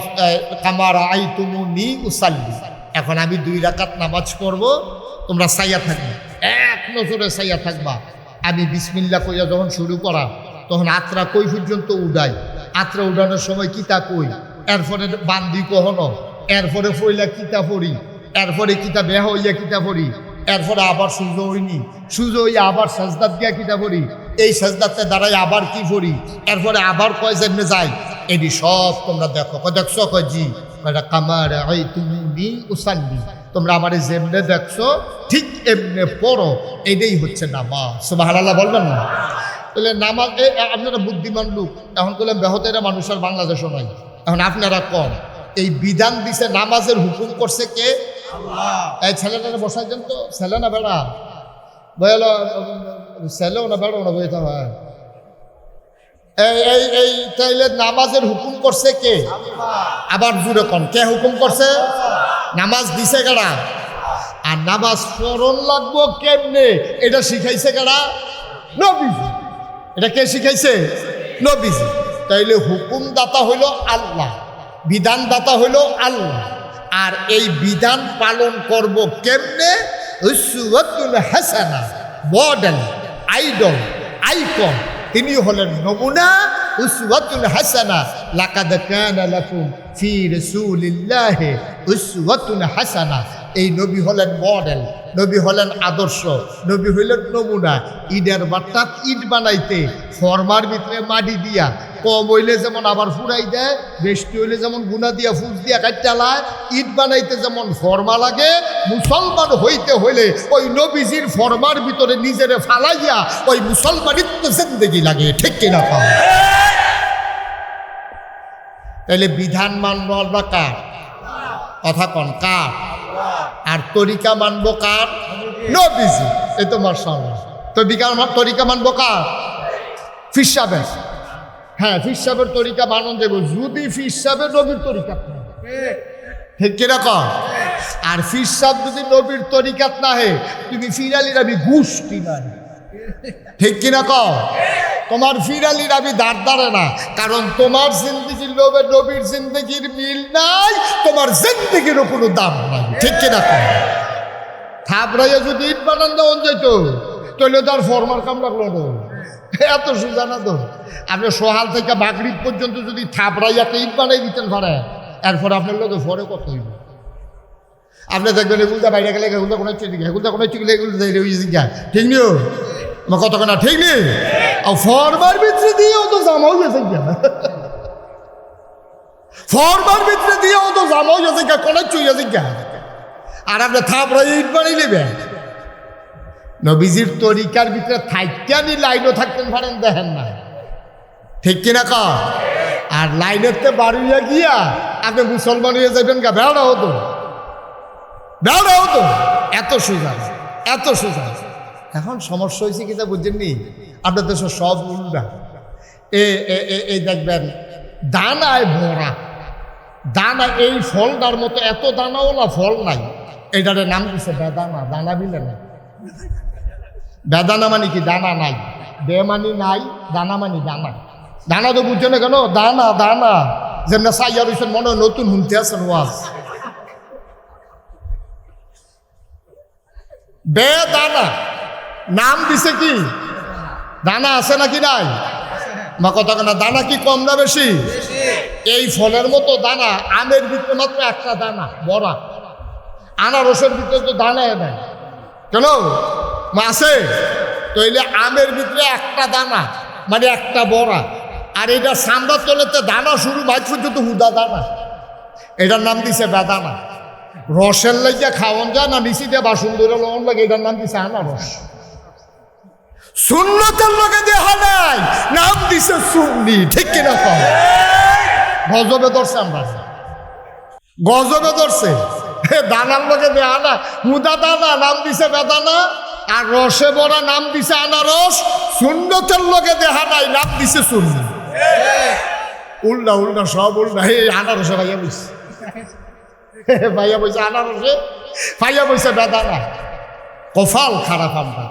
কামা রাআইতুমুনি উসাল্লি। এখন আমি 2 রাকাত নামাজ পড়বো, তোমরা সাইয়া থাকবে, এক নজরে সাইয়া থাকবা। আমি বিসমিল্লাহ কইয়া যখন শুরু করা, তখন আত্রা কই পর্যন্ত উড়াই, আত্রা উড়ানোর সময় কিতা কই, এরপরে বান্দি কহনো, এরপরে ফইলা কিতা পড়ি, এরপরে কিতা বেহ হইয়া কিতা পড়ি, এরপরে আবার সূর্য হইনি, সূর্য হইয়া আবার সাজদাত দিয়া কিতা পড়ি, এই সাজদাতে দাঁড়াই আবার কি পড়ি, এরপরে আবার কয় যেমনে যাই, এটি সব তোমরা দেখো। দেখছো? কয় জি। কামার এই তুমি উসাল্লি, তোমরা আমার যেমনে দেখছো ঠিক এমনে পড়ো, এটাই হচ্ছে নামাজ। সুবহানাল্লাহ বলবেন না? তাহলে নামাজ, আপনারা বুদ্ধিমান লোক, এখন বললেন বেহতেরা মানুষের বাংলাদেশও নাই। এখন আপনারা কম, এই বিধান দিছে, নামাজের হুকুম করছে কে? এই ছেলেটা বসাই দেন তো, ছেলে না বেড়া বল, ছেলেও না বেড়াও না বইতে হয়। এই তাইলে নামাজের হুকুম করছে কে? আবার জুড়ে কন, কে হুকুম করছে? নামাজ দিছে কারা? আর নামাজ পড়ন লাগবো কেমনে এটা শিখাইছে কারা? নবীজি। এটা কে শিখাইছে? নবীজি। তাইলে হুকুমদাতা হইল আল্লাহ, বিধানদাতা হইল আল্লাহ। আর এই বিধান পালন করব কেমনে? উসওয়াতুল হাসানা, মডেল, আইডল, আইকন, তিনি হলেন নমুনা। উসওয়াতুল হাসানা, লাকাদ কানা লাকুম ফি রাসূলিল্লাহি উসওয়াতুল হাসানা। এই নবী হলেন মডেল, নবী হলেন আদর্শ, নবী হইলেন নমুনা। ইটের বাট্টাত ইট বানাইতে ফরমার ভিতরে মাটি দিয়া, কম হইলে যেমন আবার ফুরাই দেয়, বেশি হইলে যেমন গুনা দিয়া ফুস দিয়া কাটালায়, ইট বানাইতে যেমন ফরমা লাগে, মুসলমান হইতে হইলে ওই নবীজির ফরমার ভিতরে নিজেরে ফালাইয়া ওই মুসলমানিত্ব জিন্দেগি লাগে। ঠিক কিনা পাও? তাইলে বিধান মানব আমরা কার? কথা কন, কার? আর তরিকা মানবো কার? নবীজি। এই তো মাশাআল্লাহ। তরিকা মানবো কার? ফির সাহেবের। হ্যাঁ, ফির সাহেবের তরিকা মানন দেব, যদি ফির সাহেবের নবীর তরিকা, ঠিক কিরকম? আর ফির সাহেব যদি নবীর তরিকাত না হে, তুমি ফিরালি রাবি গুষ্টি না, ঠিক কিনা কও? তোমার ফিরালি রাবি দাঁড় দাঁড়ে না, কারণ তোমার জিন্দগির লোভে নবীর জিন্দগির মিল নাই, তোমার জিন্দগিরও কোনো দাম নাই। ঠিক কিনা কও? থাবড়াইয়া যদি ইট বানান দেওয়া যেত, তাহলে তার ফরমার কাম লাগলো না। এত সোজা না তো। আপনি সোহাল থেকে বাগড়ির পর্যন্ত যদি থাবড়াইয়া ইট বানাই দিতেন পারে, এরপর আপনার লোকে ফরে কত হইব? আপনি দেখবেন এগুলো বাইরে গেলে এগুলো কোনো চিঠি, এগুলো কোনো চিঠি, এগুলো ঠিক নিও আমার কত কেনা, ঠিক নেই? ফরমার ভিতরে দিয়েও তো জামাও গেছে, ফরমার ভিতরে দিয়েও তো জামাও গেছে, কোনো চুইয়া জিজ্ঞা। আর আপনি থাবড়াই ইট বানাই নেবেন। নবীজির তরিকার ভিতরে থাকতে আমি লাইনও থাকতেন পারেন, দেখেন না, ঠিক কিনা কা? আর লাইনের তে বাড়িয়া গিয়া আপনি মুসলমান হয়ে যাবেন গা, বেড়া হতো, বেড়া হতো। এত সোজা, এত সোজা। এখন সমস্যা হয়েছে কিনা বুঝছেননি? আপনার দেশের সব উল্টা। এই দেখবেন দানায় ভরা, দানা এই ফলটার মতো এত দানাওয়ালা ফল নাই, এটার নাম দিচ্ছে বেদানা। দানা বিলে না, বেদানা মানে কি? দানা নাই, বেমানি নাই, দানা মানি দানা। দানা তো বুঝছো না কেন? দানা দানা যেমন সাইয়া রয়েছেন, মনে হয় নতুন শুনতে আছেন ওয়াজ। বেদানা নাম দিছে কি? দানা আছে নাকি নাই? মা কথা কেনা, দানা কি কম না বেশি? এই ফলের মতো দানা, আমের ভিতরে মাত্র একটা দানা বড়া, আনারসের ভিতরে তো দানা নেই, কেন মাসে তৈলে আমের ভিতরে একটা দানা মানে একটা বড়া, আর এটা সামরা চলেতে দানা শুরু মাছ পর্যন্ত হুদা দানা, এটার নাম দিছে বেদানা। রসের লাগিয়া খাওয়ান যায় না, নিচি দিয়ে বাসন ধরে লবণ লাগে, এটার নাম দিছে আনারস। সুন্নতের লগে দেখা নাই, নাম দিছে সুন্নি। ঠিক কিনা কম? গজবে ধরছে আমরা, গজবে ধরছে। দানার লগে দেহা না, হুদা দানা নাম দিছে বেদানা, আর রসে বড়া নাম দিছে আনারস। সুন্নতের লগে দেখা নাই, নাম দিছে সুন্নি। উল্টা উল্টা সব উল্টা। এই আনারসে ভাইয়া বলছে, ভাইয়া বলছে আনারসে, ভাইয়া বলছে বেদানা। কপাল খারাপ আমরা,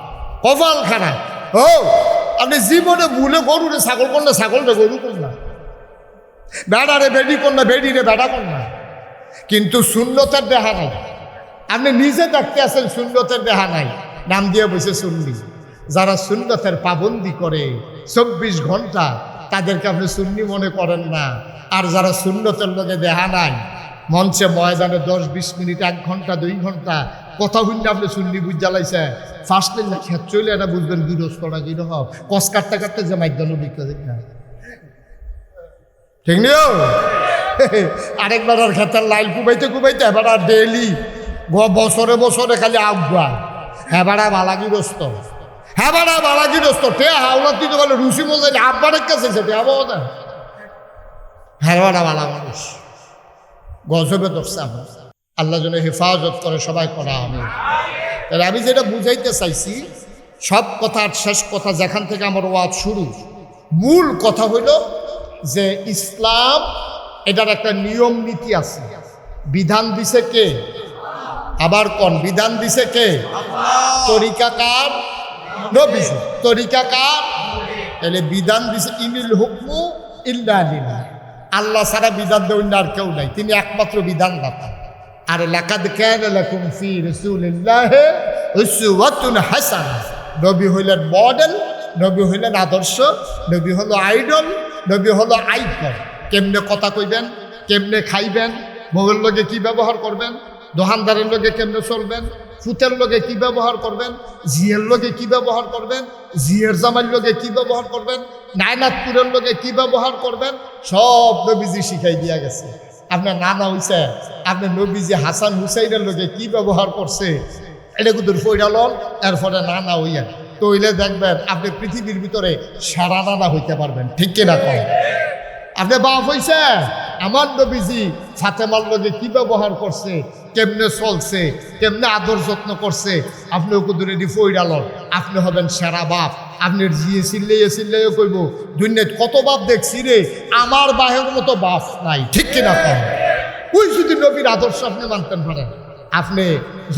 কপাল খারাপ। ও আপনি জীবনে ভুলে গরুরে ছাগল করলে ছাগলরে গরু কর না, বেড়ারে বেডি কর না বেডিরে বেড়া কর না, কিন্তু সুন্নতের দেখা নাই। আপনি নিজে দেখতে আছেন সুন্নতের দেখা নাই, নাম দিয়ে বসে সুন্নি। যারা সুন্নতের পাবন্দি করে 24 ঘন্টা, তাদেরকে আপনি সুন্নি মনে করেন না। আর যারা সুন্নতের লোকে দেখা নাই, মঞ্চে ময়দানে 10-20 মিনিট 1 ঘন্টা 2 ঘন্টা কথা শুনলে আপনি সুন্নি বুঝ জ্বালাইছে, ফার্স্ট লাইন খেত চলে এটা বুঝবেন গৃহস্থরা কিরকম কস কাটতে কাটতে যে মাইদান বিক্রি না। ঠিক নিও আরেকবার আর খেতার লাইল কুবাইতে কুবাইতে এবার আর ডেইলি বছরে বছরে খালি আগুয়া। হেবারা বালাগিরস্ত, হেবারা বালাগিরস্ত টে হাওলাত দিতে বলে রুচি মজাই আব্বারের কাছে যেতে আবো না। হেবারা বালা মানুষ গজবে ধরছে আমার। আল্লাহ যেন হেফাজত করে, সবাই করা আমি। তাহলে আমি যেটা বুঝাইতে চাইছি, সব কথার শেষ কথা যেখান থেকে আমার ওয়াজ শুরু, মূল কথা হইল যে ইসলাম এটার একটা নিয়ম নীতি আছে। বিধান দিছে কে? আবার কোন বিধান দিছে কে? তরিকাকার নবীজি। তরিকাকার তাহলে বিধান দিছে ইনিল হুকমু ইল্লা লিল্লাহ, আল্লাহ ছাড়া বিধান দেবেন আর কেউ নাই, তিনি একমাত্র বিধানদাতা। আর লাকাদ কানা লাকুম ফি রাসূলিল্লাহি উসওয়াতুন হাসানাহ, নবী হইলেন মডেল, নবী হইলেন আদর্শ, নবী হলো আইডল, নবী হলো আইকন। কেমনে কথা কইবেন, কেমনে খাইবেন, বউয়ের লগে কি ব্যবহার করবেন, দোকানদারের লগে কেমনে চলবেন, ফুতের লগে কি ব্যবহার করবেন, জিয়ের লগে কি ব্যবহার করবেন, জিয়ের জামাইয়ের লগে কি ব্যবহার করবেন, নায়নাথপুরের লগে কি ব্যবহার করবেন, সব নবীজি শিখাই দিয়া গেছে। আপনার নানা হইছে, আপনার নবীজি হাসান হুসাইনের লগে কি ব্যবহার করছে, এটা কিন্তু ফইরালন, এরপরে নানা হইয়া তৈলে দেখবেন আপনি পৃথিবীর ভিতরে সারা নানা হইতে পারবেন। ঠিক কিনা কম? আপনি বাপ হইছে, আমার নবীজি ফাতেমার লগে কি ব্যবহার করছে, কেমনে চলছে, কেমনে আদর যত্ন করছে, আপনি ওকে রেডি ফইরালন, আপনি হবেন সেরা বাপ। আপনার জিয়ে চিল্লাইও কইব দুনিয়ায় কত বাপ দেখছি রে, আমার বাহের মতো বাপ নাই। ঠিক কিনা কম? ওই যদি নবীর আদর্শ আপনি মানতেন পারেন, আপনি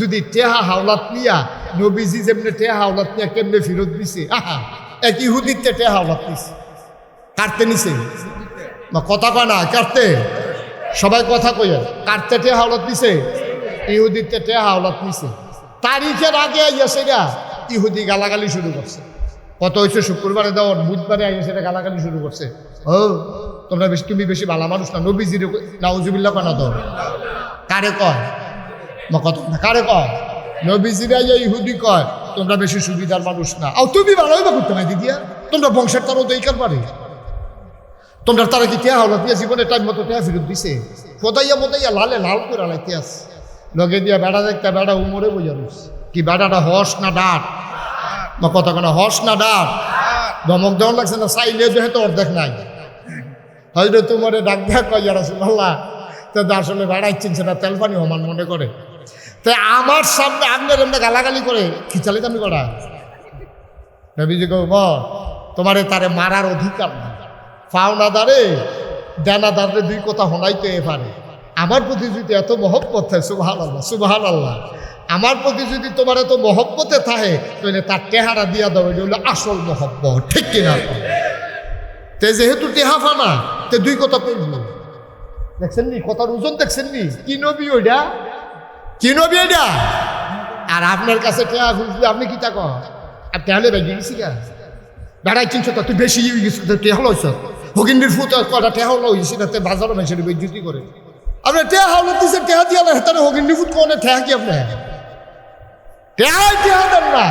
যদি টেহা হাওলাত নিয়া নবীজি যেমনি টেহা হাওলাত নিয়া কেমনে ফেরত দিছে, আহা এক ইহুদিতে টেহা হাওলাত নিছে, কাটতে নিছে না, কথা কয় না কাটতে, সবাই কথা কইয়া কাটতে টেহা হাওলাত নিছে, ইহুদিতে টেহা হাওলাত নিছে। তারিখের আগে আইয়াছে গা ইহুদি গালাগালি শুরু করছে। কত হয়েছে শুক্রবারে দাও, বুধবারে আইয়া সেটা গালাগালি শুরু করছে। ও তোমরা বেশি, তুমি বেশি ভালো মানুষ না, নবীজির নাউজুবিল্লাহ কেন দাও? কারে কয়? কত কারে কয়? নবীজিরা ইহুদি কয় তোমরা বেশি সুবিধার মানুষ না। আর তুমি ভালোই বা করতে নাই দিদিয়া, তোমরা বংশের তারও দইকার পারে, তোমরা তারা কি টেহা হলো দিয়া জীবনে টাইম মতো টেহা ফেরত দিছে, ফোদাইয়া লালে লাল করে লাইতে আস লগে দিয়া বেড়া দেখতে, বেড়া উমরে বোঝা রয়েছে কি বেড়াটা হস না ডাট, বা কথা কেন হস না ডাট, ধমক দেওয়ার লাগছে না, চাইলে যেহেতু অর্ধেক নাই, হয়তো তোমার ডাক দেখ কয়া রাসূলুল্লাহ, তো আসলে বেড়াই চিনছে না, তেল পানি সমান মনে করে, তাই আমার সামনে আপনার এমনি গালাগালি করে খিচালি দামি করা। নবীজি কব তোমারে তারে মারার অধিকার না, পাওনা দারে দেনা দারে দুই কথা শোনাইতে পারে। আমার প্রতি যদি এত মহব্বত থাকে, সুবহানাল্লাহ সুবহানাল্লাহ, আমার প্রতি যদি তোমার এত মহব্বতে থাকে তাহলে তার টেহারা দিয়া দাও, এটা হলো আসল মহব্বত। ঠিক কিনা? তে যেহেতু টেহা ফানা, তে দুই কথা কইল, দেখছেন নি কথার ওজন, দেখছেন নি কি নবী ওইটা, কি নবী এটা? আর আপনার কাছে টেহা খুঁজলে আপনি কি তা কন? আর টেহালে বেগে গেছি গা, বেড়াই চিনছ তো, তুই বেশি গেছিস, টেহা লইছ হগিন্দির ফুট কটা টেহা লইছি না, তে বাজারও মেশে বেজ্জুতি করে। আপনার টেহা হলো দিচ্ছে, টেহা দিয়া হেতারে হগিন্দি ফুট কোনে টেহা কি আপনার? টেহা দেন না,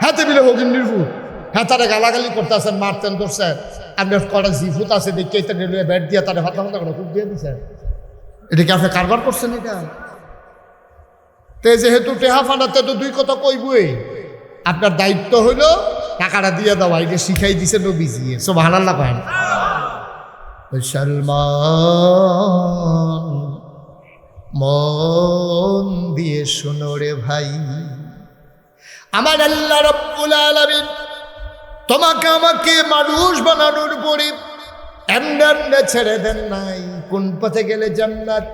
হাতে মিলে হোক নির্ভুল, হ্যাঁ তারা গালাগালি করতে আসেন, মারতেন ধরছেন, আপনার কটা জিফুত আছে দেখে ব্যাট দিয়ে তারা ফাতা ফাতা করে খুব দিয়ে দিচ্ছেন। এটা কি আপনি কারবার করছেন? এটা তে যেহেতু টেহা ফাটাতে তো দুই কথা কইবই, আপনার দায়িত্ব হইল টাকাটা দিয়ে দেওয়া। এটা শিখাই দিছে নবীজি, সুবহানাল্লাহ পান। মুসলমান মন দিয়ে শোনো রে ভাই, আমার আল্লাহ রাব্বুল আলামিন তোমাকে আমাকে মানুষ বানানোর পরে এমনি ছেড়ে দেন নাই। কোন পথে গেলে জান্নাত,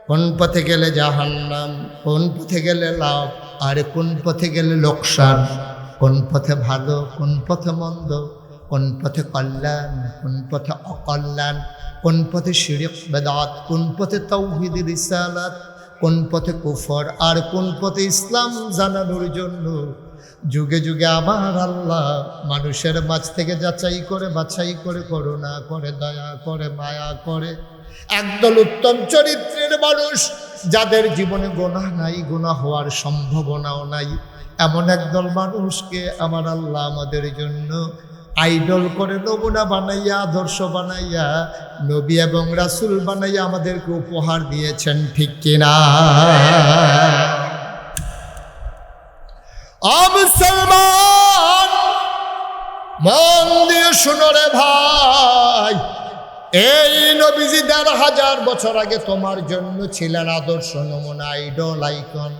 কোন পথে গেলে জাহান্নাম, কোন পথে গেলে লাভ, আর কোন পথে গেলে লোকসান, কোন পথে ভালো, কোন পথে মন্দ, কোন পথে কল্যাণ, কোন পথে অকল্যাণ, কোন পথে শিরক বেদাত, কোন পথে তাওহীদ রিসালাত, কোন পথে কুফর, আর কোন পথে ইসলাম জানানোর জন্য যুগে যুগে আমার আল্লাহ মানুষের মাঝ থেকে যাচাই করে বাছাই করে করুণা করে দয়া করে মায়া করে একদল উত্তম চরিত্রের মানুষ, যাদের জীবনে গুনাহ নাই, গুনাহ হওয়ার সম্ভাবনাও নাই, এমন একদল মানুষকে আমার আল্লাহ আমাদের জন্য আইডল করে নমুনা বানাইয়া, আদর্শ বানাইয়া, নবী এবং রাসূল বানাইয়া আমাদেরকে উপহার দিয়েছেন, ঠিক কিনা? মুসলমান মন দিয়ে শুনো রে ভাই, এই নবীজি ১৫০০ বছর আগে তোমার জন্য ছিলেন আদর্শ নমুনা, আইডল, আইকন।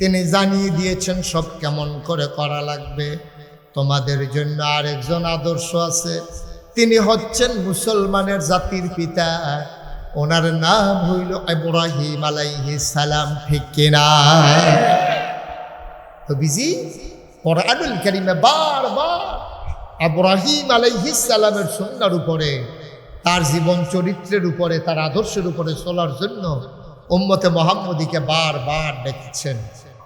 তিনি জানিয়ে দিয়েছেন সব কেমন করে করা লাগবে। তোমাদের জন্য আরেকজন আদর্শ আছে, তিনি হচ্ছেন মুসলমানের জাতির পিতা, ওনার নাম হইল ইব্রাহিম আলাইহিস সালাম, ঠিক কিনা? নবীজি কোরআনুল কারীমে বারবার ইব্রাহিম আলাইহিস সালামের সুন্নাহর উপরে, তার জীবন চরিত্রের উপরে, তার আদর্শের উপরে চলার জন্য উম্মতে মুহাম্মদীকে বারবার ডেকেছেন।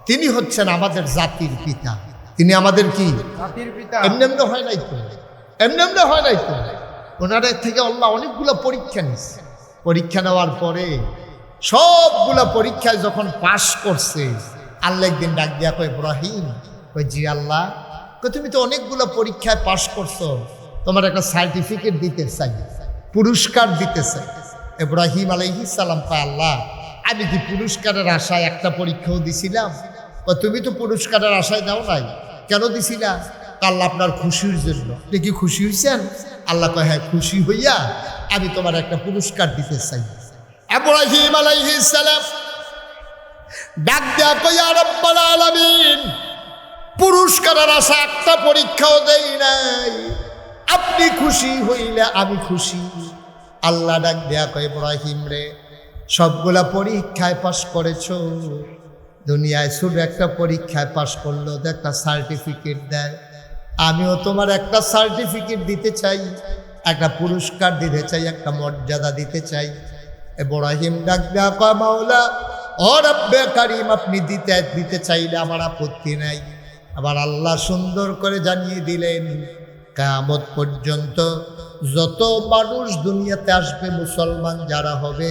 তিনি হচ্ছেন আমাদের জাতির পিতা। তিনি আমাদের কি জাতির পিতা? এমনি হয় নাই তো, এমনি হয় নাই তো। ওনার থেকে আল্লাহ অনেকগুলো পরীক্ষা নিচ্ছে। পরীক্ষা নেওয়ার পরে সবগুলা পরীক্ষায় যখন পাশ করছে, আল্লাহ একদিন ডাক দিয়া কয়, ইব্রাহিম, কয় জি আল্লাহ, কয় তুমি তো অনেকগুলো পরীক্ষায় পাশ করছো, তোমার একটা সার্টিফিকেট দিতে চাই, পুরস্কার দিতে চাই। ইব্রাহিম আলাইহিস সালাম কয়, আল্লাহ আমি কি পুরস্কারের আশায় একটা পরীক্ষাও দিছিলাম? কয় তুমি তো পুরস্কারের আশায় দাও নাই, কেন দিছিলা? আল্লাহ আপনার খুশির জন্য। আপনি কি খুশি হয়েছেন? আল্লাহ কয় হ্যাঁ, খুশি হইয়া আমি তোমার একটা পুরস্কার দিতে চাই। ইব্রাহিম আলাইহিস সালাম ডাক দেয়া কয়, ইয়া রাব্বাল আলামিন, পুরস্কারের আশা একটা পরীক্ষাও দেই নাই, আপনি খুশি হইলে আমি খুশি। আল্লাহ ডাক দেয়া কয়, ইব্রাহিম রে, সবগুলা পরীক্ষায় পাশ করেছো, দুনিয়ায় শুধু একটা পরীক্ষায় পাশ করলো তো একটা সার্টিফিকেট দেয়, আমিও তোমার একটা সার্টিফিকেট দিতে চাই, একটা পুরস্কার দিতে চাই, একটা মর্যাদা দিতে চাই। ইব্রাহিম ডাক দেয়া কয়, মাওলা ও রব্বে কারীম, আপনি দিতে চাইলে আমার আপত্তি নাই। আবার আল্লাহ সুন্দর করে জানিয়ে দিলেন, কিয়ামত পর্যন্ত যত মানুষ দুনিয়াতে আসবে, মুসলমান যারা হবে,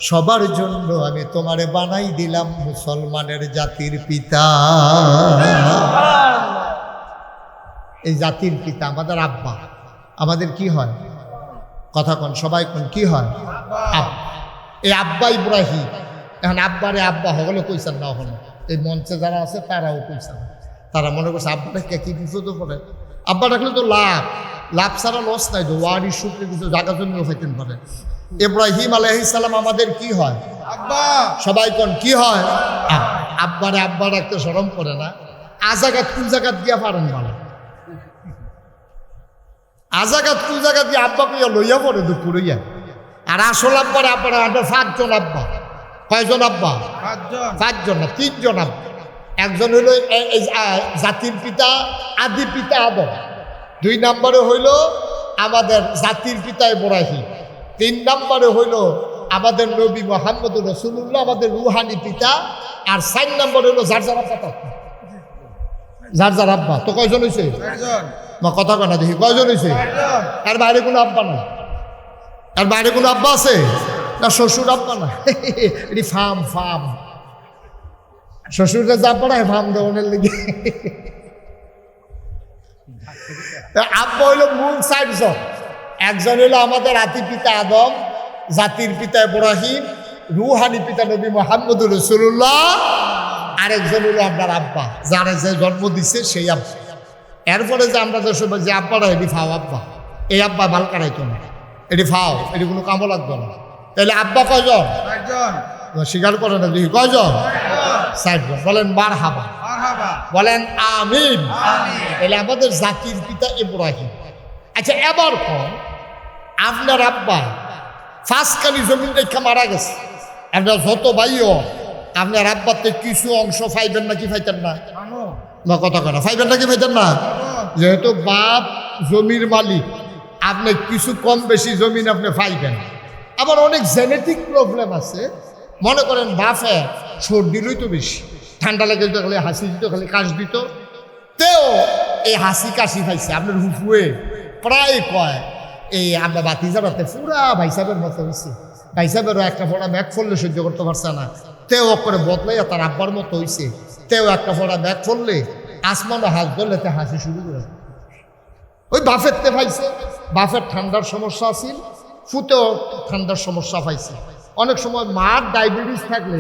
সবার জন্য আমি তোমারে বানাই দিলাম মুসলমানের জাতির পিতা। এই জাতির পিতা আমাদের আব্বা। আমাদের কি হয়? কথা কন, সবাই কন, কি হয়? আব্বা। এই আব্বা ইব্রাহিম, এখন আব্বারে আব্বা হলে কইসান না, হলো এই মঞ্চে যারা আছে তারাও কইসান। তারা মনে করছে আব্বাটা কি বিপদ পড়ে, আব্বা ডাকলে তো লাভ, লাভ ছাড়া লস নাই, তো ওয়ারি শুক্রে কিছু জায়গা জমিও হইতেন পারে। ইব্রাহিম আলাইহিস সালাম আমাদের কি হয়? আব্বা। সবাই কোন কি হয়? আব্বারে আব্বা ডাকতে শরম করে না? আজাগাত কোন জায়গাত দিয়া পারেন বলে, আজাগাত কোন জায়গাত দিয়ে আব্বা কইয়া লইয়া পড়ে দুপুরইয়া। আর আসল আব্বারে আব্বারা 5জন আব্বা। কয়জন আব্বা? 5জন না, 3জন আব্বা। একজন হইল জাতির পিতা, আদি পিতা আদম। 2 নম্বরে হইল আমাদের জাতির পিতা ইব্রাহিম। 3 নম্বরে হইল আমাদের নবী মুহাম্মদ রাসূলুল্লাহ, আমাদের রুহানি পিতা। আর 4 নম্বরে হইল যার যার আব্বা। যার যার আব্বা। তো কয়জন হয়েছে? মা কথা কানা দেখি, কয়জন হয়েছে? আর বাইরে কোনো আব্বা নাই? আর বাইরে কোনো আব্বা আছে? না শ্বশুর আব্বা না, এটি ফার্ম। শ্বশুররা যা পড়ায় ফার্ম দেওয়ানের লেগে আব্বা হইলো মূল 4 জন। একজন হইলো আমাদের আতি পিতা আদম, জাতির পিতা ইব্রাহিম, রুহানি পিতা নবী মুহাম্মদুর রাসূলুল্লাহ। আরেকজন হইলো আপনার আব্বা, যারা যে জন্ম দিছে সেই আব্বা। এরপরে যে আমরা যে সময় যে আব্বারা এটি ফাও আব্বা, এই আব্বা বাল কাটাইতো না, এটি ফাও, এটি কোনো কামও লাগতো না। তাহলে আব্বা কয়জন? স্বীকার করে না দেখি কয়জন? 4 জন। বলেন মারহাবা, বলেন আমিন। তাহলে আমাদের জাতির পিতা ইব্রাহিম। আচ্ছা এবার কম, আপনার আব্বা 5 জমিন রেখা মারা গেছে, আপনার যত ভাইও আপনার আব্বাতে কিছু অংশ পাইবেন নাকি পাইতেন না? না কথা কেন পাইবেন নাকি পাইতেন না? যেহেতু বাপ জমির মালিক, আপনি কিছু কম বেশি জমিন আপনি পাইবেন। আবার অনেক জেনেটিক প্রবলেম আছে। মনে করেন বাপে সর্দি লইতো বেশি, ঠান্ডা লেগে দিত, খালি হাসি দিত, খালি কাশ দিত, তেও এই হাসি কাশি পাইছে। আপনার হুফুয়ে প্রায় কয় এই আমরা বাতি জ্বালাতে পুরা ভাই সাহেবের মতো হয়েছে, ভাই সাহেবেরও একটা ফোড়া ব্যাগ ফললে সহ্য করতে পারছে না, তেও করে বদলাইয়া তার আব্বার মতো হয়েছে। তেও একটা ফোড়া ব্যাগ ফললে আসমানও হাত ধরলে তে হাসি শুরু করে। ওই বাফের তে পাইছে, বাফের ঠান্ডার সমস্যা আছিল, ফুতেও ঠান্ডার সমস্যা পাইছে। অনেক সময় মার ডায়াবেটিস থাকলে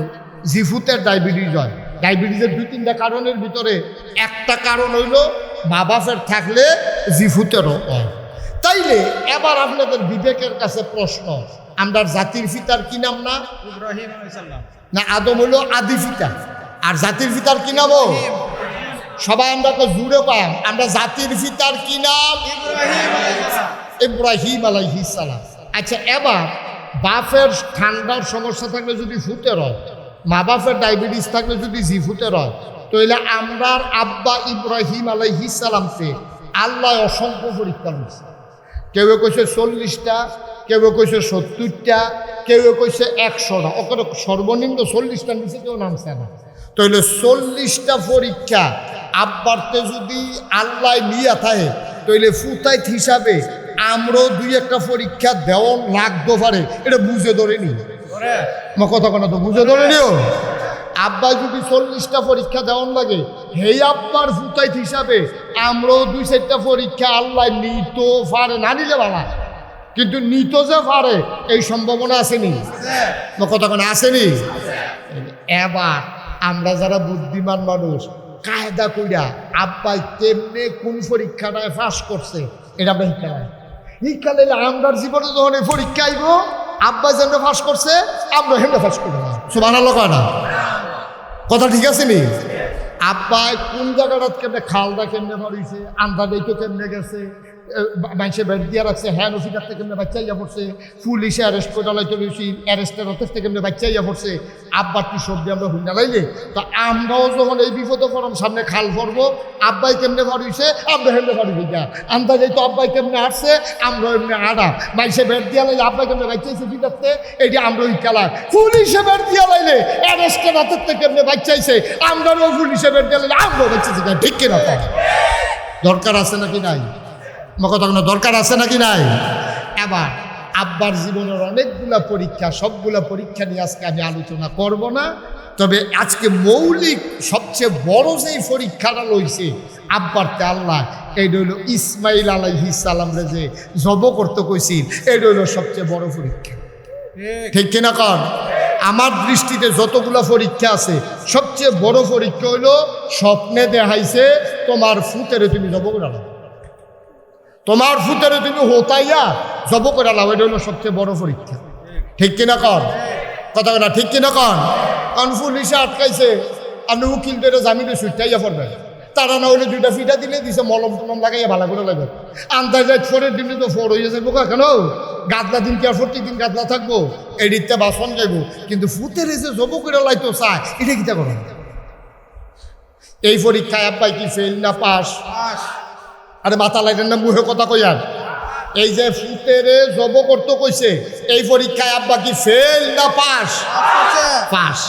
জিফুতের ডায়াবেটিস হয়। ডায়াবেটিসের 2-3টা কারণের ভিতরে একটা কারণ হইল মা বাপের থাকলে জিফুতেরও হয়। তাইলে এবার আপনাদের বিবেকের কাছে প্রশ্ন, আমরা জাতির পিতার কি নাম? না ইব্রাহিম আলাইহিস সালাম, না আদম হইল আদি পিতা, আর জাতির পিতার কি নাম? সবাই আমরা তো জুড়ে পাম, আমরা জাতির পিতার কি নাম? ইব্রাহিম আলাইহিস সালাম। আচ্ছা এবার বাপের ঠান্ডার সমস্যা থাকলে যদি ফুতের হয়, মা বাপের ডায়াবেটিস থাকলে যদি জিফুতের হয়, তাহলে আমরার আব্বা ইব্রাহিম আলাইহিস সালামকে আল্লাহ অসংখ্য পরীক্ষা নিচ্ছে। কেউ কইছে 40টা, কেউ কইছে 70টা, কেউ কইছে 100টা, ওখানে সর্বনিম্ন 40টা নিচে কেউ নামছে না। তাহলে 40টা পরীক্ষা আব্বারতে যদি আল্লাহ নিয়ে থাকে, তাহলে ফুতাইত হিসাবে আমরাও 2-1টা পরীক্ষা দেওয়ান লাগতে পারে, এটা বুঝে ধরে নি। কথা কোনো তো বুঝে ধরে নিও। আব্বা যদি 40টা পরীক্ষা দেওয়ান লাগে, হেই আব্বার ফুতাইত হিসাবে আমরাও 2-4টা পরীক্ষা আল্লাহ নিত পারে, না নিলে বাবা, কিন্তু নিত যে পারে এই সম্ভাবনা আসেনি। কথা কোনো আসেনি। এবার আমরা যারা বুদ্ধিমান মানুষ কায়দা কইরা আব্বাই কেমনে কোন পরীক্ষাটায় পাস করছে এটা আমরা শিক্ষা নাই। শিক্ষা নিলে আমরার জীবনে যখন এই পরীক্ষা আইব, আব্বা যেমন ফাঁস করছে আমরা হেমনে ফাঁস করবো না। সুবহানাল্লাহ কয় না? কথা ঠিক আছে নি? আব্বা কোন জায়গাটা কেমনে খালটা কেমনে ভরিছে, আন্দাজ তো কেমনে গেছে, মানুষে বেড দিয়া রাখছে, হ্যাঁ অফিসার থেকে কেমনে বাচ্চা ইয়া পড়ছে, পুলিশে অ্যারেস্ট করে লাইতে রয়েছি, অ্যারেস্টের অথের থেকে কেমনে বাচ্চা ইয়া পড়ছে, আব্বার কি সবজি আমরা হুন্ডা লাইলে। তো আমরাও যখন এই বিপদে পড়াম সামনে খাল ভরবো, আব্বাই কেমনে ভরিছে আমরা হেমনে ভরিছি যা, আন্দাজে তো আব্বাই কেমনে আসছে আমরা এমনি আড়া, মানুষে বেড দিয়া লাইলে আব্বাই কেমনে বাচ্চাইছে বিদাতে, এইটা আমরা ওই খেলা। পুলিশে বেড দিয়া লাইলে অ্যারেস্টের হাতের থেকে কেমনে বাচ্চাইছে আমরাও পুলিশে বেড দিয়া লাইলে আমরাও বাচ্চাইছি, ঠিক কিনা? দরকার আছে নাকি নাই? কথা কোনো দরকার আছে নাকি নাই? এবার আব্বার জীবনের অনেকগুলা পরীক্ষা, সবগুলা পরীক্ষা নিয়ে আজকে আমি আলোচনা করব না। তবে আজকে মৌলিক সবচেয়ে বড় যেই পরীক্ষাটা লইছে আব্বারতে আল্লাহ, এইটা হইল ইসমাইল আলাইহিস সালাম রে যে জব করতে কইছিল, এইটা হইল সবচেয়ে বড় পরীক্ষা। ঠিক কিনা কর? আমার দৃষ্টিতে যতগুলা পরীক্ষা আছে সবচেয়ে বড় পরীক্ষা হইল স্বপ্নে দেখাইছে তোমার ফুতেরে তুমি জব করে নাও, তোমার ফুতেরে তুমি হোতাইয়া জব করে নাও, এটা হলো সবচেয়ে বড় পরীক্ষা। ঠিক কিনা কর? কথা কথা ঠিক কিনা কর? কারণ পুলিশে আটকাইছে, আপনি উকিল ধরে জামিনে ছুটাইয়া পড়বেন, তারা না হলে 2টা ফিটা দিলে দিছে মলম টলম লাগাইয়া ভালো করে লাগবে। আন্দাজে 4-এর দিনে তো 4 হয়ে যাবো, কেন গাদলা দিন কি আর প্রত্যেকদিন গাদলা থাকবো, এডিতে বাসন যাইব, কিন্তু ফুতের যে জব করে লাইতো চায় এটা কিতা করেন? এই পরীক্ষায় আব্বাই কি ফেল না পাস? আরে মাথা লাগেন না, মুখে কথা কইয়ার। এই যে ফুতেরে জব করতে কইছে, এই পরীক্ষায় আব্বা কি ফেল না পাস? পাস।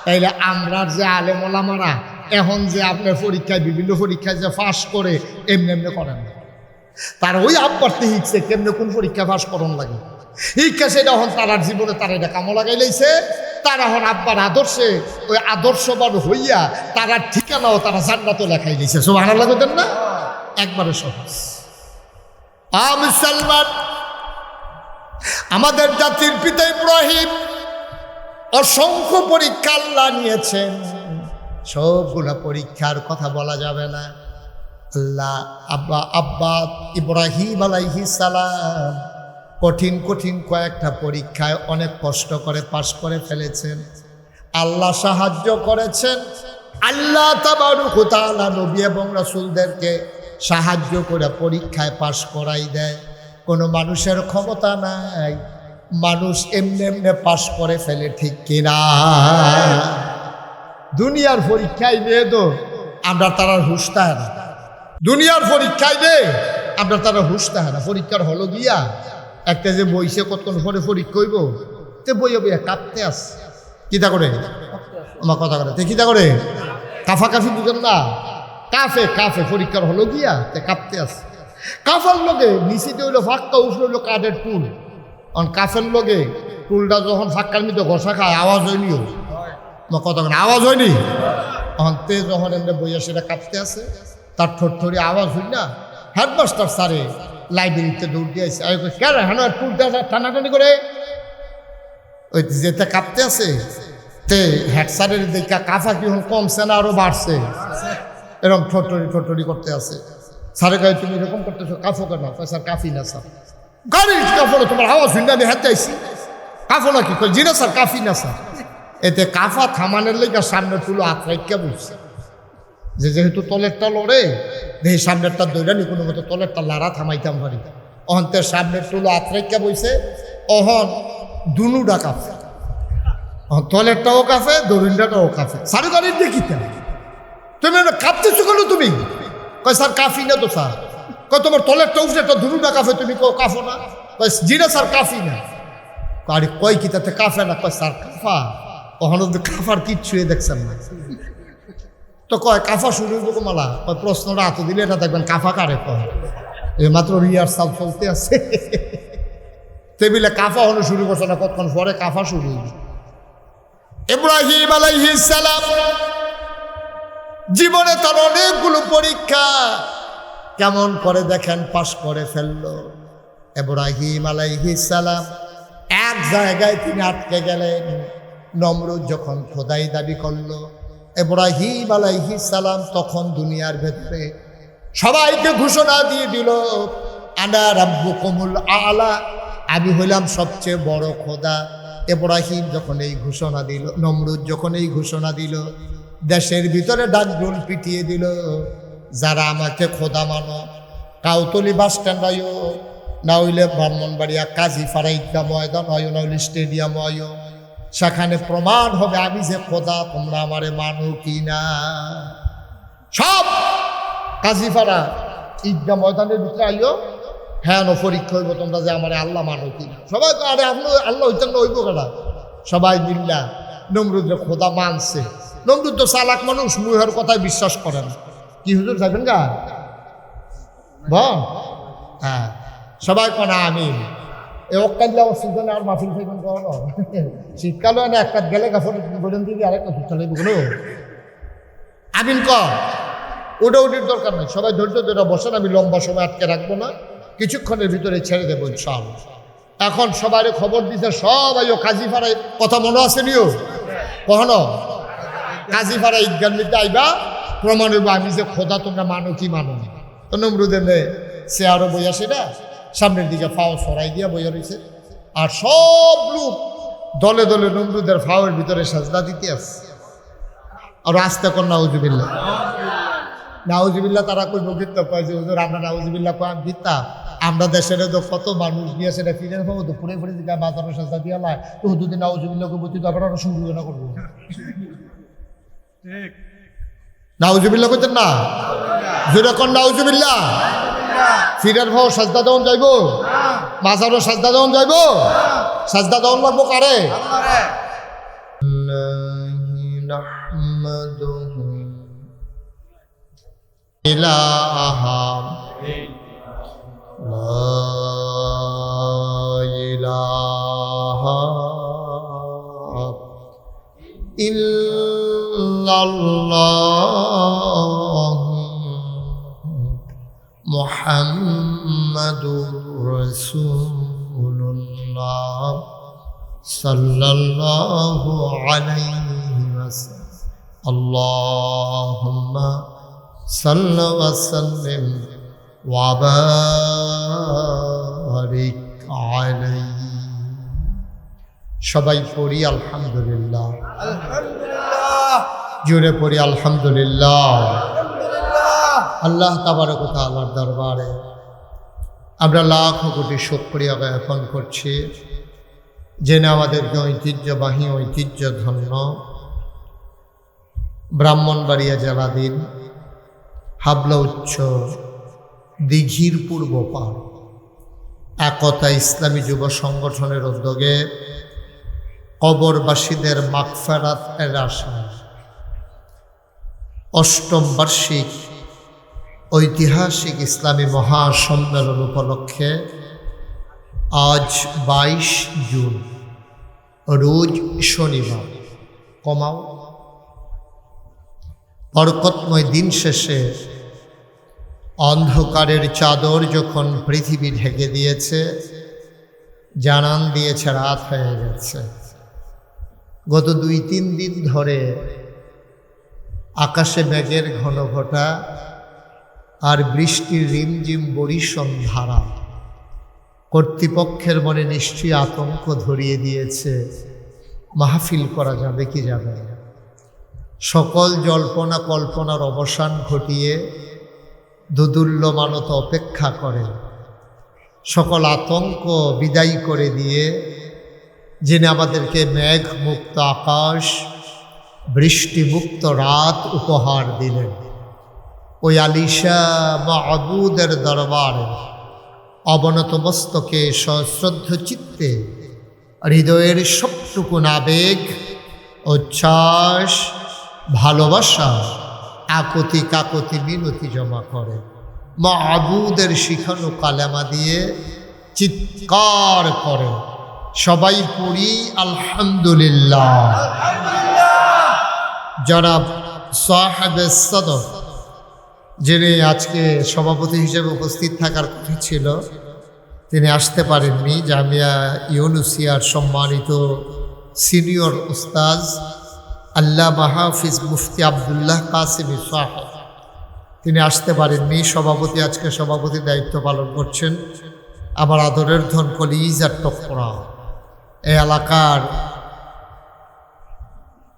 তাইলে আমরা যে আলেম ওলামারা এখন যে আপনার পরীক্ষায় বিভিন্ন পরীক্ষায় যে পাস করে এমনি এমনি করেন না, তার ওই আব্বারতে শিখছে কেমনে কোন পরীক্ষা পাস করন লাগে। শিক্ষা সেটা এখন তার জীবনে তার এটা কামো লাগাই লাইছে, তারা হন আব্বার আদর্শে ওই আদর্শবান হইয়া তারা ঠিকানাও তারা জান্নাতও লেখাই দিয়েছে। সুবহানাল্লাহ বলেন না? একবারে সহজ। মুসলমান, আমাদের জাতির পিতা ইব্রাহিম অসংখ্য পরীক্ষা আল্লাহ নিয়েছেন, সবগুলো পরীক্ষার কথা বলা যাবে না। আল্লাহ আব্বা ইব্রাহিম আলাইহিস সালাম কঠিন কঠিন কয়েকটা পরীক্ষায় অনেক কষ্ট করে পাশ করে ফেলেছেন। আল্লাহ সাহায্য করেছেন। আল্লাহ তাবারক ওয়া তাআলা নবী এবং রাসূলদেরকে সাহায্য করে পরীক্ষায় পাশ করাই দেয়। কোনো মানুষের ক্ষমতা নাই, মানুষ এমনি এমনি পাশ করে ফেলে, ঠিক কিনা? দুনিয়ার পরীক্ষায় নিয়ে তো আমরা তারা হুঁশতা হয় না। দুনিয়ার পরীক্ষায় নে আমরা তারা হুঁশতা হয় না। পরীক্ষার হলো গিয়া একটা যে বইছে কতক্ষণ পরে পরীক্ষা হইব, তে বইয়া বইয়া কাঁপতে আস কিতা করে আমার কথা করে, তে কিতা করে কাফাকাফি বুঝেন না? কাফে কাফে পরীক্ষার হলো গিয়া তে কাঁপতে আস। কাফার লগে নিচিতে হইলো ফাঁক্কা, উফরে হইলো কাঠের টুল। অন কাফের লগে টুলটা যখন ফাঁক্কার মধ্যে ঘষা খায় আওয়াজ হয়নিও, আমার কথা করে আওয়াজ হয়নি। তখন তে যখন এমনি বইয়া সেটা কাঁপতে আসে, তার ঠোঁটঠড়ি আওয়াজ হই না। হেডমাস্টার স্যারে লাইব্রেরিতে দৌড় দিয়েছে, কেন হ্যাঁ টুলটা টানাটানি করে ওই যেতে কাঁপতে আছে। তে হেড স্যারের দেখা কাফা কি কমছে না আরো বাড়ছে, এরকম ঠোঁটঠড়ি করতে আছে। স্যারে কয় তুমি এরকম করতেছো, কাফো কেন? স্যার কাফি না স্যার। গাড়ির কাফড়ো তোমার আওয়াজ হই না, আমি হাতে আইসি কাফো নাকি? কই জি না স্যার, কাফি না স্যার। এতে কাফা থামানোর লেগে সামনে তুলো আত্রাইকা বলছে, যেহেতু তলেরটা লড়ে দেখি সামনেরটা দৈরানি কোনো মতো তলেরটা লাড়া থামাইতাম পারি। অহন্তের সামনের তুলো আত্রাইকা বইছে, অহন দুনুটা কাফে, তলেরটাও কাফে দরিন্ডাটাও কাফে। সাড়ে গাড়ির দেখিতে তুমি কাঁপতেছো কেন তুমি? কয় স্যার কাফি না তো স্যার। কয় তোমার তলেরটা উঠে একটা দুনুটা কাফে, তুমি কো কাফো না? কয় জি না স্যার কাফি না। আরে কয় কি তাতে কাফে না? কয় স্যার কাফা। কখনো কাফার কিচ্ছু দেখছেন না তো কয় কাফা শুরু হইব মালা। কয় প্রশ্নটা হাতে দিলে এটা দেখবেন কাফা কারে কয়, এই মাত্র রিহার্সাল চলতে আছে। টেবিলে কাফা হলো শুরু করছে না, কতক্ষণ পরে কাফা শুরু হইল। ইব্রাহিম আলাইহিস সালাম জীবনে তার অনেকগুলো পরীক্ষা কেমন করে দেখেন পাশ করে ফেললো। ইব্রাহিম আলাইহিস সালাম এক জায়গায় তিনি আটকে গেলেন। নমরুদ যখন খোদাই দাবি করলো, ইব্রাহিম আলাইহিস সালাম তখন দুনিয়ার ভেতরে সবাইকে ঘোষণা দিয়ে দিল, আনা রাব্বুকুমুল আলা, আমি হইলাম সবচেয়ে বড় খোদা। ইব্রাহিম যখন এই ঘোষণা দিল, নমরুদ যখন এই ঘোষণা দিল, দেশের ভিতরে ডাকডোল পিটিয়ে দিল, যারা আমাকে খোদা মানো কাউতলি বাস স্ট্যান্ড আয়ো, না হইলে ব্রাহ্মণবাড়িয়া কাজীপাড়া ঈদগাহ ময়দান হয়, না হইলে স্টেডিয়াম হয়, সেখানে প্রমাণ হবে আমি যে খোদা, তোমরা আমারে মানো কি না। সব কাজীপাড়া ঈদগাহ ময়দানের ভিতরে আইও, হ্যাঁ পরীক্ষা হইব তোমরা যে আমারে আল্লাহ মানো কি না। সবাই আরে আল্লাহ হইতেন না হইব কেনা? সবাই মিল্লা নমরুদের খোদা মানছে। নমরুদ তো চালাক মানুষ, মুহের কথায় বিশ্বাস করে না। কি হুজুর যাবেন গা বল? হ্যাঁ সবাই কনা আমি অকাল্লা সিজনে আর মাফিল খাইবেন কখনো? শীতকালে না একটা গেলে কাপড় গোলেন দিবি, আরেকটা শীতকালে কোনো আমিন ক ওটা ওটির দরকার নেই। সবাই ধৈর্য ধরে বসেন, আমি লম্বা সময় আটকে রাখবো না, কিছুক্ষণের ভিতরে ছেড়ে দেবো ইনশাআল্লাহ। এখন সবাই খবর দিতে সবাই ও কাজীপাড়ায় কথা মনে আছে নিও কখনো? কাজীপাড়া ঈদগাহ মধ্যে আইবা, প্রমাণ হইব আমি যে খোদা, তোমরা মানো কি মানো না। তো নমরুদের সে আরো বইয়া সেটা সামনের দিকে ফাও সরাই দিয়া বইয়া রয়েছে, আর সব লোক দলে দলে নমরুদের ফাওয়ের ভিতরে সাজদা দিতে আসছে। আর আস্তে কর নাউজুবিল্লাহ, নাউজুবিল্লাহ। তারা কই বকিত কয় যে হুজুর আমরা নাউজুবিল্লাহ কয় দিতা, আমরা দেশের তো কত মানুষ নিয়ে সেটা ফিরে পাবো তো পুরে ফুরে দিকে বাজারে সাজদা দিয়া লাই, তো হুজুরদিন নাউজুবিল্লাহ কই বলতে আবার আমরা শুরু না করবো। নাউজুবিল্লাহ কইতেন না? যেরকম নাউজুবিল্লাহ ফিরের ভাও সাজদা দেওয়ান যাইব, মাজারও সাজদা দেওয়ান যাইব, সাজদা দেওয়ান লাগবো কারে? ইলাহা লা ইলাহা ইল্লাল্লাহ মুহাম্মাদুর রাসূলুল্লাহ সাল্লাল্লাহু আলাইহি ওয়াসাল্লাম আল্লাহুম্মা সাল্লি ওয়া সাল্লিম ওয়া বারিক আলাইহি। সবাই পড়ি আলহামদুলিল্লাহ, জোরে পড়ি আলহামদুলিল্লাহ। আল্লাহ তাবারক ওয়া তাআলার দরবারে আমরা লাখ কোটি শুকরিয়া জ্ঞাপন করছি, জেনে আমাদেরকে ঐতিহ্যবাহী ঐতিহ্যধন্য ব্রাহ্মণবাড়িয়া জেলাধীন হাবলা উচ্চ দিঘির পূর্ব পাড় একতা ইসলামী যুব সংগঠনের উদ্যোগে কবরবাসীদের মাগফিরাত এর আশায় অষ্টম বার্ষিক ঐতিহাসিক ইসলামী মহাসম্মেলন উপলক্ষে আজ 22 জুন রোজ শনিবার কমাও বরকতময় দিন শেষে অন্ধকারের চাদর যখন পৃথিবী ঢেকে দিয়েছে, জানান দিয়েছে রাত হয়ে গেছে। গত 2-3 দিন ধরে আকাশে মেঘের ঘন ঘটা আর বৃষ্টির রিমঝিম বরিশন ধারা কর্তৃপক্ষের মনে নিশ্চয়ই আতঙ্ক ধরিয়ে দিয়েছে, মাহফিল করা যাবে কি যাবে না। সকল জল্পনা কল্পনার অবসান ঘটিয়ে দোদুল্যমানত অপেক্ষা করে সকল আতঙ্ক বিদায় করে দিয়ে যিনি আমাদেরকে মেঘ মুক্ত আকাশ, বৃষ্টিমুক্ত রাত উপহার দিলেন, ওই আলিশা মাবুদের দরবারে অবনত মস্তকে সশ্রদ্ধ চিত্তে হৃদয়ের সবটুকু আবেগ, উচ্ছ্বাস, ভালোবাসা, আকুতি কাকুতি মিনতি জমা করে মাবুদের শিখানো কালেমা দিয়ে চিৎকার করে সবাই পড়ি আলহামদুলিল্লাহ। জনাব সাহেবে সদর যিনি আজকে সভাপতি হিসেবে উপস্থিত থাকার কথা ছিল, তিনি আসতে পারেননি। জামিয়া ইউনুসিয়ার সম্মানিত সিনিয়র উস্তাজ আল্লামা হাফিজ মুফতি আবদুল্লাহ কাসিমি সাহেব, তিনি আসতে পারেননি। সভাপতি আজকে সভাপতির দায়িত্ব পালন করছেন আমার আদরের ধন কলিজার টুকরা, এই এলাকার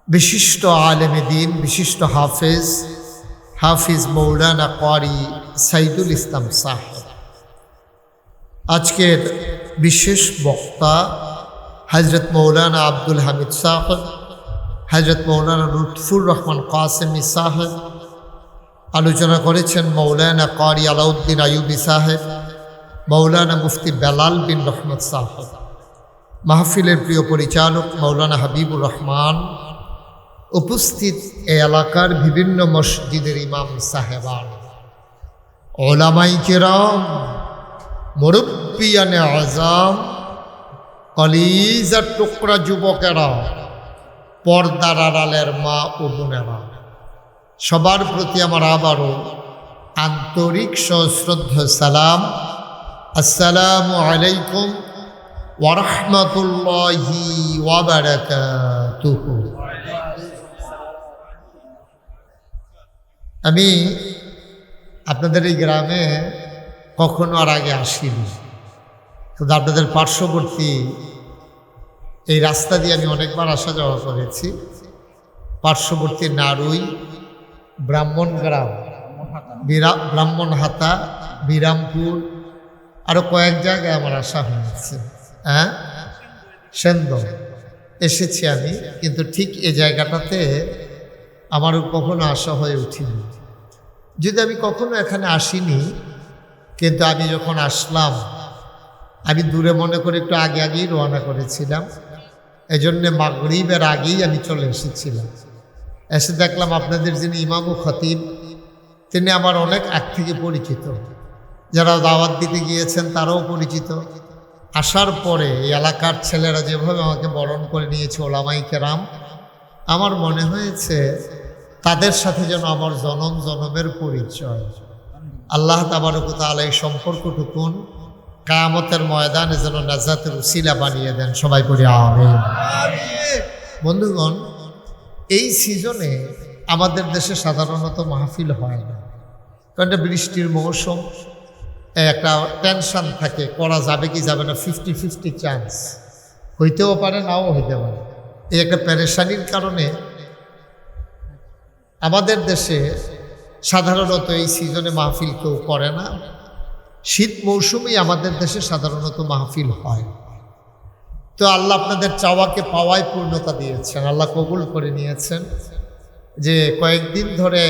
বিশিষ্ট আলেমে দ্বীন, বিশিষ্ট হাফিজ মৌলানা ক্বারি সাইদুল ইসলাম সাহেব। আজকের বিশেষ বক্তা হজরত মৌলানা আব্দুল হামিদ সাহেব, হজরত মৌলানা লুৎফুর রহমান কাসেমি সাহেব। আলোচনা করেছেন মৌলানা ক্বারি আলাউদ্দিন আইয়ুবী সাহেব, মৌলানা মুফতি বেলাল বিন রহমত সাহেব। মাহফিলের প্রিয় পরিচালক মৌলানা হাবিবুর রহমান, উপস্থিত এই এলাকার বিভিন্ন মসজিদের ইমাম সাহেবান, ওলামাই কেরাম, মুরব্বিয়ানে আযম, কলিজার টুকরা যুবকেরা, পর্দার আড়ালের মা ও বোনেরা, সবার প্রতি আমার আবারও আন্তরিক সশ্রদ্ধ সালাম। আসসালামু আলাইকুম ওয়া রাহমাতুল্লাহি ওয়া বারাকাতুহু। আমি আপনাদের এই গ্রামে কখনো আর আগে আসিনি, কিন্তু আপনাদের পার্শ্ববর্তী এই রাস্তা দিয়ে আমি অনেকবার আসা যাওয়া করেছি। পার্শ্ববর্তী নারুই, ব্রাহ্মণগ্রাম, ব্রাহ্মণহাতা, বিরামপুর, আরও কয়েক জায়গায় আমার আসা হয়েছে। সেন্দ এসেছি আমি, কিন্তু ঠিক এই জায়গাটাতে আমার কখনো আসা হয়ে উঠিনি। যদি আমি কখনো এখানে আসিনি, কিন্তু আমি যখন আসলাম আমি দূরে মনে করে একটু আগেই রওনা করেছিলাম। এজন্যে মাগরিবের আগেই আমি চলে এসেছিলাম। এসে দেখলাম আপনাদের যিনি ইমাম ও খতিব, তিনি আমার অনেক আগ থেকে পরিচিত। যারা দাওয়াত দিতে গিয়েছেন তারাও পরিচিত। আসার পরে এই এলাকার ছেলেরা যেভাবে আমাকে বরণ করে নিয়েছে, ওলামাই কেরাম, আমার মনে হয়েছে তাদের সাথে যেন আমার জনম জনমের পরিচয়। আল্লাহ তাবারক ওয়া তাআলা এই সম্পর্কটুকুন কিয়ামতের ময়দানে যেন নাজাতের উসিলা বানিয়ে দেন। সবাই পড়ি আমিন। বন্ধুগণ, এই সিজনে আমাদের দেশে সাধারণত মাহফিল হয় না, কারণ এটা বৃষ্টির মৌসুম, একটা টেনশন থাকে করা যাবে কি যাবে না, 50-50 চান্স, হইতেও পারে নাও হইতে পারে। এই একটা পেরেশানির কারণে আমাদের দেশে সাধারণত এই সিজনে মাহফিল কেউ করে না। শীত মৌসুমেই আমাদের দেশে সাধারণত মাহফিল হয়। তো আল্লাহ আপনাদের চাওয়াকে পাওয়ায় পূর্ণতা দিয়েছেন, আল্লাহ কবুল করে নিয়েছেন। যে কয়েকদিন ধরে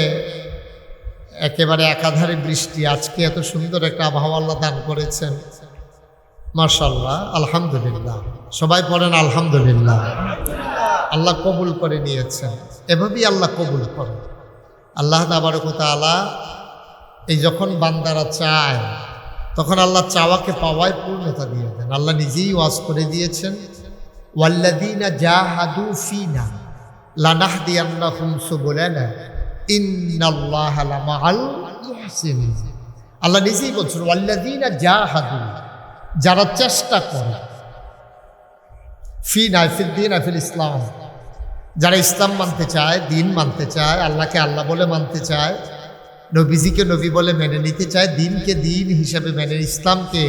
একেবারে একাধারে বৃষ্টি, আজকে এত সুন্দর একটা আবহাওয়া আল্লাহ দান করেছেন, মাশাআল্লাহ, আলহামদুলিল্লাহ। সবাই পড়েন আলহামদুলিল্লাহ। আল্লাহ কবুল করে নিয়েছেন, এভাবেই আল্লাহ কবুল করেন। আল্লাহ তাবারক ওয়া তাআলা এই যখন বান্দারা চায় তখন আল্লাহ চাওয়াকে পাওয়ায় পূর্ণতা দিয়ে দেন। আল্লাহ নিজেই ওয়াজ করে দিয়েছেন, ওয়াল্লাযীনা জাহাদু ফীনা লানাহদিয়ান্নাহুম সুবুলানা ইন্নাল্লাহা লামাআল মুহসিনিন। আল্লাহ নিজেই বলছেন ওয়াল্লাযীনা জাহাদু, যারা চেষ্টা করে, ফীনা ফিদ্দীন ফিল ইসলাম, যারা ইসলাম মানতে চায়, দিন মানতে চায়, আল্লাহকে আল্লাহ বলে মানতে চায়, নবীজিকে নবী বলে মেনে নিতে চায়, দিনকে দিন হিসেবে মেনে, ইসলামকে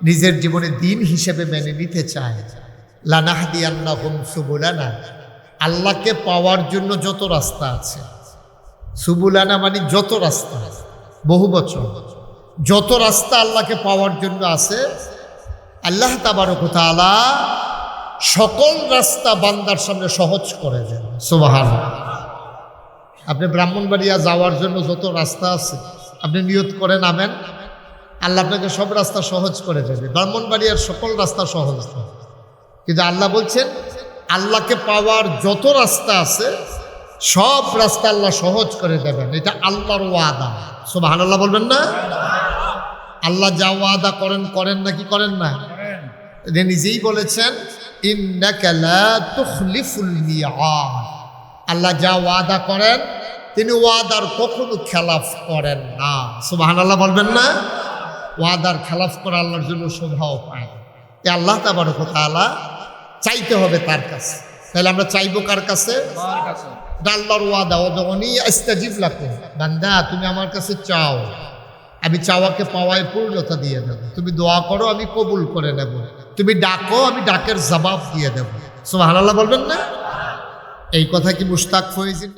নিজের জীবনে দিন হিসেবে মেনে নিতে চায়, লানাহদিয়ান্নাহুম সুবুলানা, আল্লাহকে পাওয়ার জন্য যত রাস্তা আছে, সুবুলানা মানে যত রাস্তা, বহু বচন, যত রাস্তা আল্লাহকে পাওয়ার জন্য আছে, আল্লাহ তাবারক ওয়া তাআলা সকল রাস্তা বান্দার সামনে সহজ করে দেন। সুবহানাল্লাহ। আপনি ব্রাহ্মণবাড়িয়া যাওয়ার জন্য যত রাস্তা আছে, আপনি নিয়ত করে নামেন, আল্লাহ আপনাকে সব রাস্তা সহজ করে দেবে। ব্রাহ্মণবাড়িয়ার সকল রাস্তা সহজ না, কিন্তু আল্লাহ বলছেন আল্লাহকে পাওয়ার যত রাস্তা আছে সব রাস্তা আল্লাহ সহজ করে দেবেন। এটা আল্লাহর ওয়াদা। সুবহানাল্লাহ বলবেন না? আল্লাহ যা ওয়াদা করেন, করেন নাকি করেন না? এটা নিজেই বলেছেন, ইন্নাকা লা তুখলিফুল মিআদ। আল্লাহ যা ওয়াদা করেন তিনি ওয়াদার কখনো খেলাফ করেন না। সুবহানাল্লাহ বলবেন না? ওয়াদার খেলাফ করা আল্লাহর জন্য শোভাও পায়। এই আল্লাহ তাবারক ওয়া তাআলা চাইতে হবে তার কাছে। তাহলে আমরা চাইবো কার কাছে? এটা আল্লাহর ওয়াদা, উদউনি আস্তাজিব লাকুম। বান্দা তুমি আমার কাছে চাও, আমি চাওয়াকে পাওয়ায় পূর্ণতা দিয়ে দেব। তুমি দোয়া করো, আমি কবুল করে নেব। তুমি ডাকো, আমি ডাকের জবাব দিয়ে দেব। সুবহানাল্লাহ বলবেন না? এই কথা কি মুশতাক ফয়েজির